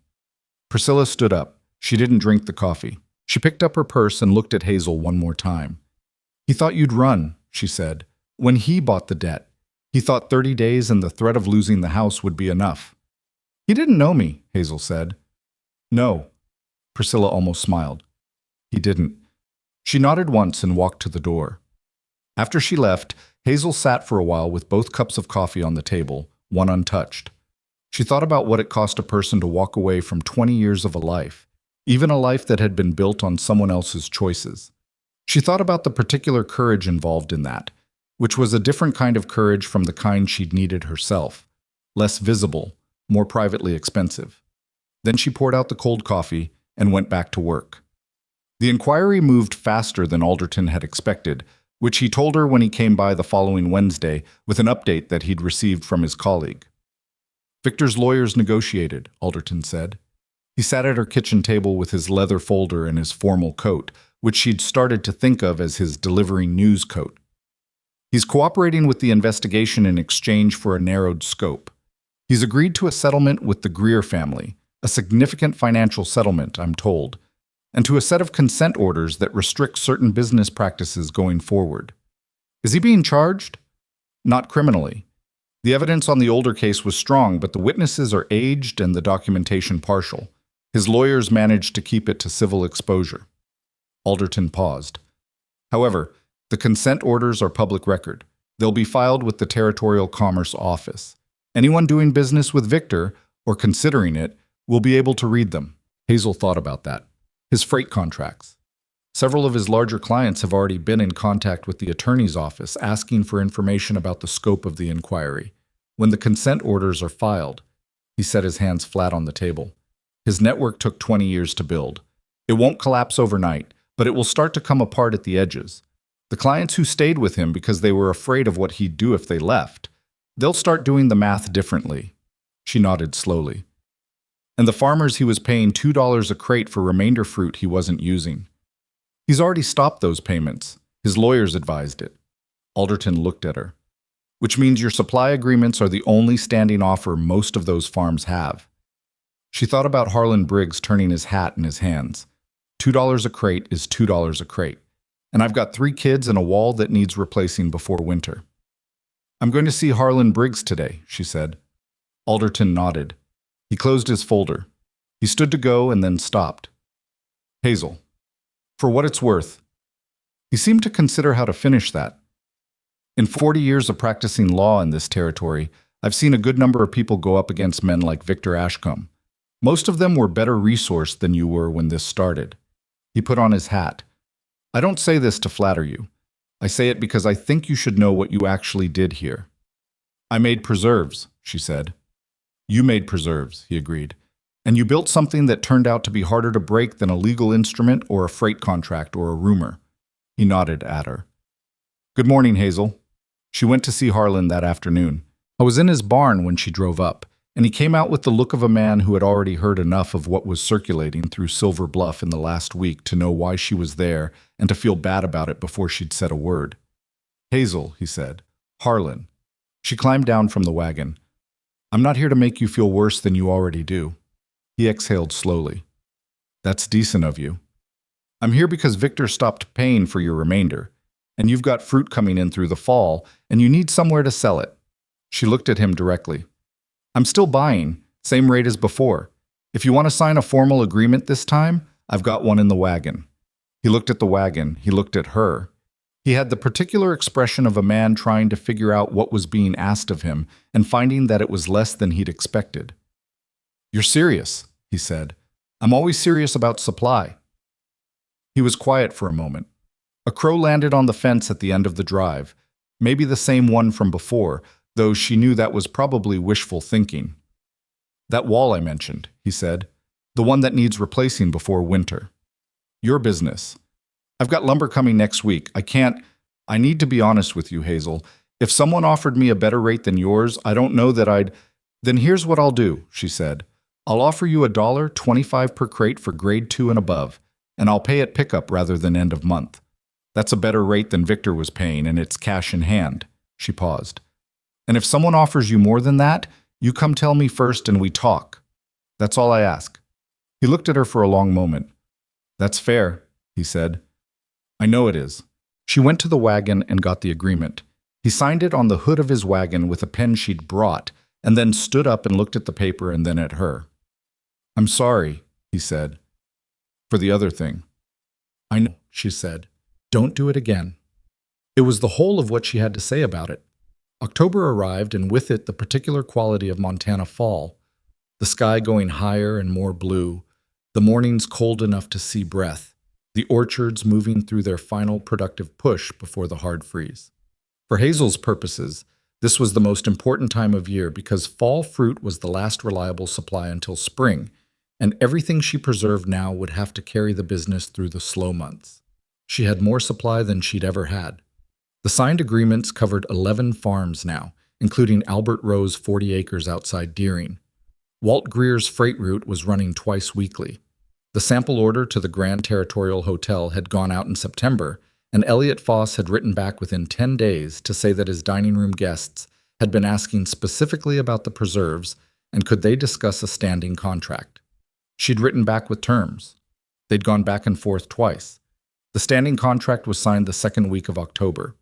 Priscilla stood up. She didn't drink the coffee. She picked up her purse and looked at Hazel one more time. He thought you'd run, she said. When he bought the debt, he thought 30 days and the threat of losing the house would be enough. He didn't know me, Hazel said. No. Priscilla almost smiled. He didn't. She nodded once and walked to the door. After she left, Hazel sat for a while with both cups of coffee on the table, one untouched. She thought about what it cost a person to walk away from 20 years of a life, even a life that had been built on someone else's choices. She thought about the particular courage involved in that, which was a different kind of courage from the kind she'd needed herself, less visible, more privately expensive. Then she poured out the cold coffee and went back to work. The inquiry moved faster than Alderton had expected, which he told her when he came by the following Wednesday with an update that he'd received from his colleague. Victor's lawyers negotiated, Alderton said. He sat at her kitchen table with his leather folder and his formal coat, which she'd started to think of as his delivering news coat. He's cooperating with the investigation in exchange for a narrowed scope. He's agreed to a settlement with the Greer family, a significant financial settlement, I'm told, and to a set of consent orders that restrict certain business practices going forward. Is he being charged? Not criminally. The evidence on the older case was strong, but the witnesses are aged and the documentation partial. His lawyers managed to keep it to civil exposure. Alderton paused. However, the consent orders are public record. They'll be filed with the Territorial Commerce Office. Anyone doing business with Victor, or considering it, will be able to read them. Hazel thought about that. His freight contracts. Several of his larger clients have already been in contact with the attorney's office asking for information about the scope of the inquiry. When the consent orders are filed, he set his hands flat on the table. His network took 20 years to build. It won't collapse overnight, but it will start to come apart at the edges. The clients who stayed with him because they were afraid of what he'd do if they left, they'll start doing the math differently. She nodded slowly. And the farmers he was paying $2 a crate for remainder fruit he wasn't using. He's already stopped those payments. His lawyers advised it. Alderton looked at her. Which means your supply agreements are the only standing offer most of those farms have. She thought about Harlan Briggs turning his hat in his hands. $2 a crate is $2 a crate. And I've got 3 kids and a wall that needs replacing before winter. I'm going to see Harlan Briggs today, she said. Alderton nodded. He closed his folder. He stood to go and then stopped. Hazel. For what it's worth. He seemed to consider how to finish that. In 40 years of practicing law in this territory, I've seen a good number of people go up against men like Victor Ashcombe. Most of them were better resourced than you were when this started. He put on his hat. I don't say this to flatter you. I say it because I think you should know what you actually did here. I made preserves, she said. You made preserves, he agreed. And you built something that turned out to be harder to break than a legal instrument or a freight contract or a rumor. He nodded at her. Good morning, Hazel. She went to see Harlan that afternoon. I was in his barn when she drove up, and he came out with the look of a man who had already heard enough of what was circulating through Silver Bluff in the last week to know why she was there and to feel bad about it before she'd said a word. Hazel, he said. Harlan. She climbed down from the wagon. I'm not here to make you feel worse than you already do. He exhaled slowly. That's decent of you. I'm here because Victor stopped paying for your remainder. and you've got fruit coming in through the fall, and you need somewhere to sell it. She looked at him directly. I'm still buying, same rate as before. If you want to sign a formal agreement this time, I've got one in the wagon. He looked at the wagon, he looked at her. He had the particular expression of a man trying to figure out what was being asked of him and finding that it was less than he'd expected. You're serious, he said. I'm always serious about supply. He was quiet for a moment. A crow landed on the fence at the end of the drive, maybe the same one from before, though she knew that was probably wishful thinking. That wall I mentioned, he said, the one that needs replacing before winter. Your business. I've got lumber coming next week. I need to be honest with you, Hazel. If someone offered me a better rate than yours, I don't know that I'd... Then here's what I'll do, she said. I'll offer you $1.25 per crate for grade 2 and above, and I'll pay at pickup rather than end of month. That's a better rate than Victor was paying, and it's cash in hand. She paused. And if someone offers you more than that, you come tell me first and we talk. That's all I ask. He looked at her for a long moment. That's fair, he said. I know it is. She went to the wagon and got the agreement. He signed it on the hood of his wagon with a pen she'd brought, and then stood up and looked at the paper and then at her. I'm sorry, he said, for the other thing. I know, she said. Don't do it again. It was the whole of what she had to say about it. October arrived, and with it the particular quality of Montana fall, the sky going higher and more blue, the mornings cold enough to see breath, the orchards moving through their final productive push before the hard freeze. For Hazel's purposes, this was the most important time of year because fall fruit was the last reliable supply until spring, and everything she preserved now would have to carry the business through the slow months. She had more supply than she'd ever had. The signed agreements covered 11 farms now, including Albert Rowe's 40 acres outside Deering. Walt Greer's freight route was running twice weekly. The sample order to the Grand Territorial Hotel had gone out in September, and Elliot Foss had written back within 10 days to say that his dining room guests had been asking specifically about the preserves and could they discuss a standing contract. She'd written back with terms. They'd gone back and forth twice. The standing contract was signed the second week of October.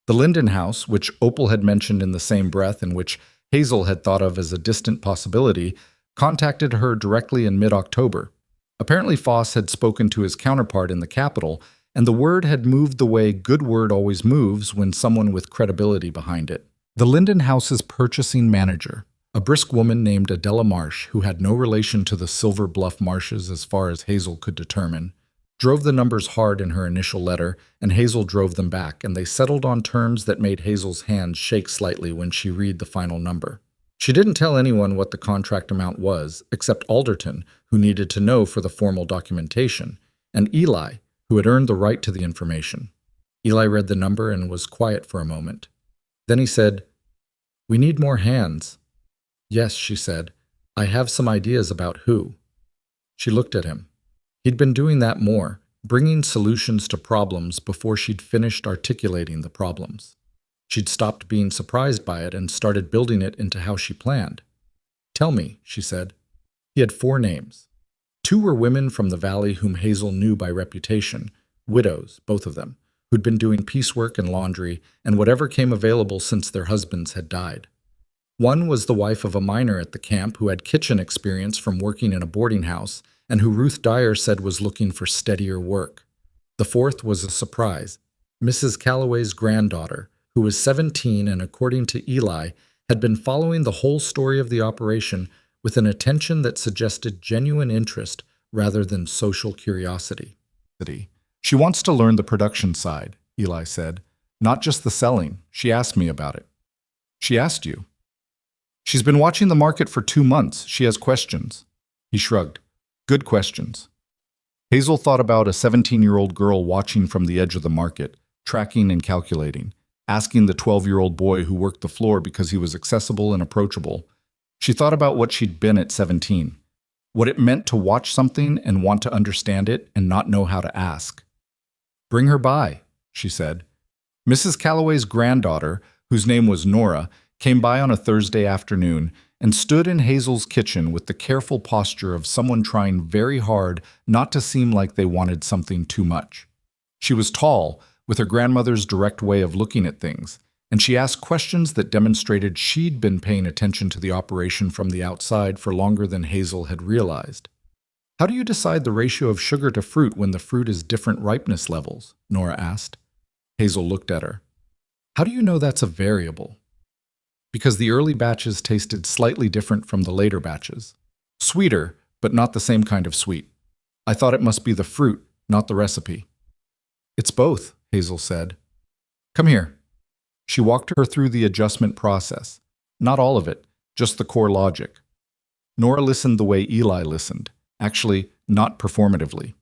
The Linden House, which Opal had mentioned in the same breath and which Hazel had thought of as a distant possibility, contacted her directly in mid-October. Apparently Foss had spoken to his counterpart in the capital, and the word had moved the way good word always moves when someone with credibility behind it. The Linden House's purchasing manager, a brisk woman named Adela Marsh, who had no relation to the Silver Bluff Marshes as far as Hazel could determine, drove the numbers hard in her initial letter, and Hazel drove them back, and they settled on terms that made Hazel's hands shake slightly when she read the final number. She didn't tell anyone what the contract amount was, except Alderton, who needed to know for the formal documentation, and Eli, who had earned the right to the information. Eli read the number and was quiet for a moment. Then he said, "We need more hands." "Yes," she said. "I have some ideas about who." She looked at him. He'd been doing that more, bringing solutions to problems before she'd finished articulating the problems. She'd stopped being surprised by it and started building it into how she planned. "Tell me," she said. He had 4 names. 2 were women from the valley whom Hazel knew by reputation, widows, both of them, who'd been doing piecework and laundry and whatever came available since their husbands had died. One was the wife of a miner at the camp who had kitchen experience from working in a boarding house and who Ruth Dyer said was looking for steadier work. The 4th was a surprise, Mrs. Calloway's granddaughter, who was 17 and, according to Eli, had been following the whole story of the operation with an attention that suggested genuine interest rather than social curiosity. "She wants to learn the production side," Eli said, "not just the selling. She asked me about it." "She asked you?" "She's been watching the market for 2 months. She has questions." He shrugged. "Good questions." Hazel thought about a 17-year-old girl watching from the edge of the market, tracking and calculating, asking the 12-year-old boy who worked the floor because he was accessible and approachable. She thought about what she'd been at 17, what it meant to watch something and want to understand it and not know how to ask. "Bring her by," she said. Mrs. Calloway's granddaughter, whose name was Nora, came by on a Thursday afternoon and stood in Hazel's kitchen with the careful posture of someone trying very hard not to seem like they wanted something too much. She was tall, with her grandmother's direct way of looking at things, and she asked questions that demonstrated she'd been paying attention to the operation from the outside for longer than Hazel had realized. "How do you decide the ratio of sugar to fruit when the fruit is different ripeness levels?" Nora asked. Hazel looked at her. "How do you know that's a variable?" "Because the early batches tasted slightly different from the later batches. Sweeter, but not the same kind of sweet. I thought it must be the fruit, not the recipe." "It's both," Hazel said. "Come here." She walked her through the adjustment process. Not all of it, just the core logic. Nora listened the way Eli listened, actually, not performatively.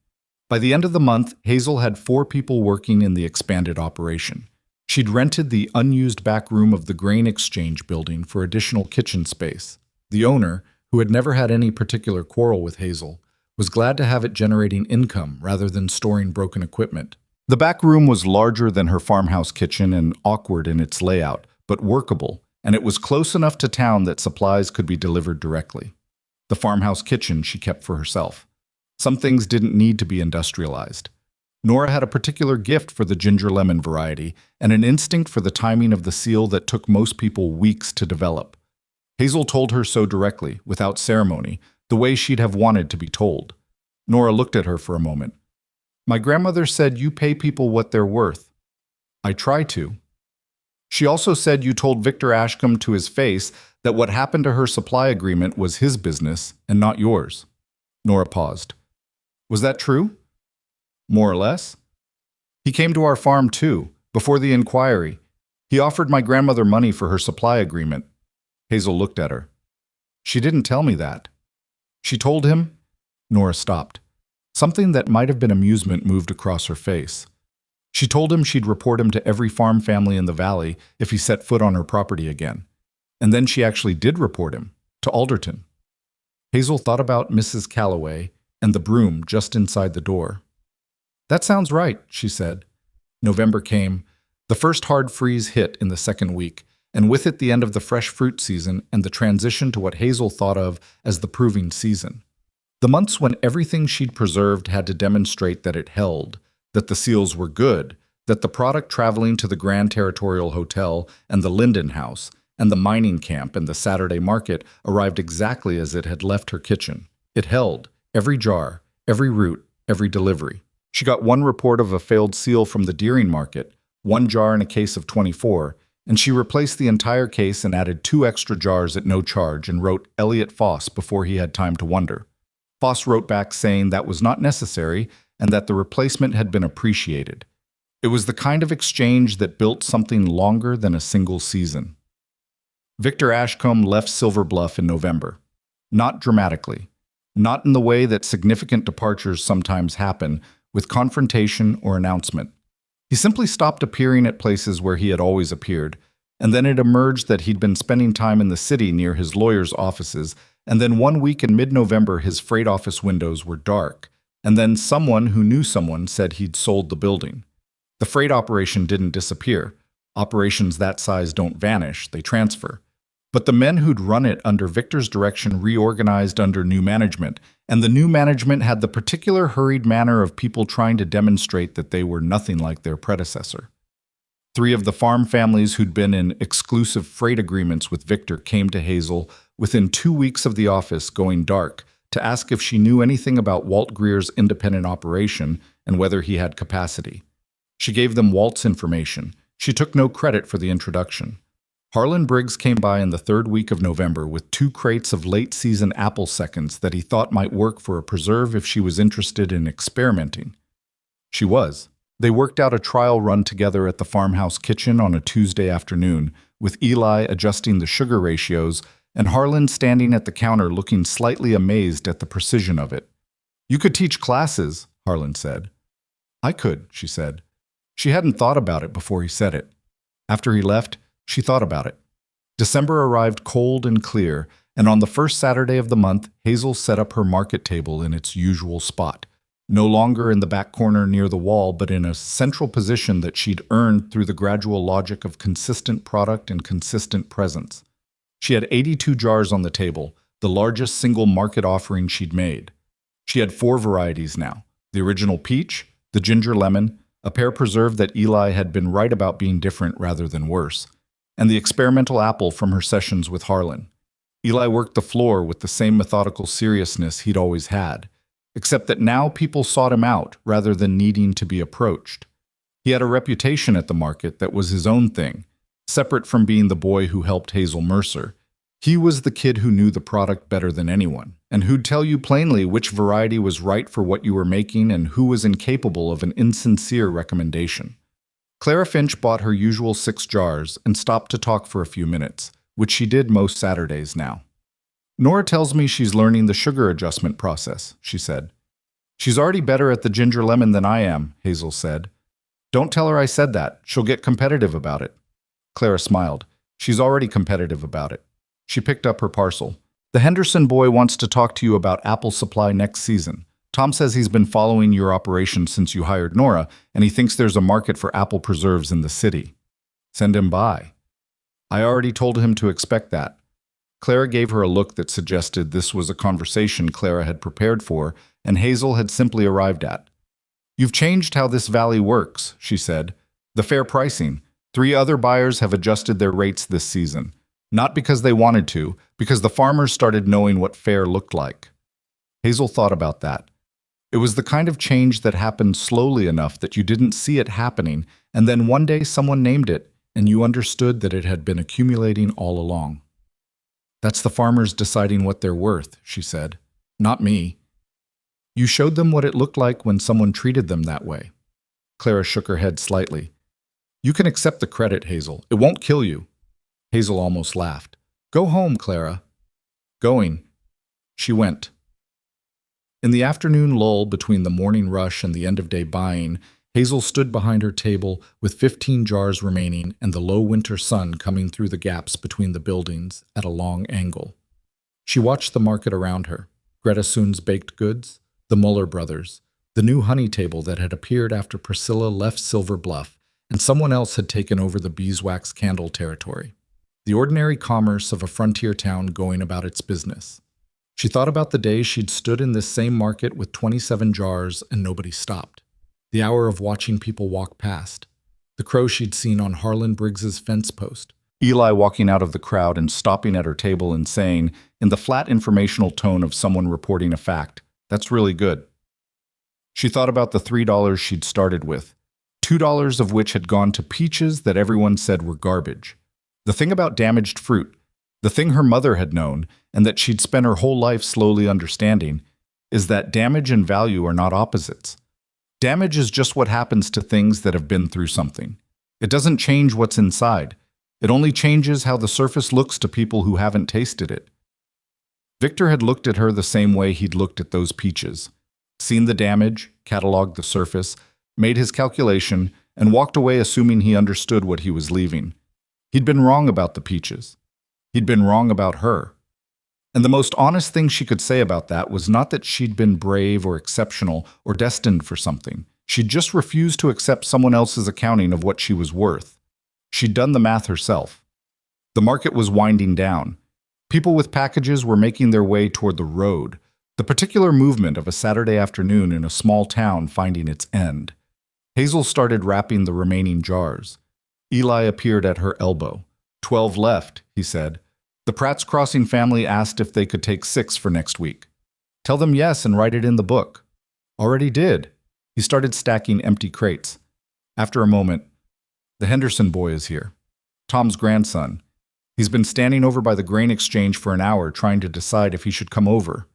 By the end of the month, Hazel had 4 people working in the expanded operation. She'd rented the unused back room of the grain exchange building for additional kitchen space. The owner, who had never had any particular quarrel with Hazel, was glad to have it generating income rather than storing broken equipment. The back room was larger than her farmhouse kitchen and awkward in its layout, but workable, and it was close enough to town that supplies could be delivered directly. The farmhouse kitchen she kept for herself. Some things didn't need to be industrialized. Nora had a particular gift for the ginger lemon variety and an instinct for the timing of the seal that took most people weeks to develop. Hazel told her so directly, without ceremony, the way she'd have wanted to be told. Nora looked at her for a moment. "My grandmother said you pay people what they're worth." "I try to." "She also said you told Victor Ashcombe to his face that what happened to her supply agreement was his business and not yours." Nora paused. "Was that true?" "More or less. He came to our farm too, before the inquiry. He offered my grandmother money for her supply agreement." Hazel looked at her. "She didn't tell me that." "She told him?" Nora stopped. Something that might have been amusement moved across her face. "She told him she'd report him to every farm family in the valley if he set foot on her property again. And then she actually did report him, to Alderton." Hazel thought about Mrs. Calloway and the broom just inside the door. "That sounds right," she said. November came. The first hard freeze hit in the second week, and with it the end of the fresh fruit season and the transition to what Hazel thought of as the proving season. The months when everything she'd preserved had to demonstrate that it held, that the seals were good, that the product traveling to the Grand Territorial Hotel and the Linden House and the mining camp and the Saturday market arrived exactly as it had left her kitchen. It held, every jar, every root, every delivery. She got 1 report of a failed seal from the Deering market, 1 jar in a case of 24, and she replaced the entire case and added 2 extra jars at no charge and wrote Elliot Foss before he had time to wonder. Foss wrote back saying that was not necessary and that the replacement had been appreciated. It was the kind of exchange that built something longer than a single season. Victor Ashcombe left Silver Bluff in November. Not dramatically. Not in the way that significant departures sometimes happen, with confrontation or announcement. He simply stopped appearing at places where he had always appeared, and then it emerged that he'd been spending time in the city near his lawyer's offices, and then one week in mid-November his freight office windows were dark, and then someone who knew someone said he'd sold the building. The freight operation didn't disappear. Operations that size don't vanish, they transfer. But the men who'd run it under Victor's direction reorganized under new management, and the new management had the particular hurried manner of people trying to demonstrate that they were nothing like their predecessor. 3 of the farm families who'd been in exclusive freight agreements with Victor came to Hazel within 2 weeks of the office going dark to ask if she knew anything about Walt Greer's independent operation and whether he had capacity. She gave them Walt's information. She took no credit for the introduction. Harlan Briggs came by in the 3rd week of November with 2 crates of late-season apple seconds that he thought might work for a preserve if she was interested in experimenting. She was. They worked out a trial run together at the farmhouse kitchen on a Tuesday afternoon, with Eli adjusting the sugar ratios and Harlan standing at the counter looking slightly amazed at the precision of it. "You could teach classes," Harlan said. "I could," she said. She hadn't thought about it before he said it. After he left, she thought about it. December arrived cold and clear, and on the first Saturday of the month, Hazel set up her market table in its usual spot. No longer in the back corner near the wall, but in a central position that she'd earned through the gradual logic of consistent product and consistent presence. She had 82 jars on the table, the largest single market offering she'd made. She had 4 varieties now: the original peach, the ginger lemon, a pear preserve that Eli had been right about being different rather than worse, and the experimental apple from her sessions with Harlan. Eli worked the floor with the same methodical seriousness he'd always had, except that now people sought him out rather than needing to be approached. He had a reputation at the market that was his own thing, separate from being the boy who helped Hazel Mercer. He was the kid who knew the product better than anyone, and who'd tell you plainly which variety was right for what you were making and who was incapable of an insincere recommendation. Clara Finch bought her usual 6 jars and stopped to talk for a few minutes, which she did most Saturdays now. Nora tells me she's learning the sugar adjustment process, she said. She's already better at the ginger lemon than I am, Hazel said. Don't tell her I said that. She'll get competitive about it. Clara smiled. She's already competitive about it. She picked up her parcel. The Henderson boy wants to talk to you about apple supply next season. Tom says he's been following your operation since you hired Nora, and he thinks there's a market for apple preserves in the city. Send him by. I already told him to expect that. Clara gave her a look that suggested this was a conversation Clara had prepared for and Hazel had simply arrived at. You've changed how this valley works, she said. The fair pricing. 3 other buyers have adjusted their rates this season. Not because they wanted to, because the farmers started knowing what fair looked like. Hazel thought about that. It was the kind of change that happened slowly enough that you didn't see it happening, and then one day someone named it, and you understood that it had been accumulating all along. That's the farmers deciding what they're worth, she said. Not me. You showed them what it looked like when someone treated them that way. Clara shook her head slightly. You can accept the credit, Hazel. It won't kill you. Hazel almost laughed. Go home, Clara. Going. She went. In the afternoon lull between the morning rush and the end-of-day buying, Hazel stood behind her table with 15 jars remaining and the low winter sun coming through the gaps between the buildings at a long angle. She watched the market around her, Greta Soon's baked goods, the Muller brothers, the new honey table that had appeared after Priscilla left Silver Bluff and someone else had taken over the beeswax candle territory. The ordinary commerce of a frontier town going about its business. She thought about the day she'd stood in this same market with 27 jars and nobody stopped. The hour of watching people walk past. The crow she'd seen on Harlan Briggs's fence post. Eli walking out of the crowd and stopping at her table and saying, in the flat informational tone of someone reporting a fact, "That's really good." She thought about the $3 she'd started with, $2 of which had gone to peaches that everyone said were garbage. The thing about damaged fruit, the thing her mother had known, and that she'd spent her whole life slowly understanding, is that damage and value are not opposites. Damage is just what happens to things that have been through something. It doesn't change what's inside. It only changes how the surface looks to people who haven't tasted it. Victor had looked at her the same way he'd looked at those peaches. Seen the damage, cataloged the surface, made his calculation, and walked away assuming he understood what he was leaving. He'd been wrong about the peaches. He'd been wrong about her. And the most honest thing she could say about that was not that she'd been brave or exceptional or destined for something. She'd just refused to accept someone else's accounting of what she was worth. She'd done the math herself. The market was winding down. People with packages were making their way toward the road, the particular movement of a Saturday afternoon in a small town finding its end. Hazel started wrapping the remaining jars. Eli appeared at her elbow. 12 left, he said. The Pratt's Crossing family asked if they could take 6 for next week. Tell them yes and write it in the book. Already did. He started stacking empty crates. After a moment, the Henderson boy is here. Tom's grandson. He's been standing over by the grain exchange for an hour trying to decide if he should come over.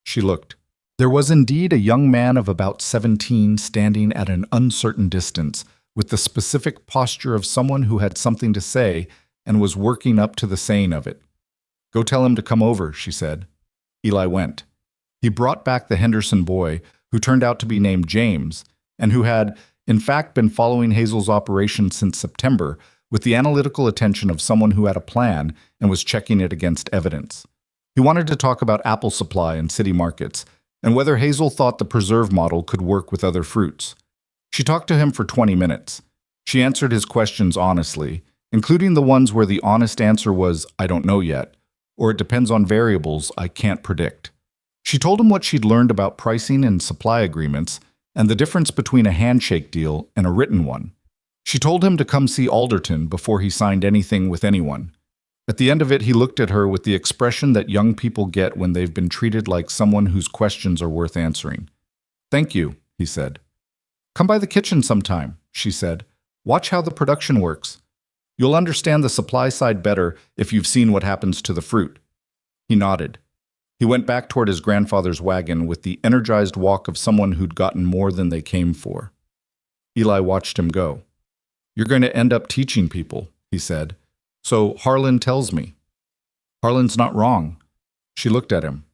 She looked. There was indeed a young man of about 17 standing at an uncertain distance, with the specific posture of someone who had something to say and was working up to the saying of it. Go tell him to come over, she said. Eli went. He brought back the Henderson boy, who turned out to be named James, and who had, in fact, been following Hazel's operation since September, with the analytical attention of someone who had a plan and was checking it against evidence. He wanted to talk about apple supply in city markets, and whether Hazel thought the preserve model could work with other fruits. She talked to him for 20 minutes. She answered his questions honestly, including the ones where the honest answer was, I don't know yet, or it depends on variables I can't predict. She told him what she'd learned about pricing and supply agreements, and the difference between a handshake deal and a written one. She told him to come see Alderton before he signed anything with anyone. At the end of it, he looked at her with the expression that young people get when they've been treated like someone whose questions are worth answering. "Thank you," he said. "Come by the kitchen sometime," she said. "Watch how the production works. You'll understand the supply side better if you've seen what happens to the fruit." He nodded. He went back toward his grandfather's wagon with the energized walk of someone who'd gotten more than they came for. Eli watched him go. "You're going to end up teaching people," he said. "So Harlan tells me." Harlan's not wrong. She looked at him.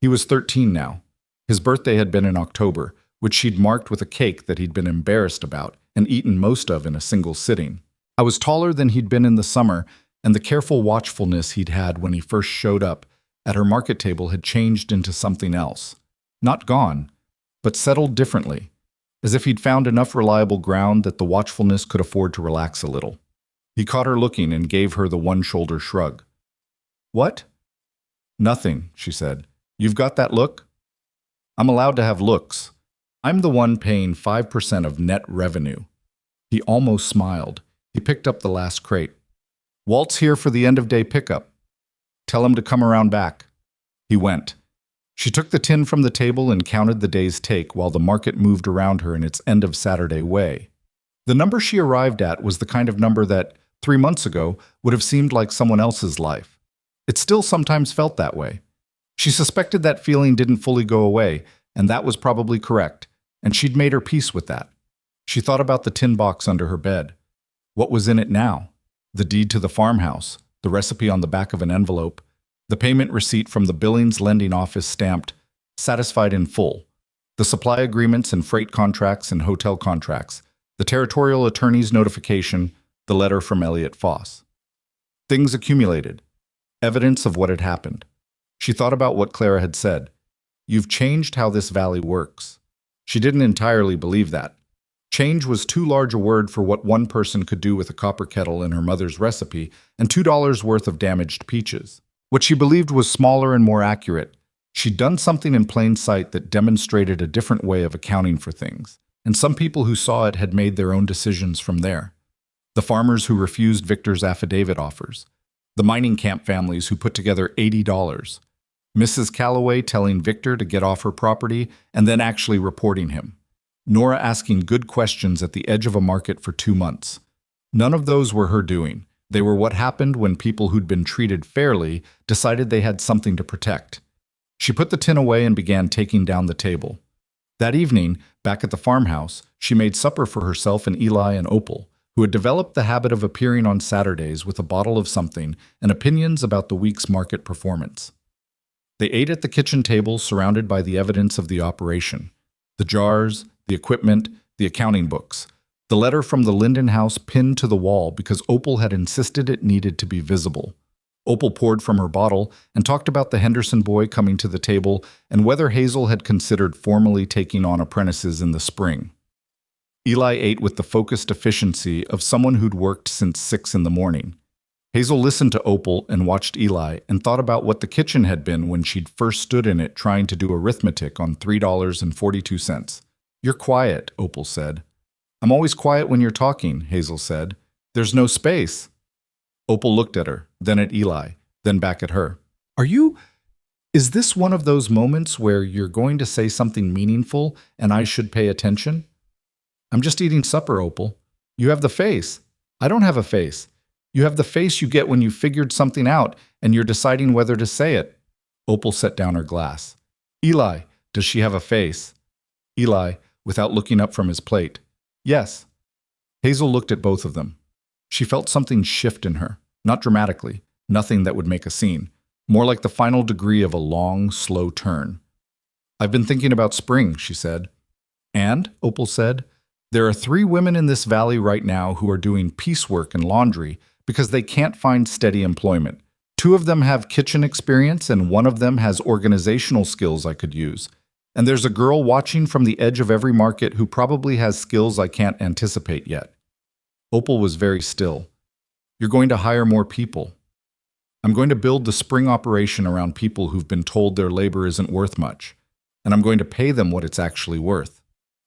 He was 13 now. His birthday had been in October, which she'd marked with a cake that he'd been embarrassed about and eaten most of in a single sitting. I was taller than he'd been in the summer, and the careful watchfulness he'd had when he first showed up at her market table had changed into something else. Not gone, but settled differently, as if he'd found enough reliable ground that the watchfulness could afford to relax a little. He caught her looking and gave her the one-shoulder shrug. "What?" "Nothing," she said. "You've got that look?" "I'm allowed to have looks. I'm the one paying 5% of net revenue." He almost smiled. He picked up the last crate. "Walt's here for the end-of-day pickup. Tell him to come around back." He went. She took the tin from the table and counted the day's take while the market moved around her in its end-of-Saturday way. The number she arrived at was the kind of number that, 3 months ago, would have seemed like someone else's life. It still sometimes felt that way. She suspected that feeling didn't fully go away, and that was probably correct, and she'd made her peace with that. She thought about the tin box under her bed. What was in it now? The deed to the farmhouse, the recipe on the back of an envelope, the payment receipt from the Billings lending office stamped, "Satisfied in full," the supply agreements and freight contracts and hotel contracts, the territorial attorney's notification, the letter from Elliot Foss. Things accumulated. Evidence of what had happened. She thought about what Clara had said. "You've changed how this valley works." She didn't entirely believe that. Change was too large a word for what one person could do with a copper kettle in her mother's recipe and $2 worth of damaged peaches. What she believed was smaller and more accurate. She'd done something in plain sight that demonstrated a different way of accounting for things, and some people who saw it had made their own decisions from there. The farmers who refused Victor's affidavit offers. The mining camp families who put together $80. Mrs. Calloway telling Victor to get off her property and then actually reporting him. Nora asking good questions at the edge of a market for 2 months. None of those were her doing. They were what happened when people who'd been treated fairly decided they had something to protect. She put the tin away and began taking down the table. That evening, back at the farmhouse, she made supper for herself and Eli and Opal, who had developed the habit of appearing on Saturdays with a bottle of something and opinions about the week's market performance. They ate at the kitchen table surrounded by the evidence of the operation. The jars, the equipment, the accounting books. The letter from the Linden house pinned to the wall because Opal had insisted it needed to be visible. Opal poured from her bottle and talked about the Henderson boy coming to the table and whether Hazel had considered formally taking on apprentices in the spring. Eli ate with the focused efficiency of someone who'd worked since 6 in the morning. Hazel listened to Opal and watched Eli and thought about what the kitchen had been when she'd first stood in it trying to do arithmetic on $3.42. "You're quiet," Opal said. "I'm always quiet when you're talking," Hazel said. "There's no space." Opal looked at her, then at Eli, then back at her. Is this one of those moments where you're going to say something meaningful and I should pay attention?" "I'm just eating supper, Opal." "You have the face." "I don't have a face." "You have the face you get when you figured something out and you're deciding whether to say it." Opal set down her glass. "Eli, does she have a face?" Eli, without looking up from his plate. "Yes." Hazel looked at both of them. She felt something shift in her, not dramatically, nothing that would make a scene, more like the final degree of a long, slow turn. "I've been thinking about spring," she said. "And," Opal said, "there are 3 women in this valley right now who are doing piecework and laundry because they can't find steady employment. 2 of them have kitchen experience and 1 of them has organizational skills I could use. And there's a girl watching from the edge of every market who probably has skills I can't anticipate yet." Opal was very still. "You're going to hire more people." "I'm going to build the spring operation around people who've been told their labor isn't worth much, and I'm going to pay them what it's actually worth."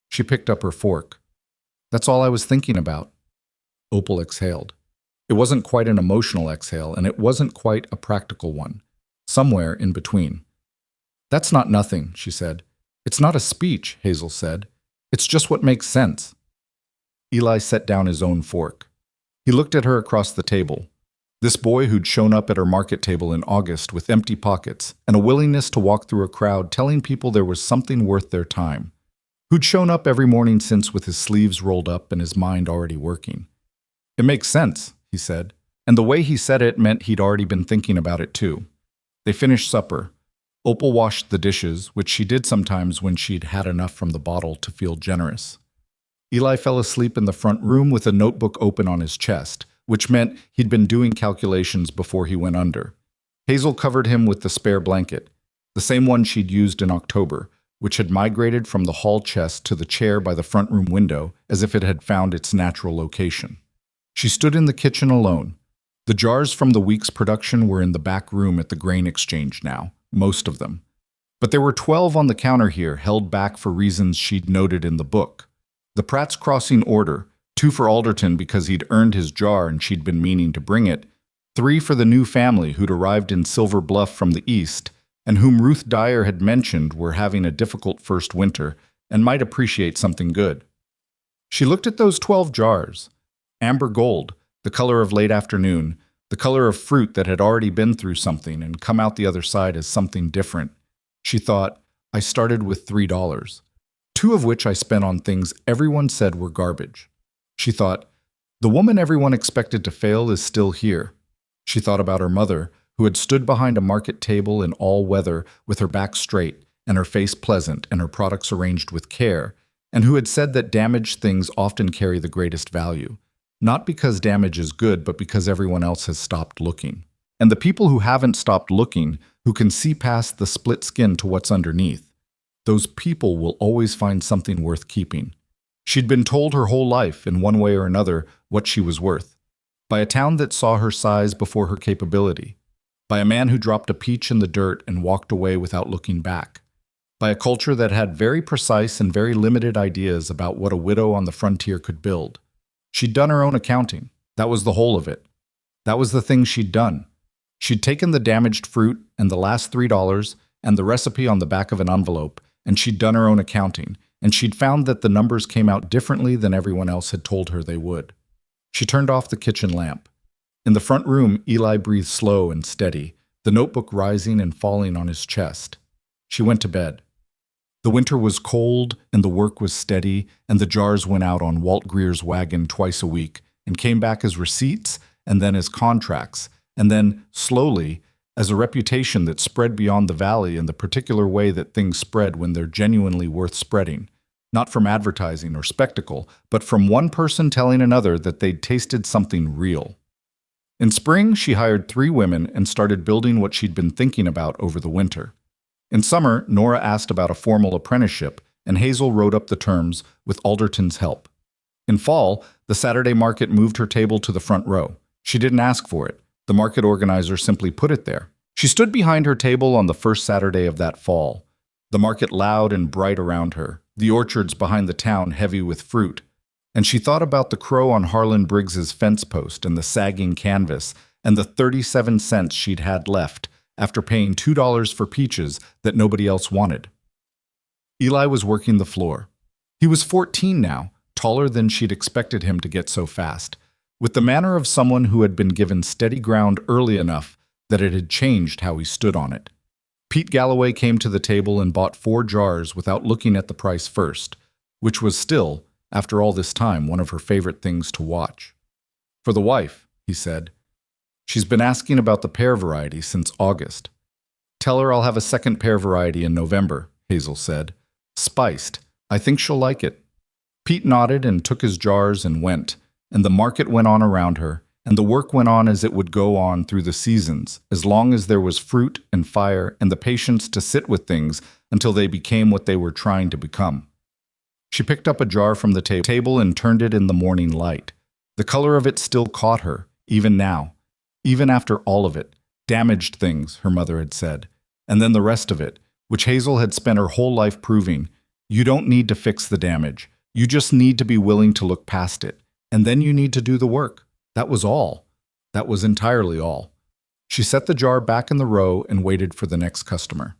She picked up her fork. That's all I was thinking about. Opal exhaled. It wasn't quite an emotional exhale, and it wasn't quite a practical one. Somewhere in between. That's not nothing, she said. It's not a speech, Hazel said. It's just what makes sense. Eli set down his own fork. He looked at her across the table. This boy who'd shown up at her market table in August with empty pockets and a willingness to walk through a crowd telling people there was something worth their time. Who'd shown up every morning since with his sleeves rolled up and his mind already working. It makes sense, he said, and the way he said it meant he'd already been thinking about it too. They finished supper. Opal washed the dishes, which she did sometimes when she'd had enough from the bottle to feel generous. Eli fell asleep in the front room with a notebook open on his chest, which meant he'd been doing calculations before he went under. Hazel covered him with the spare blanket, the same one she'd used in October, which had migrated from the hall chest to the chair by the front room window as if it had found its natural location. She stood in the kitchen alone. The jars from the week's production were in the back room at the grain exchange now, most of them. But there were 12 on the counter here, held back for reasons she'd noted in the book. The Pratt's Crossing order, 2 for Alderton because he'd earned his jar and she'd been meaning to bring it, 3 for the new family who'd arrived in Silver Bluff from the east, and whom Ruth Dyer had mentioned were having a difficult first winter and might appreciate something good. She looked at those 12 jars. Amber gold, the color of late afternoon, the color of fruit that had already been through something and come out the other side as something different. She thought, I started with $3. 2 of which I spent on things everyone said were garbage. She thought, the woman everyone expected to fail is still here. She thought about her mother, who had stood behind a market table in all weather with her back straight and her face pleasant and her products arranged with care, and who had said that damaged things often carry the greatest value, not because damage is good, but because everyone else has stopped looking. And the people who haven't stopped looking, who can see past the split skin to what's underneath, those people will always find something worth keeping. She'd been told her whole life, in one way or another, what she was worth. By a town that saw her size before her capability. By a man who dropped a peach in the dirt and walked away without looking back. By a culture that had very precise and very limited ideas about what a widow on the frontier could build. She'd done her own accounting. That was the whole of it. That was the thing she'd done. She'd taken the damaged fruit and the last $3 and the recipe on the back of an envelope, and she'd done her own accounting, and she'd found that the numbers came out differently than everyone else had told her they would. She turned off the kitchen lamp. In the front room, Eli breathed slow and steady, the notebook rising and falling on his chest. She went to bed. The winter was cold, and the work was steady, and the jars went out on Walt Greer's wagon twice a week, and came back as receipts, and then as contracts, and then, slowly, as a reputation that spread beyond the valley in the particular way that things spread when they're genuinely worth spreading, not from advertising or spectacle, but from one person telling another that they'd tasted something real. In spring, she hired 3 women and started building what she'd been thinking about over the winter. In summer, Nora asked about a formal apprenticeship, and Hazel wrote up the terms with Alderton's help. In fall, the Saturday market moved her table to the front row. She didn't ask for it. The market organizer simply put it there. She stood behind her table on the first Saturday of that fall, the market loud and bright around her, the orchards behind the town heavy with fruit. And she thought about the crow on Harlan Briggs's fence post and the sagging canvas and the 37 cents she'd had left after paying $2 for peaches that nobody else wanted. Eli was working the floor. He was 14 now, taller than she'd expected him to get so fast, with the manner of someone who had been given steady ground early enough that it had changed how he stood on it. Pete Galloway came to the table and bought 4 jars without looking at the price first, which was still, after all this time, one of her favorite things to watch. For the wife, he said. She's been asking about the pear variety since August. Tell her I'll have a second pear variety in November, Hazel said. Spiced. I think she'll like it. Pete nodded and took his jars and went, and the market went on around her, and the work went on as it would go on through the seasons, as long as there was fruit and fire and the patience to sit with things until they became what they were trying to become. She picked up a jar from the table and turned it in the morning light. The color of it still caught her, even now, even after all of it. Damaged things, her mother had said, and then the rest of it, which Hazel had spent her whole life proving, You don't need to fix the damage. You just need to be willing to look past it. And then you need to do the work. That was all. That was entirely all. She set the jar back in the row and waited for the next customer.